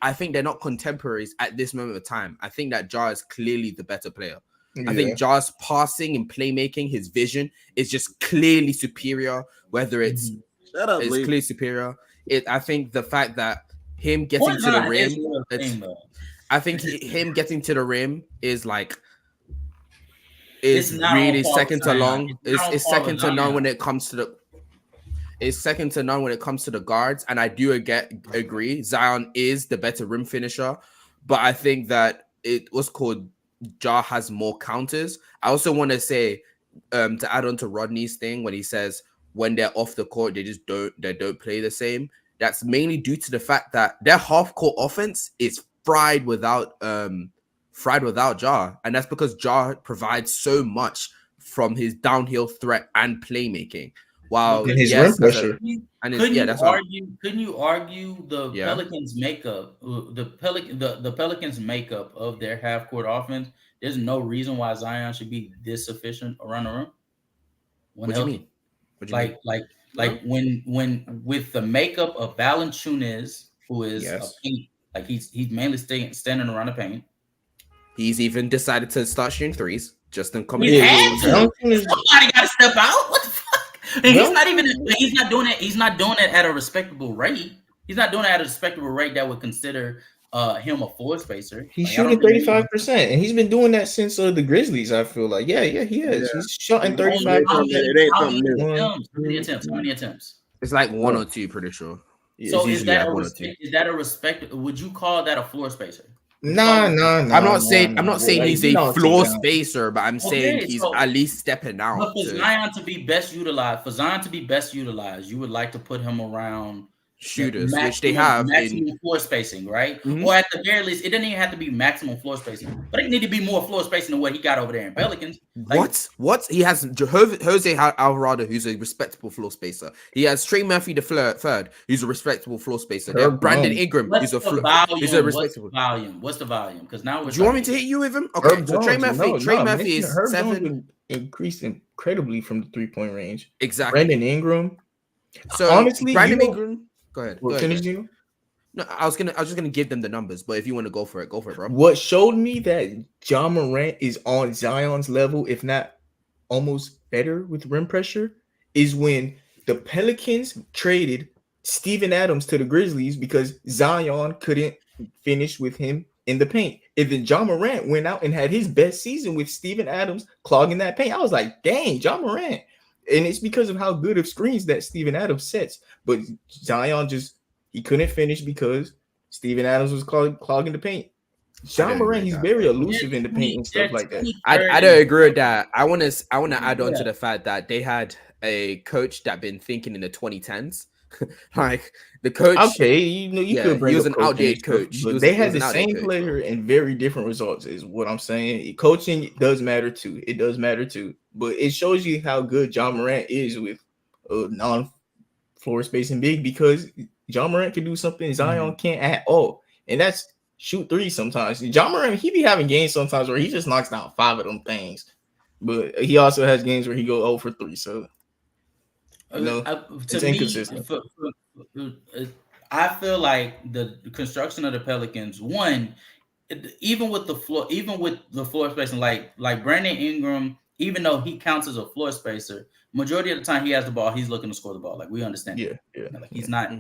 D: I think they're not contemporaries at this moment of time. I think that Ja is clearly the better player. Yeah. I think Ja's passing and playmaking, his vision is just clearly superior. Whether it's clearly superior. I think the fact that him getting to the rim, I think him getting to the rim is really second to none. It's second to none when it comes to the. Is second to none when it comes to the guards, and I do agree. Zion is the better rim finisher, but I think that Ja has more counters. I also want to say, to add on to Rodney's thing when he says when they're off the court, they don't play the same. That's mainly due to the fact that their half court offense is fried without Ja, and that's because Ja provides so much from his downhill threat and playmaking. Wow,
H: his rim pressure.
E: Couldn't you argue the Pelicans makeup, the Pelicans makeup of their half court offense? There's no reason why Zion should be this efficient around the rim.
D: What do you mean?
E: Like when with the makeup of Valanciunas, who is a paint, like he's mainly standing around the paint.
D: He's even decided to start shooting threes just in
E: combination. Somebody got to step out. What the fuck? And he's not doing it. He's not doing it at a respectable rate. He's not doing it at a respectable rate that would consider him a floor spacer.
H: He's shooting 35%, and he's been doing that since the Grizzlies. I feel like, he is. Yeah. He's shooting 35%.
E: How many attempts?
D: It's like 1 or 2, pretty sure.
E: So is that a respect? Would you call that a floor spacer?
H: No.
D: I'm not saying he's a floor spacer, but I'm saying he's at least stepping out.
E: But for Zion to be best utilized, you would like to put him around
D: shooters, which they have
E: maximum floor spacing, right? Or at the very least, it doesn't even have to be maximum floor spacing, but it need to be more floor spacing than what he got over there in Pelicans.
D: What? He has Jose Alvarado, who's a respectable floor spacer. He has Trey Murphy the third, who's a respectable floor spacer. Brandon Ingram, who's a respectable
E: volume. What's the volume? Because now
D: do you want me to hit you with him? Okay, so Trey Murphy is
H: Herb
D: 7.
H: Increased incredibly from the 3-point range.
D: Exactly.
H: Brandon Ingram.
D: So honestly, Brandon Ingram. Go ahead. No, I was just gonna give them the numbers, but if you want to go for it, bro.
H: What showed me that Ja Morant is on Zion's level, if not almost better with rim pressure, is when the Pelicans traded Steven Adams to the Grizzlies because Zion couldn't finish with him in the paint. And then John Morant went out and had his best season with Steven Adams clogging that paint. I was like, dang, John Morant. And it's because of how good of screens that Steven Adams sets. But Zion he couldn't finish because Steven Adams was clogging the paint. John Morant, he's very elusive in the paint and stuff like that.
D: I don't agree with that. I want to add on to the fact that they had a coach that been thinking in the 2010s. Like the coach,
H: okay, you could bring
D: he was an outdated coach,
H: but they had the same player and very different results. Is what I'm saying. Coaching does matter too. It does matter too, but it shows you how good John Morant is with non-floor spacing big, because John Morant can do something Zion can't at all, and that's shoot three sometimes. John Morant, he be having games sometimes where he just knocks down 5 of them things, but he also has games where he go 0 for 3. So. It's inconsistent.
E: I feel like the construction of the Pelicans, even with the floor spacing, like Brandon Ingram, even though he counts as a floor spacer, majority of the time he has the ball, he's looking to score the ball. Like we understand. Like he's not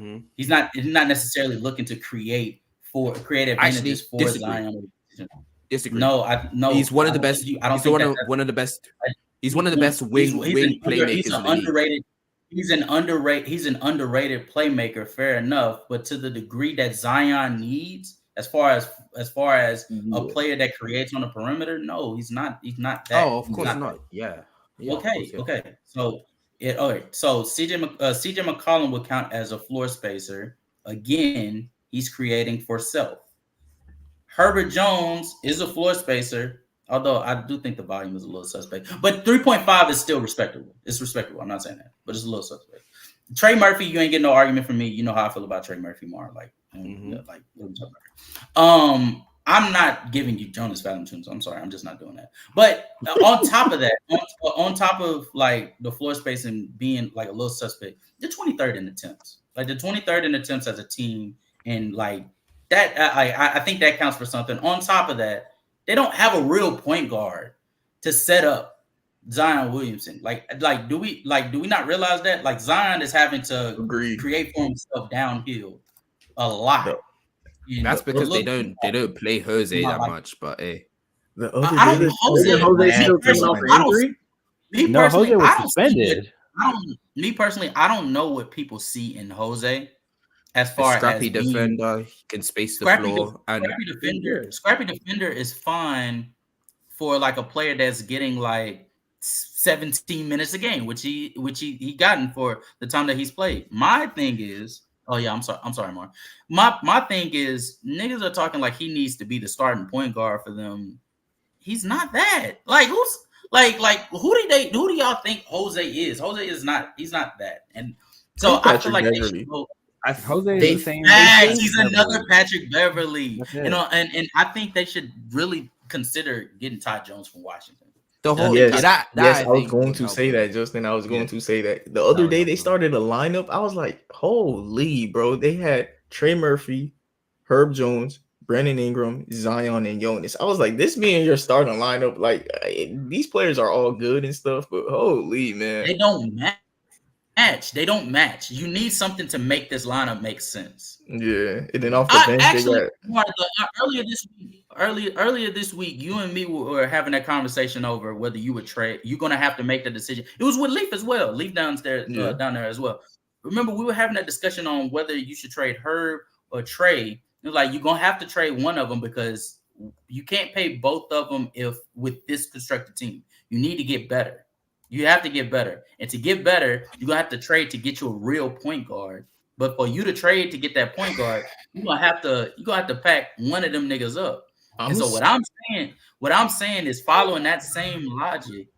E: necessarily looking to create advantages for Zion.
D: Disagree.
E: No.
D: He's one of the best. One of the best. He's one of the best wing playmakers in the league.
E: He's an underrated playmaker, fair enough, but to the degree that Zion needs, as far as a player that creates on the perimeter, no, he's not that.
D: Oh, of course not. Yeah.
E: Okay. So So CJ McCollum would count as a floor spacer. Again, he's creating for self. Herbert Jones is a floor spacer. Although I do think the volume is a little suspect, but 3.5 is still respectable. It's respectable. I'm not saying that, but it's a little suspect. Trey Murphy, you ain't getting no argument from me. You know how I feel about Trey Murphy, Mar. Like what are we talking about? I'm not giving you Jonas Valanciunas. I'm sorry, I'm just not doing that. But on top of that, on top of like the floor spacing being like a little suspect, the 23rd in attempts, like the 23rd in attempts as a team, and like that, I think that counts for something. On top of that, they don't have a real point guard to set up Zion Williamson. Like, do we not realize that? Like, Zion is having to create for himself downhill a lot.
D: No. That's because they don't play Jose that much. But hey,
B: Jose
G: was suspended.
E: Me personally, I don't know what people see in Jose. As far
D: scrappy defender, he can space the floor.
E: Scrappy defender is fine for like a player that's getting like 17 minutes a game, which he gotten for the time that he's played. My thing is, I'm sorry, Mark. My thing is, niggas are talking like he needs to be the starting point guard for them. He's not that. Like who's who do y'all think Jose is? Jose is not. He's not that. And so I feel like they should go.
G: Jose is the same.
E: He's another Patrick Beverly. You know, and I think they should really consider getting Ty Jones from Washington.
H: I was going to say that, Justin. I was going to say that. The other day they started a lineup. I was like, holy, bro. They had Trey Murphy, Herb Jones, Brandon Ingram, Zion, and Jonas. I was like, this being your starting lineup, like these players are all good and stuff, but holy, man.
E: They don't match. They don't match. You need something to make this lineup make sense.
H: Yeah, and then off the bench,
E: earlier this week, you and me were having that conversation over whether you would trade. You're gonna have to make the decision. It was with Leaf as well. Leaf down there as well. Remember, we were having that discussion on whether you should trade Herb or Trey. It was like you're gonna have to trade one of them because you can't pay both of them with this constructed team. You need to get better. You have to get better. And to get better, you're going to have to trade to get you a real point guard. But for you to trade to get that point guard, you're going to have to pack one of them niggas up. And so what I'm saying is following that same logic,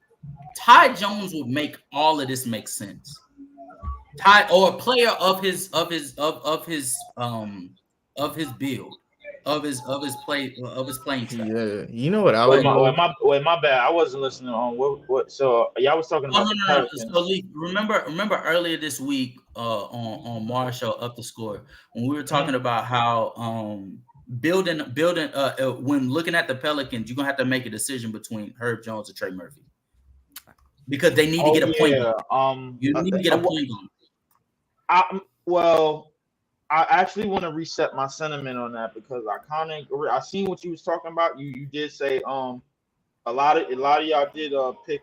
E: Ty Jones would make all of this make sense. Ty, or a player of his build. Of his playing style.
H: Yeah, you know what I was.
L: My bad. I wasn't listening on what. So y'all was talking about.
E: No. So Lee, remember earlier this week on Mars show Up the Score when we were talking about how building when looking at the Pelicans, you're gonna have to make a decision between Herb Jones and Trey Murphy because they need to get a point guard. You need to get a point guard.
L: I actually want to reset my sentiment on that because I kind of agree. I seen what you was talking about. You did say a lot of y'all did pick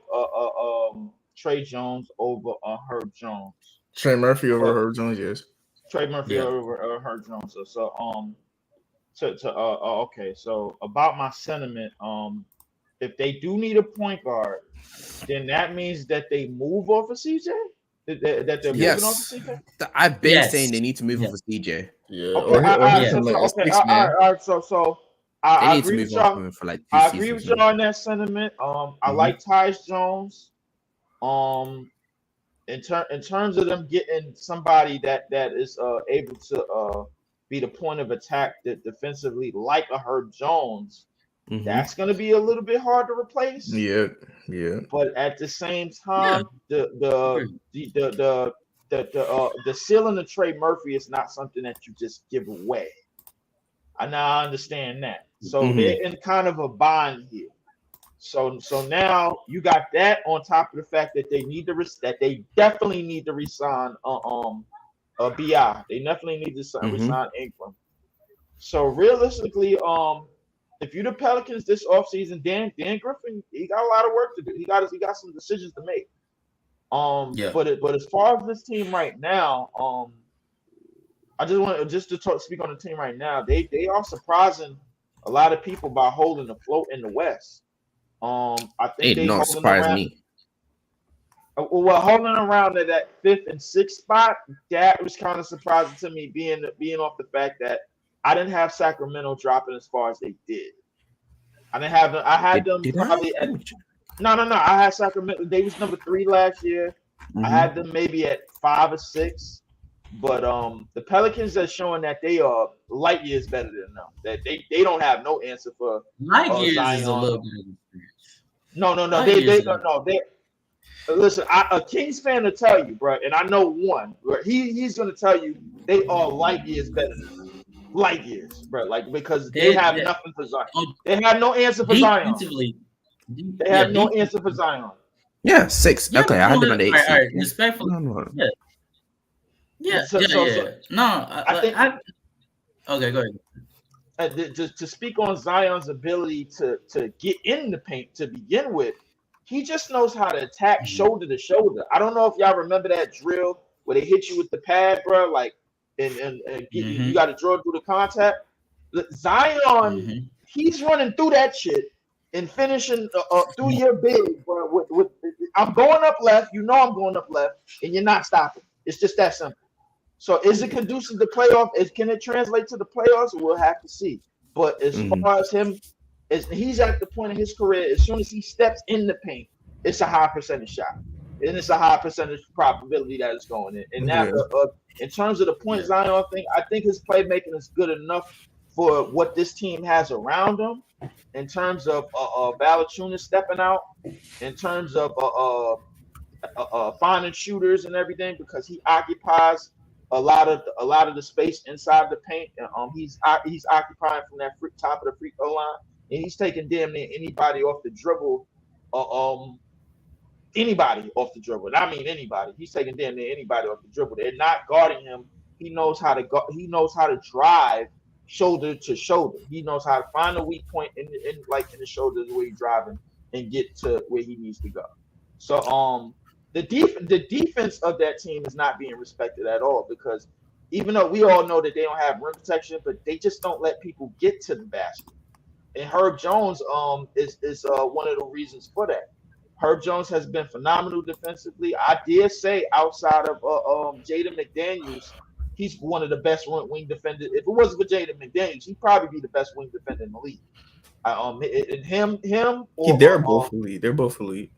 L: Trey Jones over Herb Jones.
F: Trey Murphy over Herb Jones, yes.
L: Trey Murphy over Herb Jones. Okay. So about my sentiment, if they do need a point guard, then that means that they move off of CJ. That they're moving off of CJ.
D: I've been saying they need to move off of CJ.
F: Yeah.
L: Okay. All right. So I agree with y'all.
D: For like
L: I agree with y'all on that sentiment. I like Tyus Jones. In terms of them getting somebody that is able to be the point of attack that defensively like a Herb Jones, that's going to be a little bit hard to replace.
F: Yeah.
L: But at the same time, the ceiling of Trey Murphy is not something that you just give away. I understand that. So they're in kind of a bind here. So now you got that on top of the fact that they definitely need to resign BI. They definitely need to resign Ingram. So realistically, if you're the Pelicans this offseason, Dan Griffin, he got a lot of work to do. He got some decisions to make. But as far as this team right now, I just want to speak on the team right now. They are surprising a lot of people by holding the float in the West. I think they
D: not surprise me.
L: Well, holding around at that 5th and 6th spot, that was kind of surprising to me, being off the fact that I didn't have Sacramento dropping as far as they did. I didn't have them. I had them probably no. I had Sacramento. They was number 3 last year. I had them maybe at 5 or 6. But the Pelicans are showing that they are light years better than them. That they don't have no answer for
E: light years
L: Zion.
E: is a little bit.
L: No. They listen. A Kings fan to tell you, bro, and I know one. He's going to tell you they are light years better than them. Light years, bro. Like because they have nothing for Zion. They have no answer for Zion. They have no answer for Zion.
D: Yeah, 6.
E: Yeah,
D: okay, I had them on the 8.
E: All right, respectfully. Yeah. No, I think. Okay, go ahead.
L: To speak on Zion's ability to get in the paint to begin with, he just knows how to attack shoulder to shoulder. I don't know if y'all remember that drill where they hit you with the pad, bro. Like, and you got to draw through the contact. Zion, he's running through that shit and finishing through your big, bro. With I'm going up left, you know I'm going up left, and you're not stopping. It's just that simple. So is it conducive to playoff? Can it translate to the playoffs? We'll have to see. But as far as him, as he's at the point of his career, as soon as he steps in the paint, it's a high percentage shot. And it's a high percentage probability that it's going in. And now, in terms of the point Zion thing, I think his playmaking is good enough for what this team has around him. In terms of Valanciunas stepping out, in terms of finding shooters and everything, because he occupies a lot of the space inside the paint. He's occupying from that top of the free throw line, and he's taking damn near anybody off the dribble. Anybody off the dribble. And I mean anybody. He's taking damn near anybody off the dribble. They're not guarding him. He knows how to go. He knows how to drive shoulder to shoulder. He knows how to find a weak point in the shoulders where he's driving and get to where he needs to go. So the defense of that team is not being respected at all, because even though we all know that they don't have rim protection, but they just don't let people get to the basket. And Herb Jones is one of the reasons for that. Herb Jones has been phenomenal defensively. I dare say outside of Jaden McDaniels, he's one of the best wing defenders. If it wasn't for Jaden McDaniels, he'd probably be the best wing defender in the league.
F: They're both elite. They're both elite.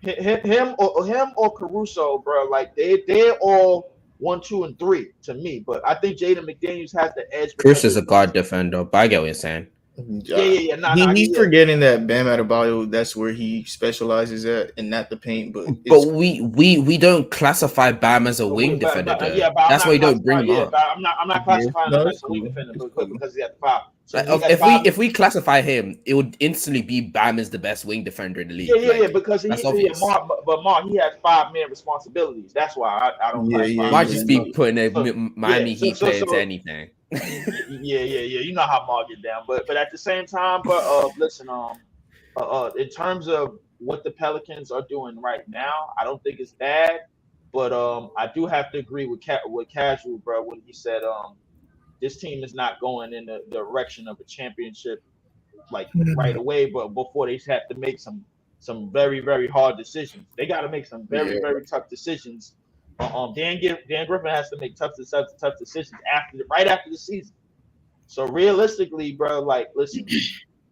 L: Him or Caruso, bro. Like they're all 1, 2, and 3 to me. But I think Jaden McDaniels has the edge.
D: Chris is a guard defender, but I get what you're saying.
H: He's forgetting that Bam Adebayo, that's where he specializes at, and not the paint. But
D: we don't classify Bam as a wing defender. That's why you don't bring him up.
L: I'm not classifying him as a wing defender because he had 5. So
D: if we classify him, it would instantly be Bam is the best wing defender in the league.
L: Because Mark, he had 5 man responsibilities. That's why I don't.
D: Why just be putting a Miami Heat player to anything?
L: Yeah. You know how Mark get down, but at the same time, listen, in terms of what the Pelicans are doing right now, I don't think it's bad, but I do have to agree with Casual, bro, when he said this team is not going in the direction of a championship like right away, but before they have to make some very, very hard decisions. They got to make some very, very tough decisions. Dan Griffin has to make tough decisions right after the season. So realistically, bro, like, listen,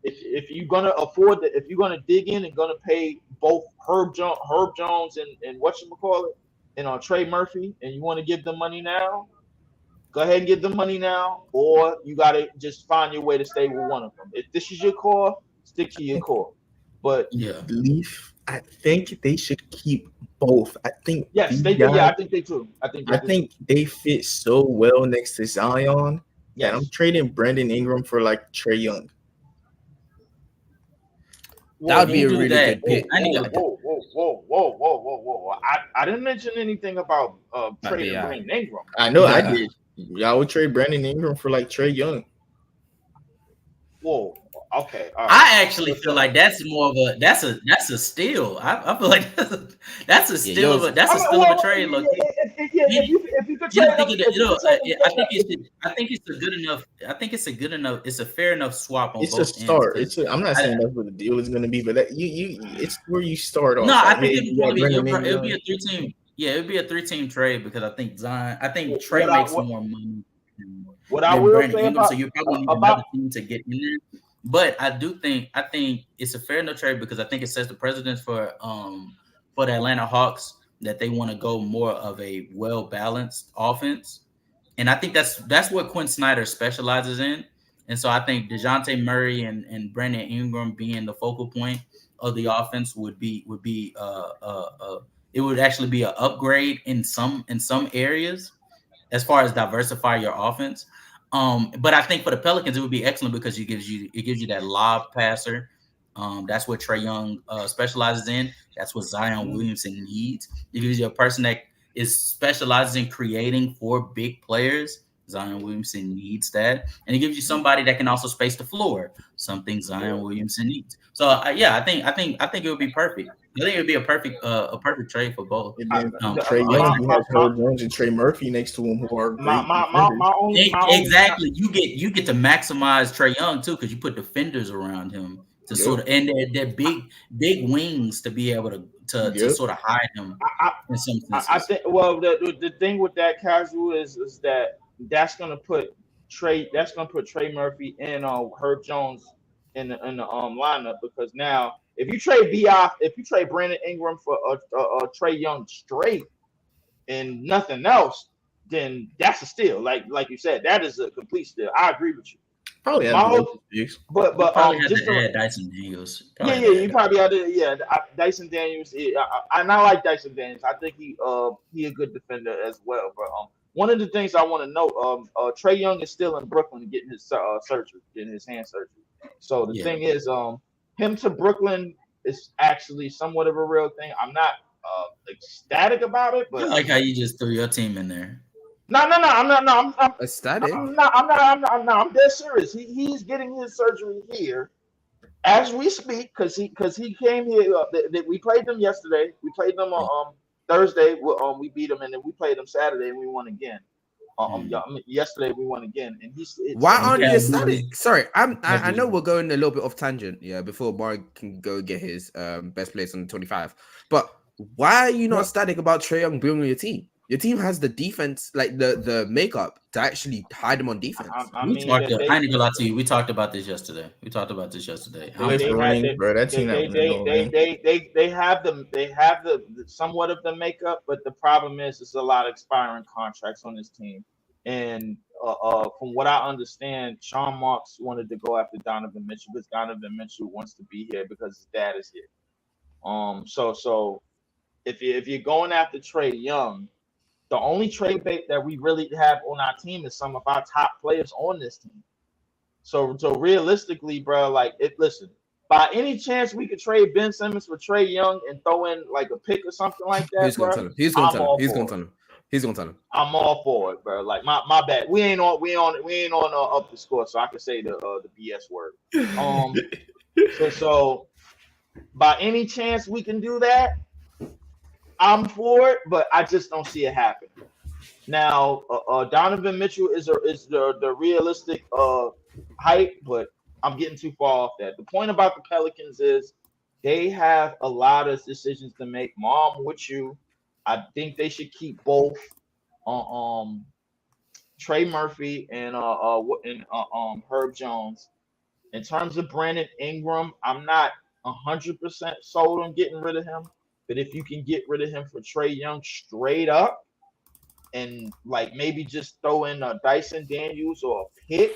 L: if you're gonna afford if you're gonna dig in and gonna pay both Herb Jones and whatchamacallit and Trey Murphy, and you want to give them money now, go ahead and give them money now, or you gotta just find your way to stay with one of them. If this is your core, stick to your core. But
H: Leaf, I think they should keep both. I think
L: yes, they do. Yeah, I think they do. I think
H: they fit so well next to Zion. Yeah, I'm trading Brandon Ingram for like Trae Young.
D: That would be a really good pick.
L: Whoa! I didn't mention anything about trading Brandon Ingram.
H: I know I did. Y'all would trade Brandon Ingram for like Trae Young.
L: Whoa. Okay.
E: I actually feel like that's more of a that's a steal. I feel like that's a steal of a trade. Look, I think it's a good enough. I think it's a good enough. It's a fair enough swap on
H: it's
E: both
H: a start.
E: ends.
H: I'm not saying that's what the deal is going to be, but it's where you start off.
E: No, I think it'll be a 3-team. Yeah, it'd be a 3-team trade because I think Trey makes more money.
L: What I will say
E: Ingram, so you probably need another team to get in there. But I think it's a fair enough trade because I think it sets the precedence for the Atlanta Hawks that they want to go more of a well-balanced offense. And I think that's what Quinn Snyder specializes in. And so I think DeJounte Murray and Brandon Ingram being the focal point of the offense would be it would actually be an upgrade in some areas as far as diversify your offense. But I think for the Pelicans, it would be excellent because it gives you that lob passer. That's what Trae Young specializes in. That's what Zion Williamson needs. It gives you a person that specializes in creating for big players. Zion Williamson needs that, and it gives you somebody that can also space the floor. Something Zion Williamson needs. So I think it would be perfect. I think it would be a perfect trade for both.
H: Trae Young, you have Herb Jones and Trey Murphy next to him, who are great.
E: Exactly. You get to maximize Trae Young too because you put defenders around him to sort of, and they're big wings to be able to sort of hide him in some senses.
L: I think. Well, the thing with that casual is that that's gonna put Trey Murphy and Herb Jones in the lineup, because now if you trade Brandon Ingram for Trae Young straight and nothing else, then that's a steal. Like you said, that is a complete steal. I agree with you.
H: Probably
E: just to add Dyson Daniels.
L: You probably had to. Yeah, Dyson Daniels. I like Dyson Daniels. I think he a good defender as well. But one of the things I want to note, Trae Young is still in Brooklyn getting his surgery, getting his hand surgery. So the thing is, him to Brooklyn is actually somewhat of a real thing. I'm not ecstatic about it, but
E: I like how you just threw your team in there.
L: No, I'm not. No, I'm
D: ecstatic.
L: I'm I'm dead serious. He's getting his surgery here as we speak because he came here. We played them yesterday. We played them on Thursday. We beat them, and then we played them Saturday, and we won again. Yesterday we won again, and
D: why aren't you ecstatic? Sorry, I know we're going a little bit off tangent, before Mark can go get his best place on the 25. But why are you not ecstatic about Trae Young being on your team? Your team has the defense, like the makeup to actually hide them on defense.
E: I ain't gonna lie to you. We talked about this yesterday.
L: They have the somewhat of the makeup, but the problem is there's a lot of expiring contracts on this team. And from what I understand, Sean Marks wanted to go after Donovan Mitchell because Donovan Mitchell wants to be here because his dad is here. So if you're going after Trae Young, the only trade bait that we really have on our team is some of our top players on this team. So realistically, bro, like listen, by any chance we could trade Ben Simmons for Trae Young and throw in like a pick or something like that,
D: He's gonna tell him. He's gonna tell him.
L: I'm all for it, bro. Like my bad. We ain't on up the score, so I can say the BS word. So by any chance we can do that, I'm for it, but I just don't see it happen. Now, Donovan Mitchell is the realistic height, but I'm getting too far off that. The point about the Pelicans is they have a lot of decisions to make. Mom, with you, I think they should keep both Trey Murphy and Herb Jones. In terms of Brandon Ingram, I'm not 100% sold on getting rid of him. But if you can get rid of him for Trae Young straight up and like maybe just throw in a Dyson Daniels or a pick,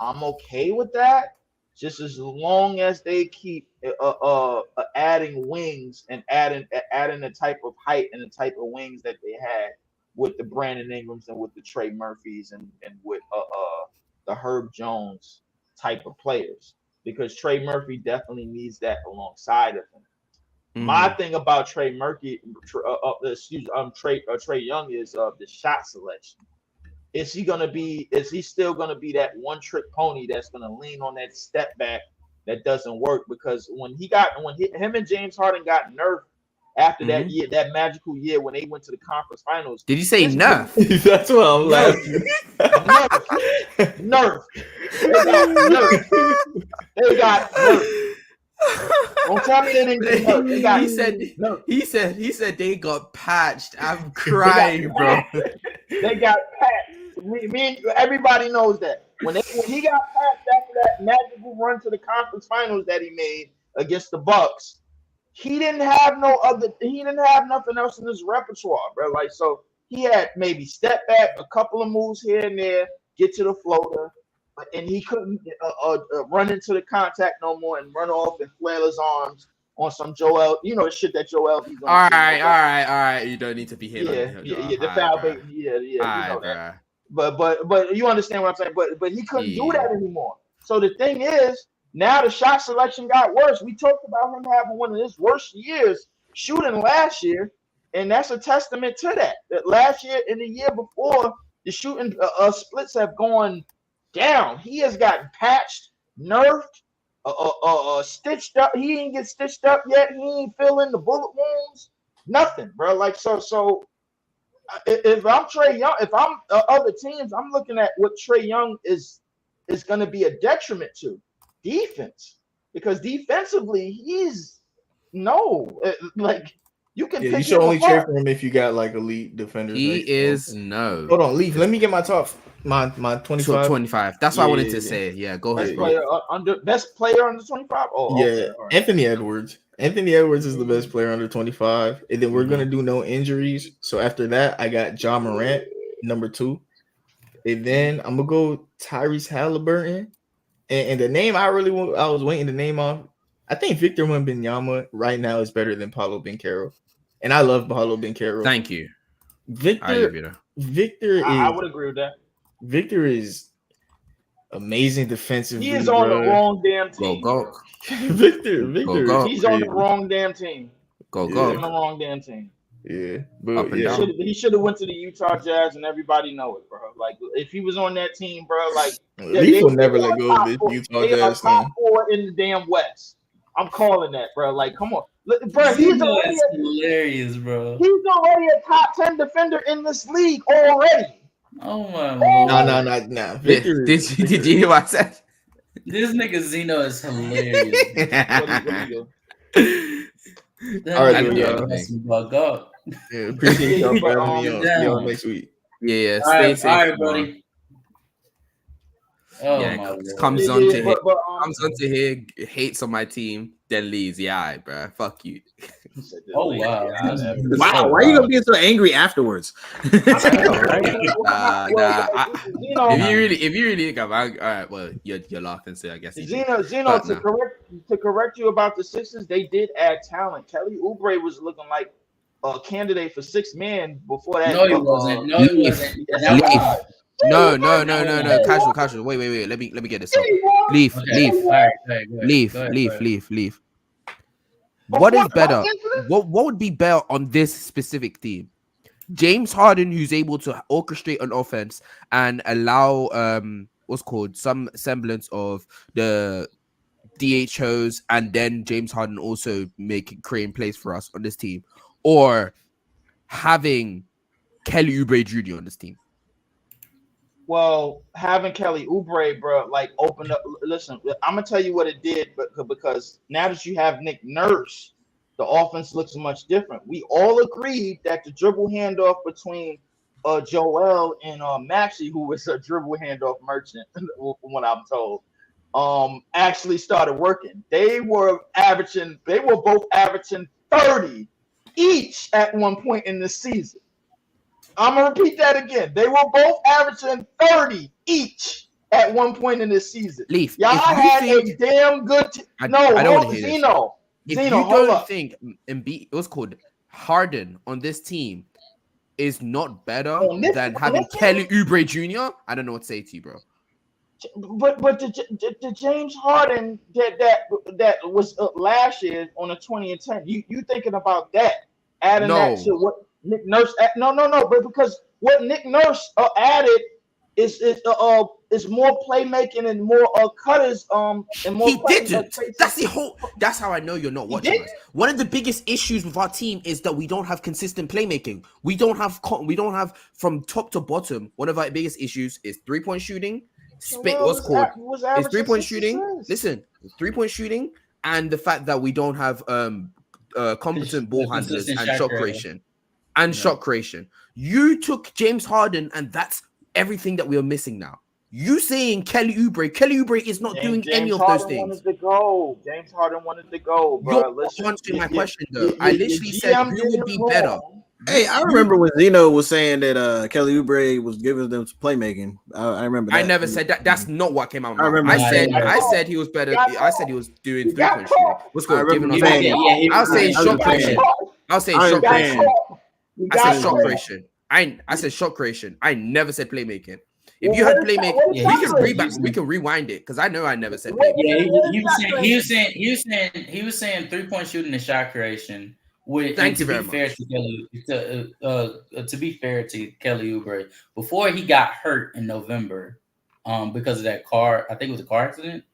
L: I'm okay with that. Just as long as they keep adding wings and adding the type of height and the type of wings that they had with the Brandon Ingrams and with the Trey Murphys and with the Herb Jones type of players, because Trey Murphy definitely needs that alongside of him. My thing about Trey Young is the shot selection. Is he still gonna be that one trick pony that's gonna lean on that step back that doesn't work? Because when him and James Harden got nerfed after that year, that magical year when they went to the conference finals.
D: Did you say nerf?
H: That's what I'm laughing.
L: Nerf. They got nerfed. Don't tell me they didn't get hurt.
D: He said they got patched. I'm crying, bro.
L: They got patched. Everybody knows that. When he got patched after that magical run to the conference finals that he made against the Bucks, he didn't have nothing else in his repertoire, bro. Like, so he had maybe step back, a couple of moves here and there, get to the floater. And he couldn't run into the contact no more and run off and flail his arms on some Joel, the shit that Joel be doing.
D: All right. You don't need to be here.
L: The foul bait. You know that. But you understand what I'm saying. But he couldn't do that anymore. So the thing is, now the shot selection got worse. We talked about him having one of his worst years shooting last year, and that's a testament to that. That last year and the year before, the shooting splits have gone down. He has gotten patched, nerfed, stitched up. He ain't get stitched up yet. He ain't filling the bullet wounds. Nothing, bro. Like so. If I'm Trae Young, if I'm other teams, I'm looking at what Trae Young is going to be a detriment to defense, because defensively he's like. You can.
H: You should only trade for him if you got like elite defenders.
D: He is no.
H: Hold on, Leaf. Let me get my top. My 25.
D: 25. That's what I wanted to say. Yeah, go ahead.
L: Best player under 25. Oh,
H: yeah.
L: Okay. Right.
H: Anthony Edwards. Anthony Edwards is the best player under 25, and then we're gonna do no injuries. So after that, I got John Morant, number 2, and then I'm gonna go Tyrese Halliburton, and the name I was waiting to name off. I think Victor Wembanyama right now is better than Paolo Banchero, and I love Paolo Banchero.
D: Thank you,
H: Victor.
L: I would agree with that.
H: Victor is amazing defensively.
L: He is on the wrong damn team.
D: Go.
H: Victor.
L: He's on the wrong damn team.
D: Go.
L: He's on the wrong damn team.
H: Yeah, but yeah.
L: He should have went to the Utah Jazz, and everybody know it, bro. Like, if he was on that team, bro, like
H: Leaf will never let go of the Utah Jazz.
L: Top 4 in the damn West. I'm calling that, bro. Like, come on, bro. He's already
E: hilarious, bro.
L: He's already a top 10 defender in this league already.
E: Oh my
H: god. No. Victor,
D: did you hear what I said?
E: This nigga Xeno is hilarious.
H: All right, appreciate y'all for having me on next week.
D: Yeah.
E: All right, buddy.
D: Comes onto here, hates on my team, then leaves. Yeah, bro. Fuck you.
E: Oh wow!
B: Wow, why are you gonna be so angry afterwards?
D: If you really think about, all right, well, you're laughing, so I guess.
L: Xeno, to correct you about the Sixers, they did add talent. Kelly Oubre was looking like a candidate for sixth man before that.
E: No, he wasn't. No, he wasn't.
D: No. Casual. Wait. Let me get this up. Leave. What is better? What would be better on this specific team? James Harden, who's able to orchestrate an offense and allow some semblance of the DHOs, and then James Harden also creating plays for us on this team, or having Kelly Oubre Jr. on this team.
L: Well, having Kelly Oubre, bro, like opened up. Listen, I'm gonna tell you what it did, because now that you have Nick Nurse, the offense looks much different. We all agreed that the dribble handoff between Joel and Maxey, who was a dribble handoff merchant, from what I'm told, actually started working. They were both averaging 30 each at one point in the season. I'm going to repeat that again. They were both averaging 30 each at one point in this season. Y'all had a damn good
D: I don't want to hear
L: Xeno.
D: If you don't think Embiid, it was called Harden on this team, is not better than having Kelly Oubre Jr., I don't know what to say to you, bro.
L: But the James Harden that was last year on the 20 and 10, you thinking about that, adding that to what Nick Nurse, no, but because what Nick Nurse added is more playmaking and more cutters. And more
D: he didn't. That's how I know you're not watching us. One of the biggest issues with our team is that we don't have consistent playmaking. We don't have from top to bottom. One of our biggest issues is 3-point shooting. Is 3-point shooting. Listen, 3-point shooting, and the fact that we don't have competent ball handlers and shot creation. Shot creation. You took James Harden, and that's everything that we are missing now. You saying Kelly Oubre is not doing any of those things.
L: James Harden wanted to go, bro.
D: You're answering my question, though. I literally said who would be better.
B: Hey, I remember when Xeno was saying that Kelly Oubre was giving them playmaking. I remember that.
D: I never said that. That's not what came out of my mouth. I said he was better. I said he was doing 3-point shooting. What's good? Giving us I'll say shot creation. I said shot creation. I said shot creation. I never said playmaking. If you had playmaking, we can rewind it, because I know I never said playmaking.
E: Yeah, he was saying 3-point shooting and shot creation.
D: Thank you very much.
E: To be fair to Kelly Oubre, before he got hurt in November, because of that car, I think it was a car accident.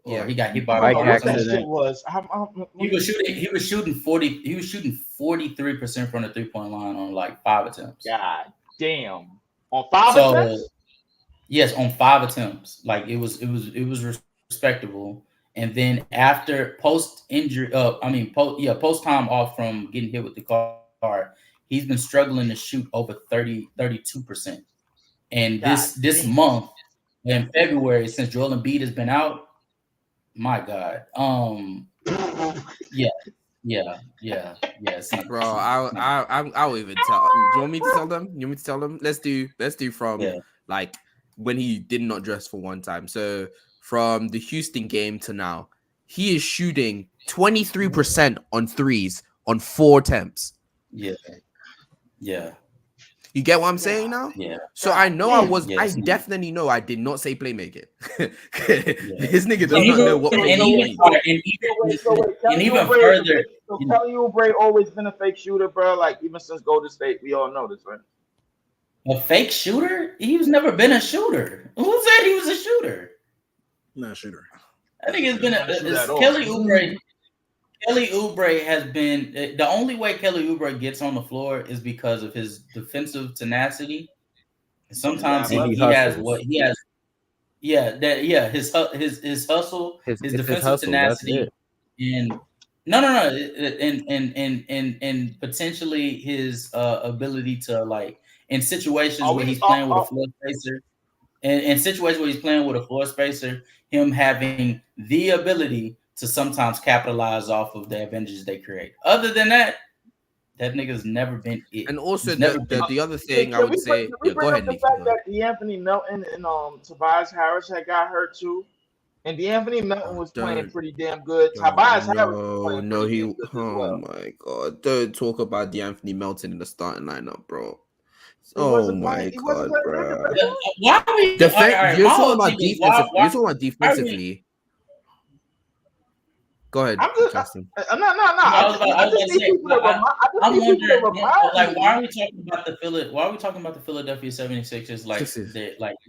E: Yeah, he got hit by a car accident. He was shooting 43% from the 3-point line on like 5 attempts.
L: God damn. On 5 attempts?
E: Yes, on 5 attempts. Like it was respectable. And then after post injury, post time off from getting hit with the car, he's been struggling to shoot over 32%. And this month in February, since Joel Embiid has been out, my God, yeah.
D: Bro, I'll even tell. Do you want me to tell them? Let's do from like when he did not dress for one time. So from the Houston game to now, he is shooting 23% on threes on 4 attempts.
E: Yeah.
D: You get what I'm saying now?
E: Yeah.
D: So I know I definitely know I did not say playmaking. This nigga does not know what playmaking means.
E: And even further.
L: So Kelly Oubre always been a fake shooter, bro. Like even since Golden State, we all know this, right?
E: A fake shooter? He's never been a shooter. Who said he was a shooter?
B: Not a shooter.
E: I think it's been Kelly Oubre. Kelly Oubre has been the only way Kelly Oubre gets on the floor is because of his defensive tenacity. Sometimes he has what he has. His hustle, his defensive tenacity, and and potentially his ability to, like, in situations where he's playing with a floor spacer in situations where he's playing with a floor spacer, him having the ability to sometimes capitalize off of the advantages they create. Other than that nigga's never been it.
D: And also the other thing I would say, go ahead,
L: the fact that DeAnthony Melton and Tobias Harris had got hurt too, and DeAnthony Melton was playing pretty damn good. Tobias Harris was playing pretty damn good as well.
D: My god, don't talk about DeAnthony Melton in the starting lineup, bro.
E: My
D: god, bro.
E: Why are we
D: you're talking about defensive? You're talking about defensively. Go ahead, Justin.
E: No. I'm wondering, like, why are we talking about the Philadelphia 76ers? Like,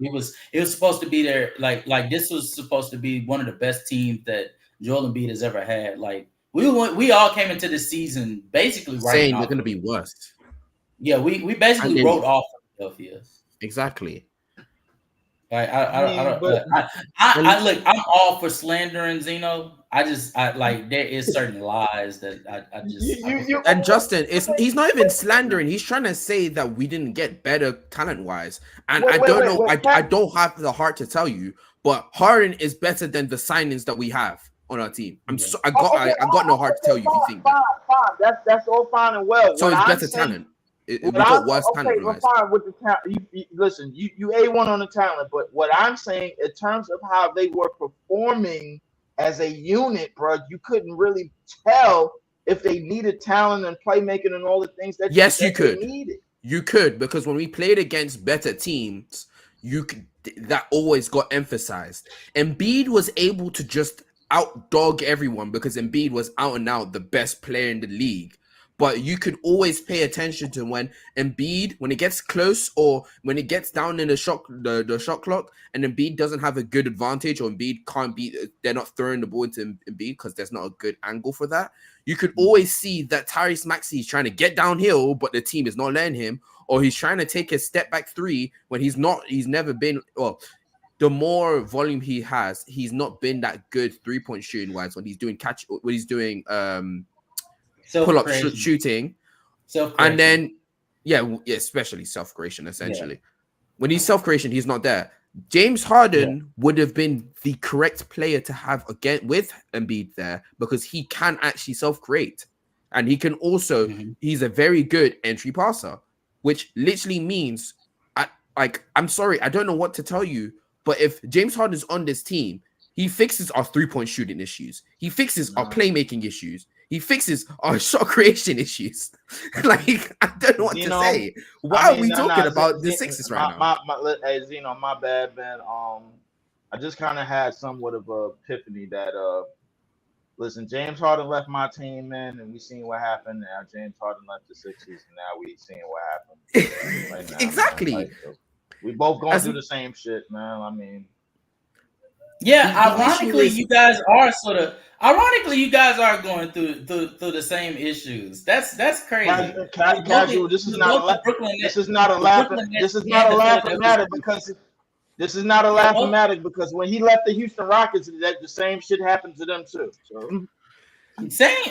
E: it was supposed to be there. Like this was supposed to be one of the best teams that Joel Embiid has ever had. Like, we all came into this season basically
D: saying they're going to be worse.
E: Yeah, we basically wrote off Philadelphia.
D: Exactly.
E: Like, look, I'm all for slandering Xeno. There is certain lies that I just.
D: And Justin, he's not even slandering. He's trying to say that we didn't get better talent wise. And I don't have the heart to tell you, but Harden is better than the signings that we have on our team. I got no heart to tell you if you think that.
L: Fine. That's all fine and well.
D: So it's better talent. We got worse talent.
L: We're fine with the talent. Listen, you A1 on the talent, but what I'm saying in terms of how they were performing as a unit, bro, you couldn't really tell if they needed talent and playmaking and all the things that
D: you could. Needed. You could, because when we played against better teams, that always got emphasized. Embiid was able to just outdog everyone because Embiid was out and out the best player in the league. But you could always pay attention to when Embiid, when it gets close or when it gets down in the shot clock, and Embiid doesn't have a good advantage, or Embiid can't beat, they're not throwing the ball into Embiid because there's not a good angle for that. You could always see that Tyrese Maxey is trying to get downhill, but the team is not letting him, or he's trying to take a step back three when he's never been. Well, the more volume he has, he's not been that good 3-point shooting wise when he's doing pull-up shooting, and then especially self-creation. Essentially, when he's self-creation, he's not there. James Harden would have been the correct player to have again with Embiid there because he can actually self-create, and he can also he's a very good entry passer, which literally means I'm sorry, I don't know what to tell you, but if James Harden's on this team, he fixes our 3-point shooting issues, he fixes our playmaking issues. He fixes our shot creation issues. Like, I don't know what to say. Why are we talking about the Sixers right now?
L: Hey, Xeno, my bad, man. I just kind of had somewhat of an epiphany that, listen, James Harden left my team, man, and we seen what happened. Now James Harden left the Sixers, and now we seeing what happened. Right now,
D: exactly.
L: Like, we both going through the same shit, man. I mean.
E: Yeah, ironically, you guys are going through the same issues. That's crazy.
L: Casual. This is not a laughing matter because when he left the Houston Rockets, the same shit happened to them too. So.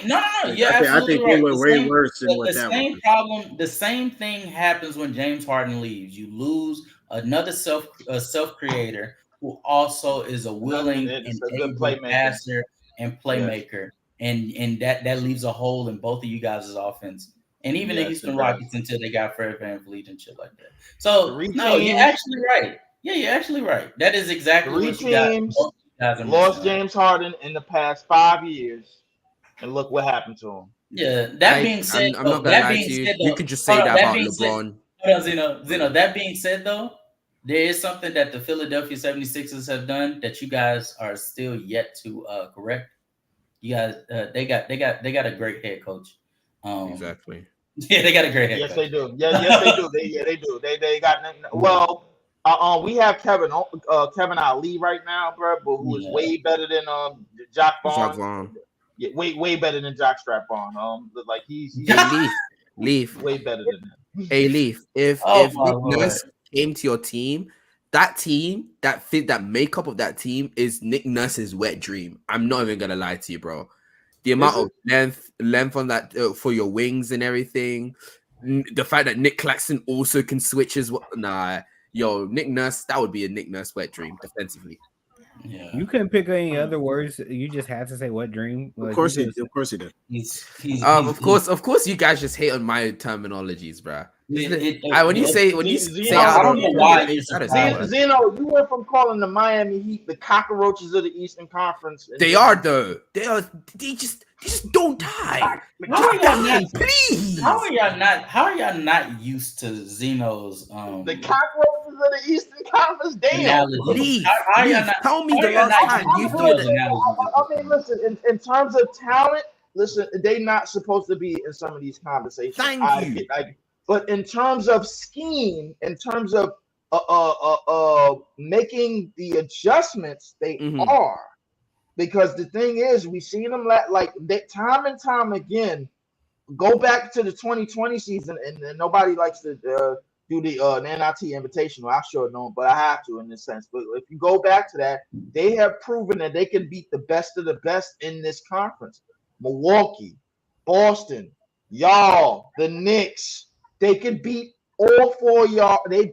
E: No. Yeah,
B: I think they were way worse than what that was.
E: The same thing happens when James Harden leaves. You lose another self creator who also is a willing and able passer and playmaker, and that leaves a hole in both of you guys' offense, and even the Houston Rockets until they got Fred VanVleet and shit like that. So no, you're actually right. Yeah, you're actually right. That is exactly what you guys
L: lost James Harden in the past 5 years, and look what happened to him.
E: Yeah, that being said,
D: I'm not gonna lie to you. You could just say that about LeBron.
E: Zeno, that being said, though, there is something that the Philadelphia 76ers have done that you guys are still yet to correct. You guys, they got a great head coach.
D: Exactly.
E: Yeah, they got a great head
L: coach.
E: Yes,
L: they do. Yes, they do. They do. They got we have Kevin Ali right now, bro, but who is way better than Jock Vaughn. Yeah, way better than Jock Strap-on. Like he's
D: Leaf.
L: Way better than him.
D: Hey, Leaf. If Nick Nurse came to your team, that makeup of that team is Nick Nurse's wet dream. I'm not even gonna lie to you, bro. The amount of length on that for your wings and everything. The fact that Nick Claxton also can switch as well. Nah, yo, Nick Nurse, that would be a Nick Nurse wet dream defensively.
E: Yeah.
G: You couldn't pick any other words. You just had to say what dream.
B: Of course he did.
D: Of course, you guys just hate on my terminologies, bro. When you say,
L: I don't know why. Xeno, you went from calling the Miami Heat the cockroaches of the Eastern Conference.
D: They are though. They just don't die.
E: How are y'all not used to Xeno's
L: the cockroaches of the Eastern Conference? Damn.
D: Tell me the last time you thought that.
L: I mean, listen, in terms of talent, listen, they not supposed to be in some of these conversations.
D: Thank you.
L: But in terms of scheme, in terms of making the adjustments, they are. Because the thing is, we've seen them time and time again. Go back to the 2020 season, and nobody likes to do the NIT Invitational. I sure don't, but I have to in this sense. But if you go back to that, they have proven that they can beat the best of the best in this conference. Milwaukee, Boston, y'all, the Knicks. They could beat all four y'all. They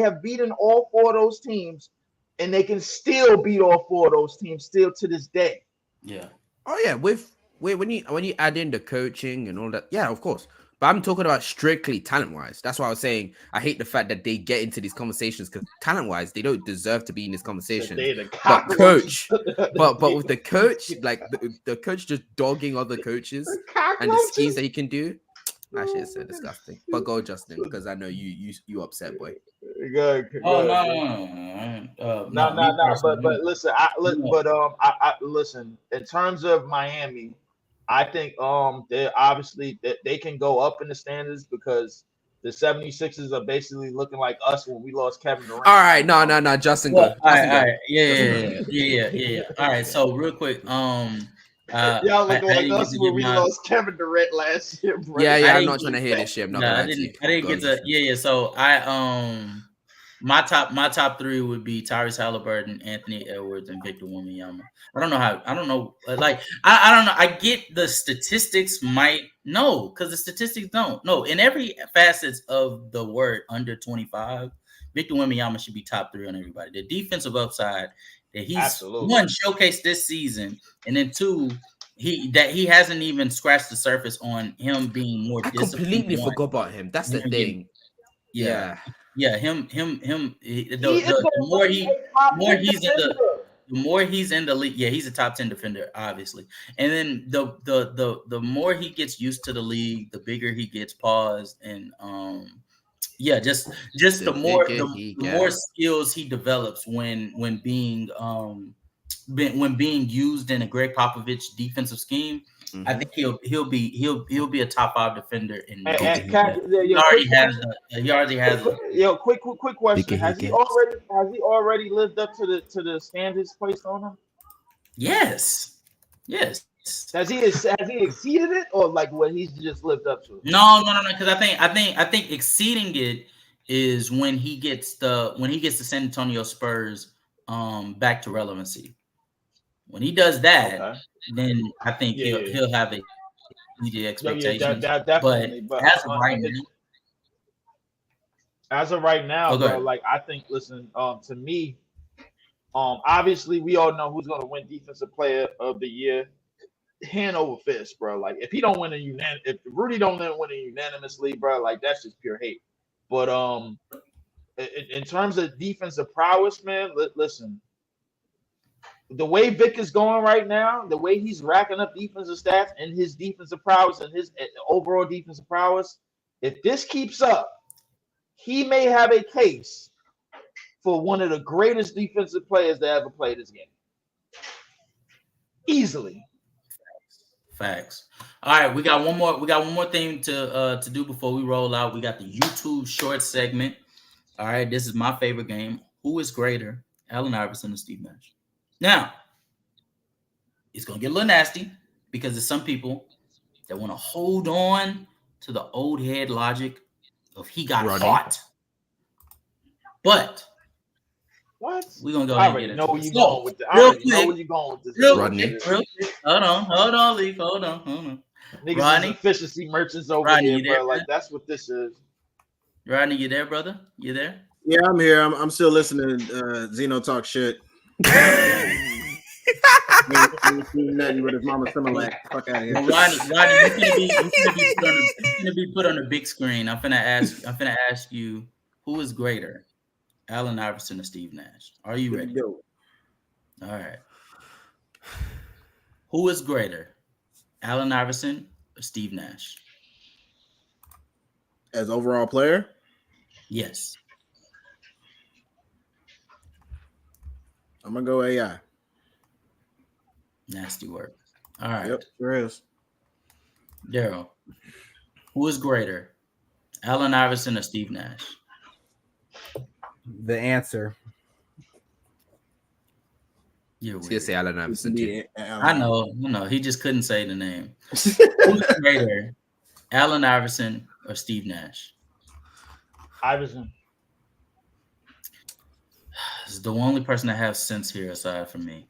L: have beaten all four of those teams, and they can still beat all four of those teams still to this day.
E: Yeah.
D: Oh yeah, when you add in the coaching and all that, yeah, of course. But I'm talking about strictly talent-wise. That's why I was saying I hate the fact that they get into these conversations because talent-wise, they don't deserve to be in this conversation. But coach, but with the coach, like the coach just dogging other coaches and the schemes that he can do. That shit is so disgusting. But go, Justin, because I know you upset, boy.
L: No. But listen, listen. In terms of Miami, I think they obviously they can go up in the standards because the 76ers are basically looking like us when we lost Kevin Durant.
D: All right, no, Justin, go.
E: All right, yeah. All right, so real quick,
L: y'all looking like us when we lost Kevin Durant last year, bro.
D: Yeah, I'm not trying to hear this shit.
E: I didn't get to. So my top three would be Tyrese Halliburton, Anthony Edwards, and Victor Wembanyama. I don't know. Like I don't know. I get the statistics because the statistics don't. No, in every facets of the word under 25, Victor Wembanyama should be top 3 on everybody. The defensive upside that he's one showcased this season, and then 2, he hasn't even scratched the surface on him being more disciplined.
D: I completely forgot about him. That's the thing.
E: Yeah. Him. The more he's in the league, he's a top 10 defender, obviously. And then the more he gets used to the league, the bigger he gets paused, and just the more skills he develops when being used in a Greg Popovich defensive scheme. Mm-hmm. I think he'll be a top 5 defender in. He already has.
L: Quick question: Has he already lived up to the standards placed on him?
E: Yes.
L: Has he exceeded it, or like what he's just lived up to?
E: No. Because I think exceeding it is when he gets the San Antonio Spurs back to relevancy. When he does that, then I think he'll have the expectations.
L: Definitely.
E: But
L: as of right now, bro, like I think, listen, to me, obviously we all know who's going to win Defensive Player of the Year, hand over fist, bro. Like if Rudy don't win it unanimously, bro, like that's just pure hate. But in terms of defensive prowess, man, listen. The way Vic is going right now, the way he's racking up defensive stats and his defensive prowess and his overall defensive prowess, if this keeps up, he may have a case for one of the greatest defensive players to ever play this game. Easily.
E: Facts. All right, we got one more thing to do before we roll out. We got the YouTube short segment. All right, this is my favorite game. Who is greater, Allen Iverson or Steve Nash? Now, it's going to get a little nasty because there's some people that want to hold on to the old head logic of he got caught. But
L: what?
E: We're going to go ahead and get it.
L: I already know where you're going with this.
E: Rodney. Hold on, Leaf. Hold on.
L: Niggas Rodney. Is efficiency merchants over Rodney, here, bro. Like, that's what this is.
E: Rodney, you there, brother? You there?
B: Yeah, I'm here. I'm still listening to Xeno talk shit. Nothing but his mama Similac. Fuck out of here.
E: Well, Rodney, you're gonna be put on the big screen. I'm finna ask you, who is greater, Allen Iverson or Steve Nash? Are you ready?
B: Go.
E: All right. Who is greater, Allen Iverson or Steve Nash?
B: As overall player?
E: Yes.
B: I'm gonna go AI.
E: Nasty work. All right.
B: Yep, sure is.
E: Darrel, who is greater, Allen Iverson or Steve Nash?
G: The answer.
E: You're
D: weird. Say Allen Iverson.
E: I know. He just couldn't say the name. Who's greater, Allen Iverson or Steve Nash?
L: Iverson.
E: This is the only person that has sense here aside from me.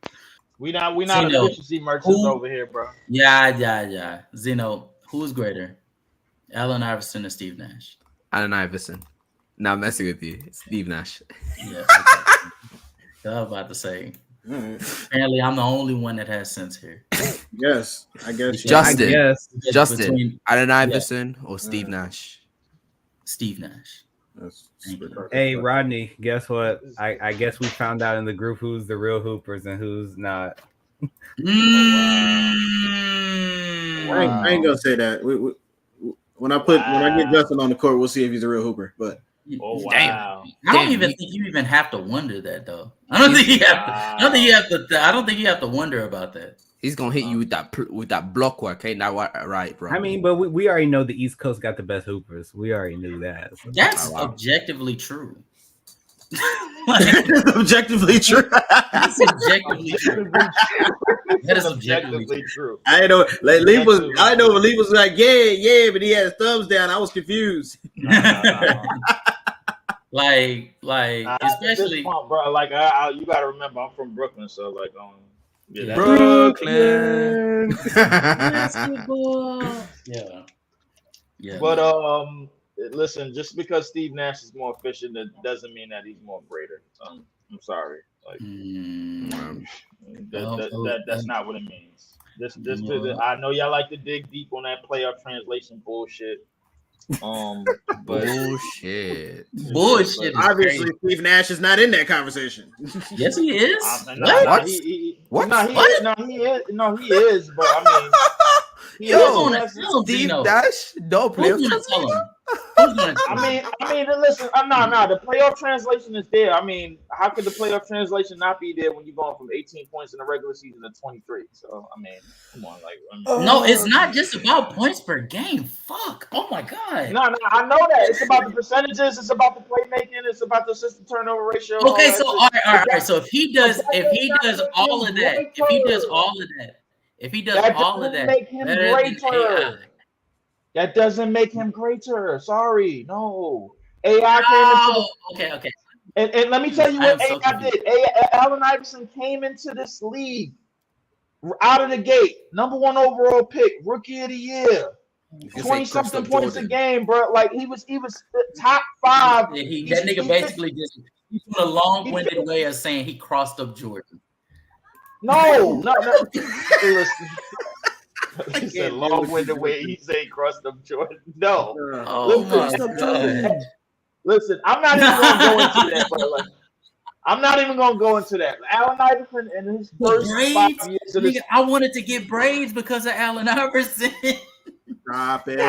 L: We not efficiency merchants over here, bro.
E: Yeah. Xeno, who is greater, Allen Iverson or Steve Nash?
D: Allen Iverson. Now I'm messing with you. Steve Nash.
E: Yeah. Okay. I was about to say. Apparently, I'm the only one that has sense here.
B: Yes, I guess.
D: Justin. Allen Iverson or Steve Nash?
E: Steve Nash.
G: Hey, Rodney, guess what? I guess we found out in the group who's the real hoopers and who's not.
B: I ain't gonna say that. When I get Justin on the court, we'll see if he's a real hooper. But
E: I don't even think you even have to wonder that though. I don't think you have to wonder about that.
D: He's gonna hit you with that block work, ain't that right, bro?
G: I mean, but we already know the East Coast got the best hoopers. We already knew that. So.
E: That's objectively true.
B: Objectively true.
E: That's objectively true. That is objectively true.
B: I know. Like Lee was like, yeah, but he had his thumbs down. I was confused.
E: Like, especially,
L: point, bro. Like, you gotta remember, I'm from Brooklyn, so like,
E: yeah.
D: Brooklyn.
E: Basketball. Yeah.
L: But listen, just because Steve Nash is more efficient, that doesn't mean that he's more greater. I'm sorry. Like, that's not what it means. I know y'all like to dig deep on that playoff translation bullshit.
D: Bullshit.
B: Obviously, Steve Nash is not in that conversation.
E: Yes, he is.
L: What? No, he is. But I mean,
D: Steve Nash don't play.
L: I mean, listen. No. The playoff translation is there. I mean, how could the playoff translation not be there when you're going from 18 points in the regular season to 23? So, I mean, come on,
E: no, it's not just about points per game. Fuck. Oh my god.
L: No, I know that. It's about the percentages. It's about the playmaking. It's about the assist to turnover ratio.
E: Okay, so all right. So if he does all of that,
L: make him greater. That doesn't make him greater. Sorry, no. AI came into
E: okay.
L: And let me tell you what AI did. Allen Iverson came into this league out of the gate, number 1 overall pick, rookie of the year, 20-something points a game, bro. Like he was top 5.
E: That nigga basically just a long-winded way of saying he crossed up Jordan.
L: No. Listen. He said long-winded way he said crossed up Jordan. No. Listen, I'm not even gonna go into that, but I'm not even gonna go into that. Allen Iverson in his first 5 years of
E: I wanted to get braids because of Allen Iverson.
B: Stop it.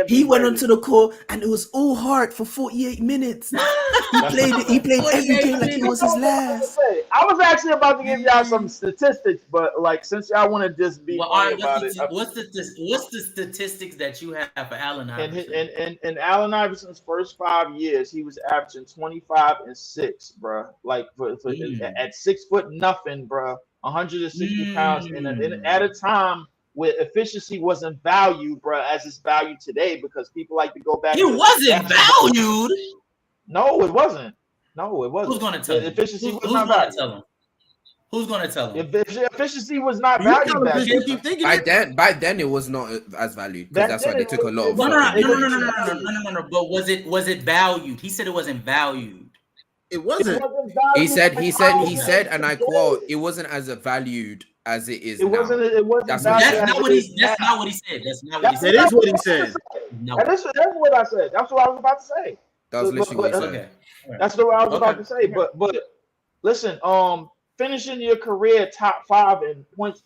M: He went onto the court and it was all hard for 48 minutes. He played every game like it was his last.
L: I was actually about to give y'all some statistics, but like since y'all want to just be about it.
E: What's the statistics that you have for Allen Iverson?
L: In Allen Iverson's first 5 years, he was averaging 25 and 6, bro. Like at 6 foot nothing, bro. 160 pounds, and at a time where efficiency wasn't valued, bro, as it's valued today, because people like to go back.
E: It wasn't valued.
L: No, it wasn't.
E: Who's going to tell him?
L: Efficiency was not valued.
E: Who's gonna tell him?
L: If efficiency was not valued
D: by then it was not as valued because that's why they took a lot of.
E: No. But was it valued? He said it wasn't valued.
B: It wasn't.
D: He said, and I quote, "It wasn't as valued as it is now."
L: It wasn't.
E: That's not what he said. That's not what he said.
B: That is what he said.
E: No.
L: That's what I said. That's what I was about to say.
D: That was literally what he said.
E: Okay.
L: That's what I was about to say. But listen, finishing your career top 5 in points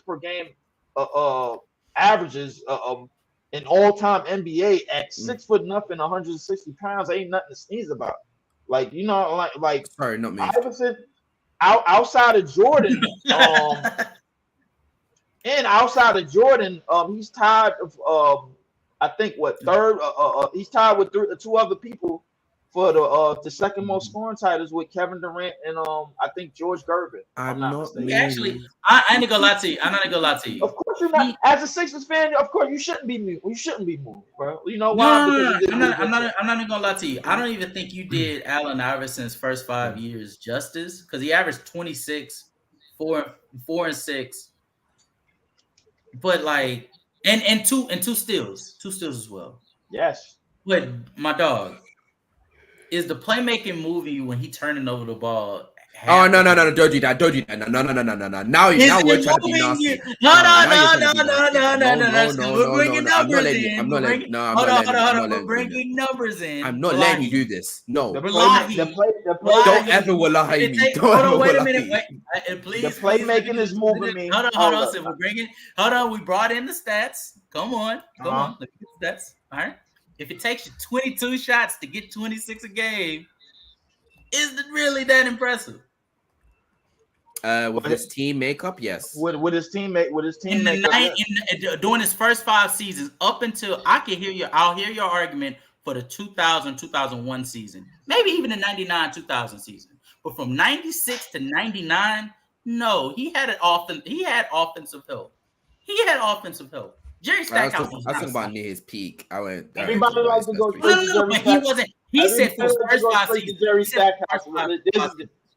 L: per game averages in all-time NBA at 6 foot nothing, 160 pounds ain't nothing to sneeze about. Like, you know, like
D: sorry, not me.
L: Iverson, outside of Jordan, he's tied of I think third. He's tied with 2 other people for the second most scoring titles with Kevin Durant and I think George Gervin.
D: I'm not
E: actually. I ain't gonna lie to you. I'm not gonna lie to you.
L: Of course you're not. As a Sixers fan, of course you shouldn't be moved. You shouldn't be moved, bro. You know why?
E: No. I'm not even gonna lie to you. I don't even think you did Allen Iverson's first 5 years justice because he averaged 26, 4 and 6, but like and two steals as well.
L: Yes,
E: but my dog. Is the playmaking movie when he turning over the ball?
D: Oh no! Don't do that! No! Now we're trying to be nasty.
E: No! We're bringing numbers in. We're bringing numbers in.
D: I'm not letting you do this. No.
L: Don't
D: ever wallahi me.
E: Hold on, wait a minute. Please.
L: The playmaking is moving me.
E: Hold on. So we brought in the stats. Come on. Look at the stats. All right. If it takes you 22 shots to get 26 a game, is it really that impressive?
D: With his team makeup, yes.
L: With his team makeup,
E: during his first 5 seasons, up until I'll hear your argument for the 2000-2001 season, maybe even the 99-2000 season. But from 96 to 99, no, he had offensive help. Jerry Stackhouse was
D: talking about near his peak.
L: Everybody likes to go.
E: But he wasn't. He said for the first 5 seasons.
L: Jerry Stackhouse.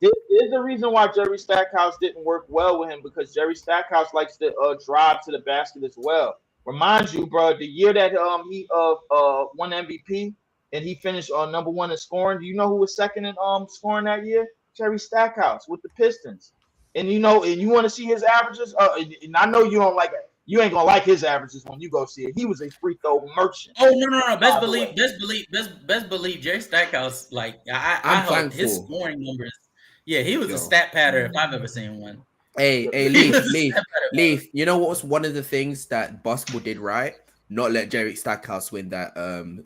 L: There's the reason why Jerry Stackhouse didn't work well with him because Jerry Stackhouse likes to drive to the basket as well. Remind you, bro, the year that he won MVP and he finished number 1 in scoring. Do you know who was second in scoring that year? Jerry Stackhouse with the Pistons. And you want to see his averages. And I know you don't like it. You ain't gonna like his averages when you go see it. He was a free throw merchant.
E: Oh no! Best believe Jerry Stackhouse. Like I hope his scoring numbers. Yeah, he was a stat pattern if I've ever seen one.
D: Hey, Leaf. You know what was one of the things that basketball did right? Not let Jerry Stackhouse win that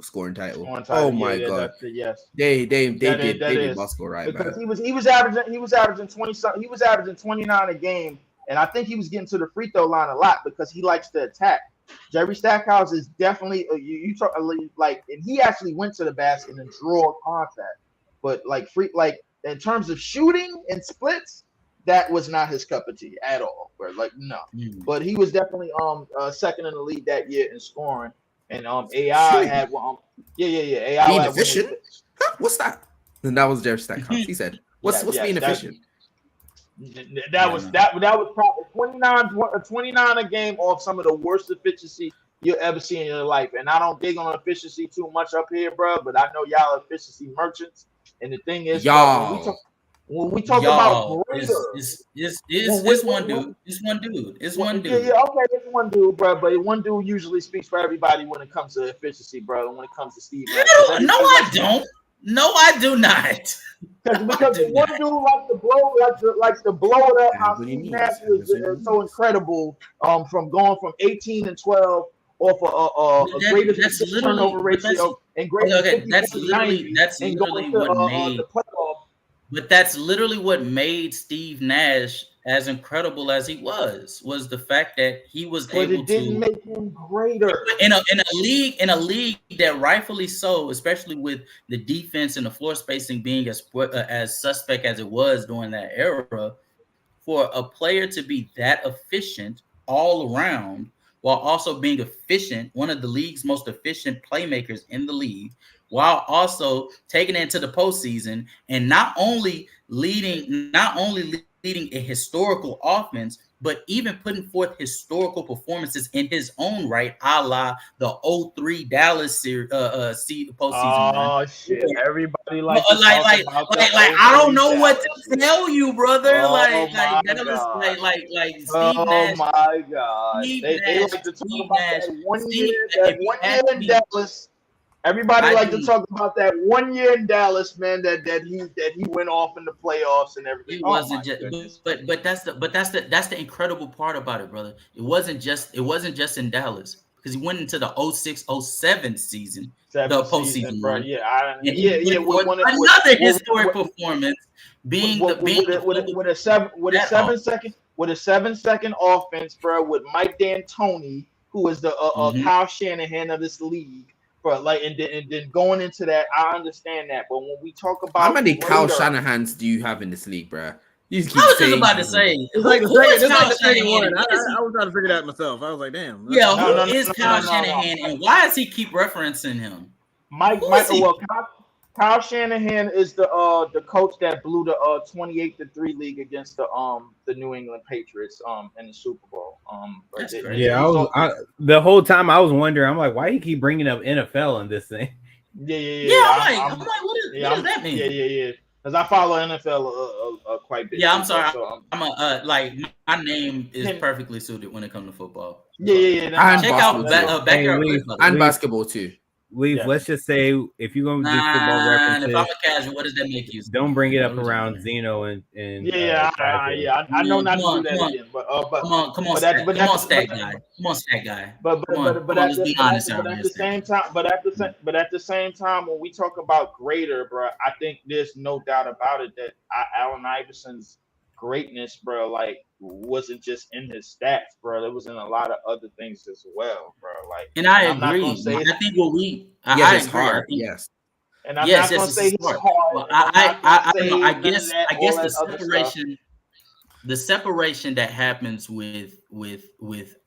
D: scoring title. Oh my god!
L: Yes,
D: they did basketball right,
L: because man. He was averaging 20 something. He was averaging 29 a game. And I think he was getting to the free throw line a lot because he likes to attack. Jerry Stackhouse is definitely and he actually went to the basket and drew contact. But in terms of shooting and splits, that was not his cup of tea at all. No. But he was definitely second in the league that year in scoring. And AI had AI
D: being efficient. What's that? And that was Jerry Stackhouse. He said, "What's being efficient?"
L: That was probably 29 a game off some of the worst efficiency you'll ever see in your life. And I don't dig on efficiency too much up here, bro. But I know y'all are efficiency merchants. And the thing is, when we talk about
E: it's one dude. It's one dude.
L: Yeah, okay, it's one dude, bro. But one dude usually speaks for everybody when it comes to efficiency, bro. And when it comes to Steve,
E: no, I don't. No, I do not.
L: Because one dude likes to blow it up. How Steve Nash was so incredible from going from 18 and 12 off a greater turnover ratio and greater.
E: That's literally what made. But that's literally what made Steve Nash as incredible as he was the fact that he was able
L: to. But it didn't make him greater
E: in a league that rightfully so, especially with the defense and the floor spacing being as suspect as it was during that era. For a player to be that efficient all around while also being efficient, one of the league's most efficient playmakers in the league, while also taking it into the postseason and not only leading leading a historical offense, but even putting forth historical performances in his own right, a la the 03 Dallas postseason
L: Oh
E: run.
L: shit! Everybody like to talk about
E: like
L: that.
E: I don't know what to tell you, brother.
L: Oh
E: like
L: my
E: that was
L: God.
E: like Steve
L: Oh
E: Nash.
L: my God! They like to talk about that 1 year. That 1 year in Dallas. Everybody like to talk about that 1 year in Dallas, man. That he went off in the playoffs and everything.
E: It wasn't just, but that's the incredible part about it, brother. It wasn't just in Dallas because he went into the 06-07 season, the postseason run. Another historic performance, being
L: with a 7-second offense, bro, with Mike D'Antoni, who is the Kyle Shanahan of this league. But and then going into that, I understand that. But when we talk about
D: how many Kyle Shanahans do you have in this league, bro? You keep
E: I was
D: saying
E: just about to say,
B: it's like the second one. I was trying to figure that myself. I was like, damn.
E: Yeah, who is Kyle Shanahan, and why does he keep referencing him?
L: Kyle Shanahan is the coach that blew the 28-3 league against the New England Patriots in the Super Bowl.
G: That's great. Yeah, the whole time I was wondering, I'm like, why do you keep bringing up NFL in this thing?
L: Yeah.
E: I'm like, what does that mean?
L: Yeah. Because I follow NFL quite a bit.
E: Yeah, I'm sorry. I'm like my name is perfectly suited when it comes to football.
L: Yeah.
E: Check out Backyard
D: and basketball too.
G: Leave. Let's just say if you're going to do football references,
E: if I'm a casual, what does that make you?
G: Don't bring it up around Xeno and
L: I know not to do that again. But
E: come on, stat guy. Come on, stat guy.
L: But at the same time, when we talk about greater, bro, I think there's no doubt about it that Allen Iverson's greatness, bro, like wasn't just in his stats, bro. It was in a lot of other things as well, bro. Like,
E: and I agree. I think what we, I agree.
D: Hard. Yes.
L: And I'm not gonna say it's hard.
E: Well, I guess the separation that happens with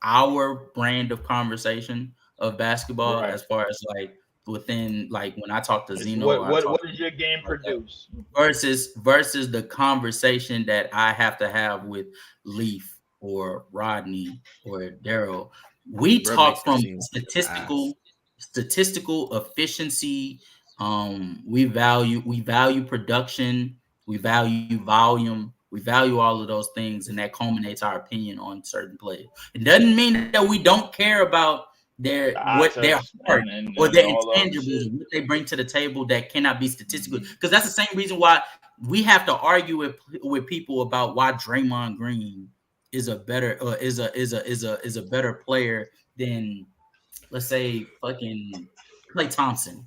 E: our brand of conversation of basketball, as far as like within, like when I talk to Xeno,
L: what does your game produce
E: versus the conversation that I have to have with Leaf or Rodney or Darrel. We talk from statistical efficiency. We value production, we value volume, we value all of those things, and that culminates our opinion on certain players. It doesn't mean that we don't care about their heart or their intangibles, what they bring to the table that cannot be statistical. Because that's the same reason why we have to argue with people about why Draymond Green is a better is a better player than, let's say, fucking Klay Thompson,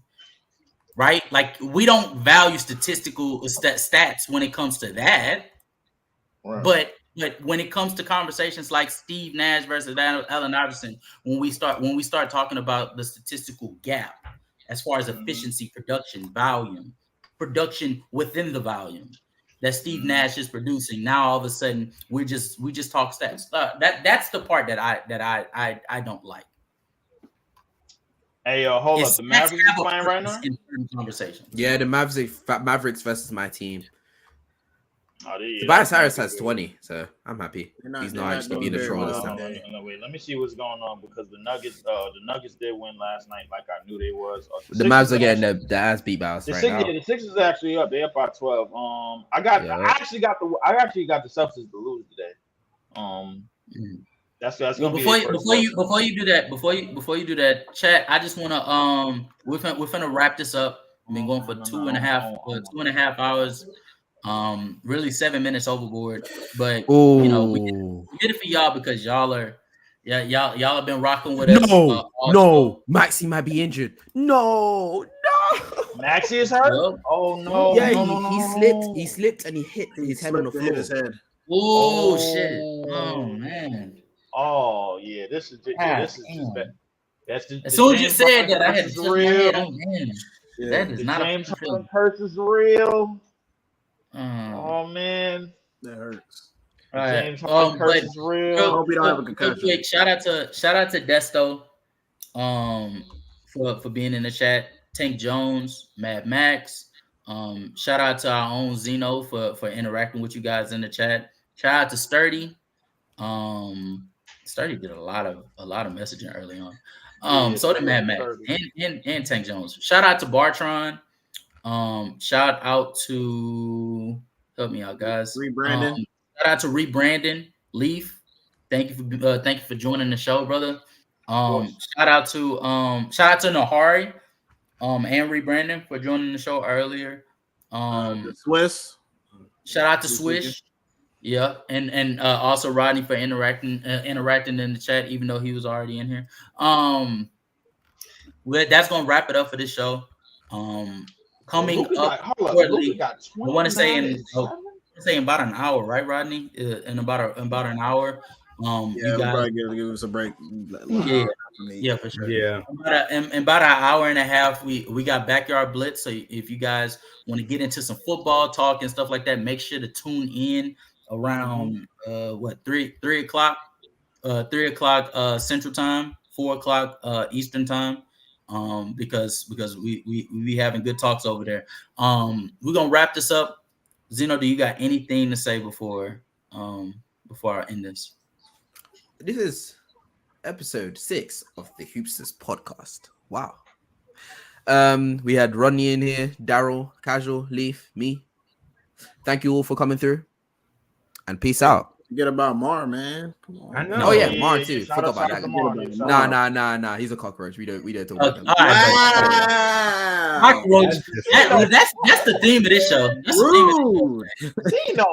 E: right? Like, we don't value statistical stats when it comes to that, but when it comes to conversations like Steve Nash versus Allen Iverson, when we start talking about the statistical gap as far as efficiency, production within the volume that Steve Nash is producing, now all of a sudden we just talk stats. That's the part that I don't like.
L: Hey, hold up. The Mavericks are playing right now?
E: In conversation.
D: Yeah, the Mavericks versus my team.
L: Tobias
D: Harris has 20, so I'm happy. He's not actually being a troll this time.
L: Wait, let me see what's going on, because the Nuggets did win last night, like I knew they was.
D: The Mavs are getting the ass beat by us right now.
L: The Sixers is actually up. They're up by 12. I actually got the Celtics to lose today. That's gonna
E: before you do that, chat. I just wanna we're finna wrap this up. I've been going for 2.5 hours. Really 7 minutes overboard, but you know, we did it for y'all because y'all have been rocking with us.
D: No, Maxey might be injured. No.
L: Maxey is hurt. Oh no!
D: Yeah, he slipped and he hit his head on the floor.
B: His head.
E: Oh shit! Oh man!
L: Oh yeah, this is just bad. That's
E: as soon as you said that, I had to
L: real.
E: That is not
L: James Harden curse is real. Oh man,
B: that hurts.
L: James Harden curse is real.
B: I hope we don't have a concussion.
E: Shout out to Desto, for being in the chat. Tank Jones, Mad Max. Shout out to our own Xeno for interacting with you guys in the chat. Shout out to Sturdy. Sturdy did a lot of messaging early on. So did Mad Max and Tank Jones. Shout out to Bartron. Shout out to help me out, guys.
B: Rebranding.
E: Shout out to Rebranding Leaf. Thank you for joining the show, brother. Shout out to Nahari and Rebranding for joining the show earlier.
B: Swiss.
E: Shout out to Swish. Yeah, and also Rodney for interacting in the chat, even though he was already in here. That's gonna wrap it up for this show. Coming up shortly, I want to say in about an hour, right, Rodney? In about an hour. You guys
B: probably give us a break.
E: Yeah, for sure.
G: Yeah.
E: In about an hour and a half, we got Backyard Blitz. So if you guys want to get into some football talk and stuff like that, make sure to tune in around 3 o'clock 3 o'clock Central Time, 4 o'clock Eastern Time. Because we be having good talks over there. We're gonna wrap this up. Xeno, do you got anything to say before I end this?
M: This is episode 6 of the Hoopsters podcast. Wow. We had Rodney in here, Darrel, Casual, Leaf, me. Thank you all for coming through. And peace out.
B: Forget about Mar, man. Come on.
G: I know.
M: Oh yeah, Mar too.
L: Shout
M: Forgot
L: out
M: about
L: to
M: that.
L: Mar.
M: Nah. He's a cockroach. We don't talk about him.
E: That's the theme of this show. That's the theme of this show.
L: Xeno.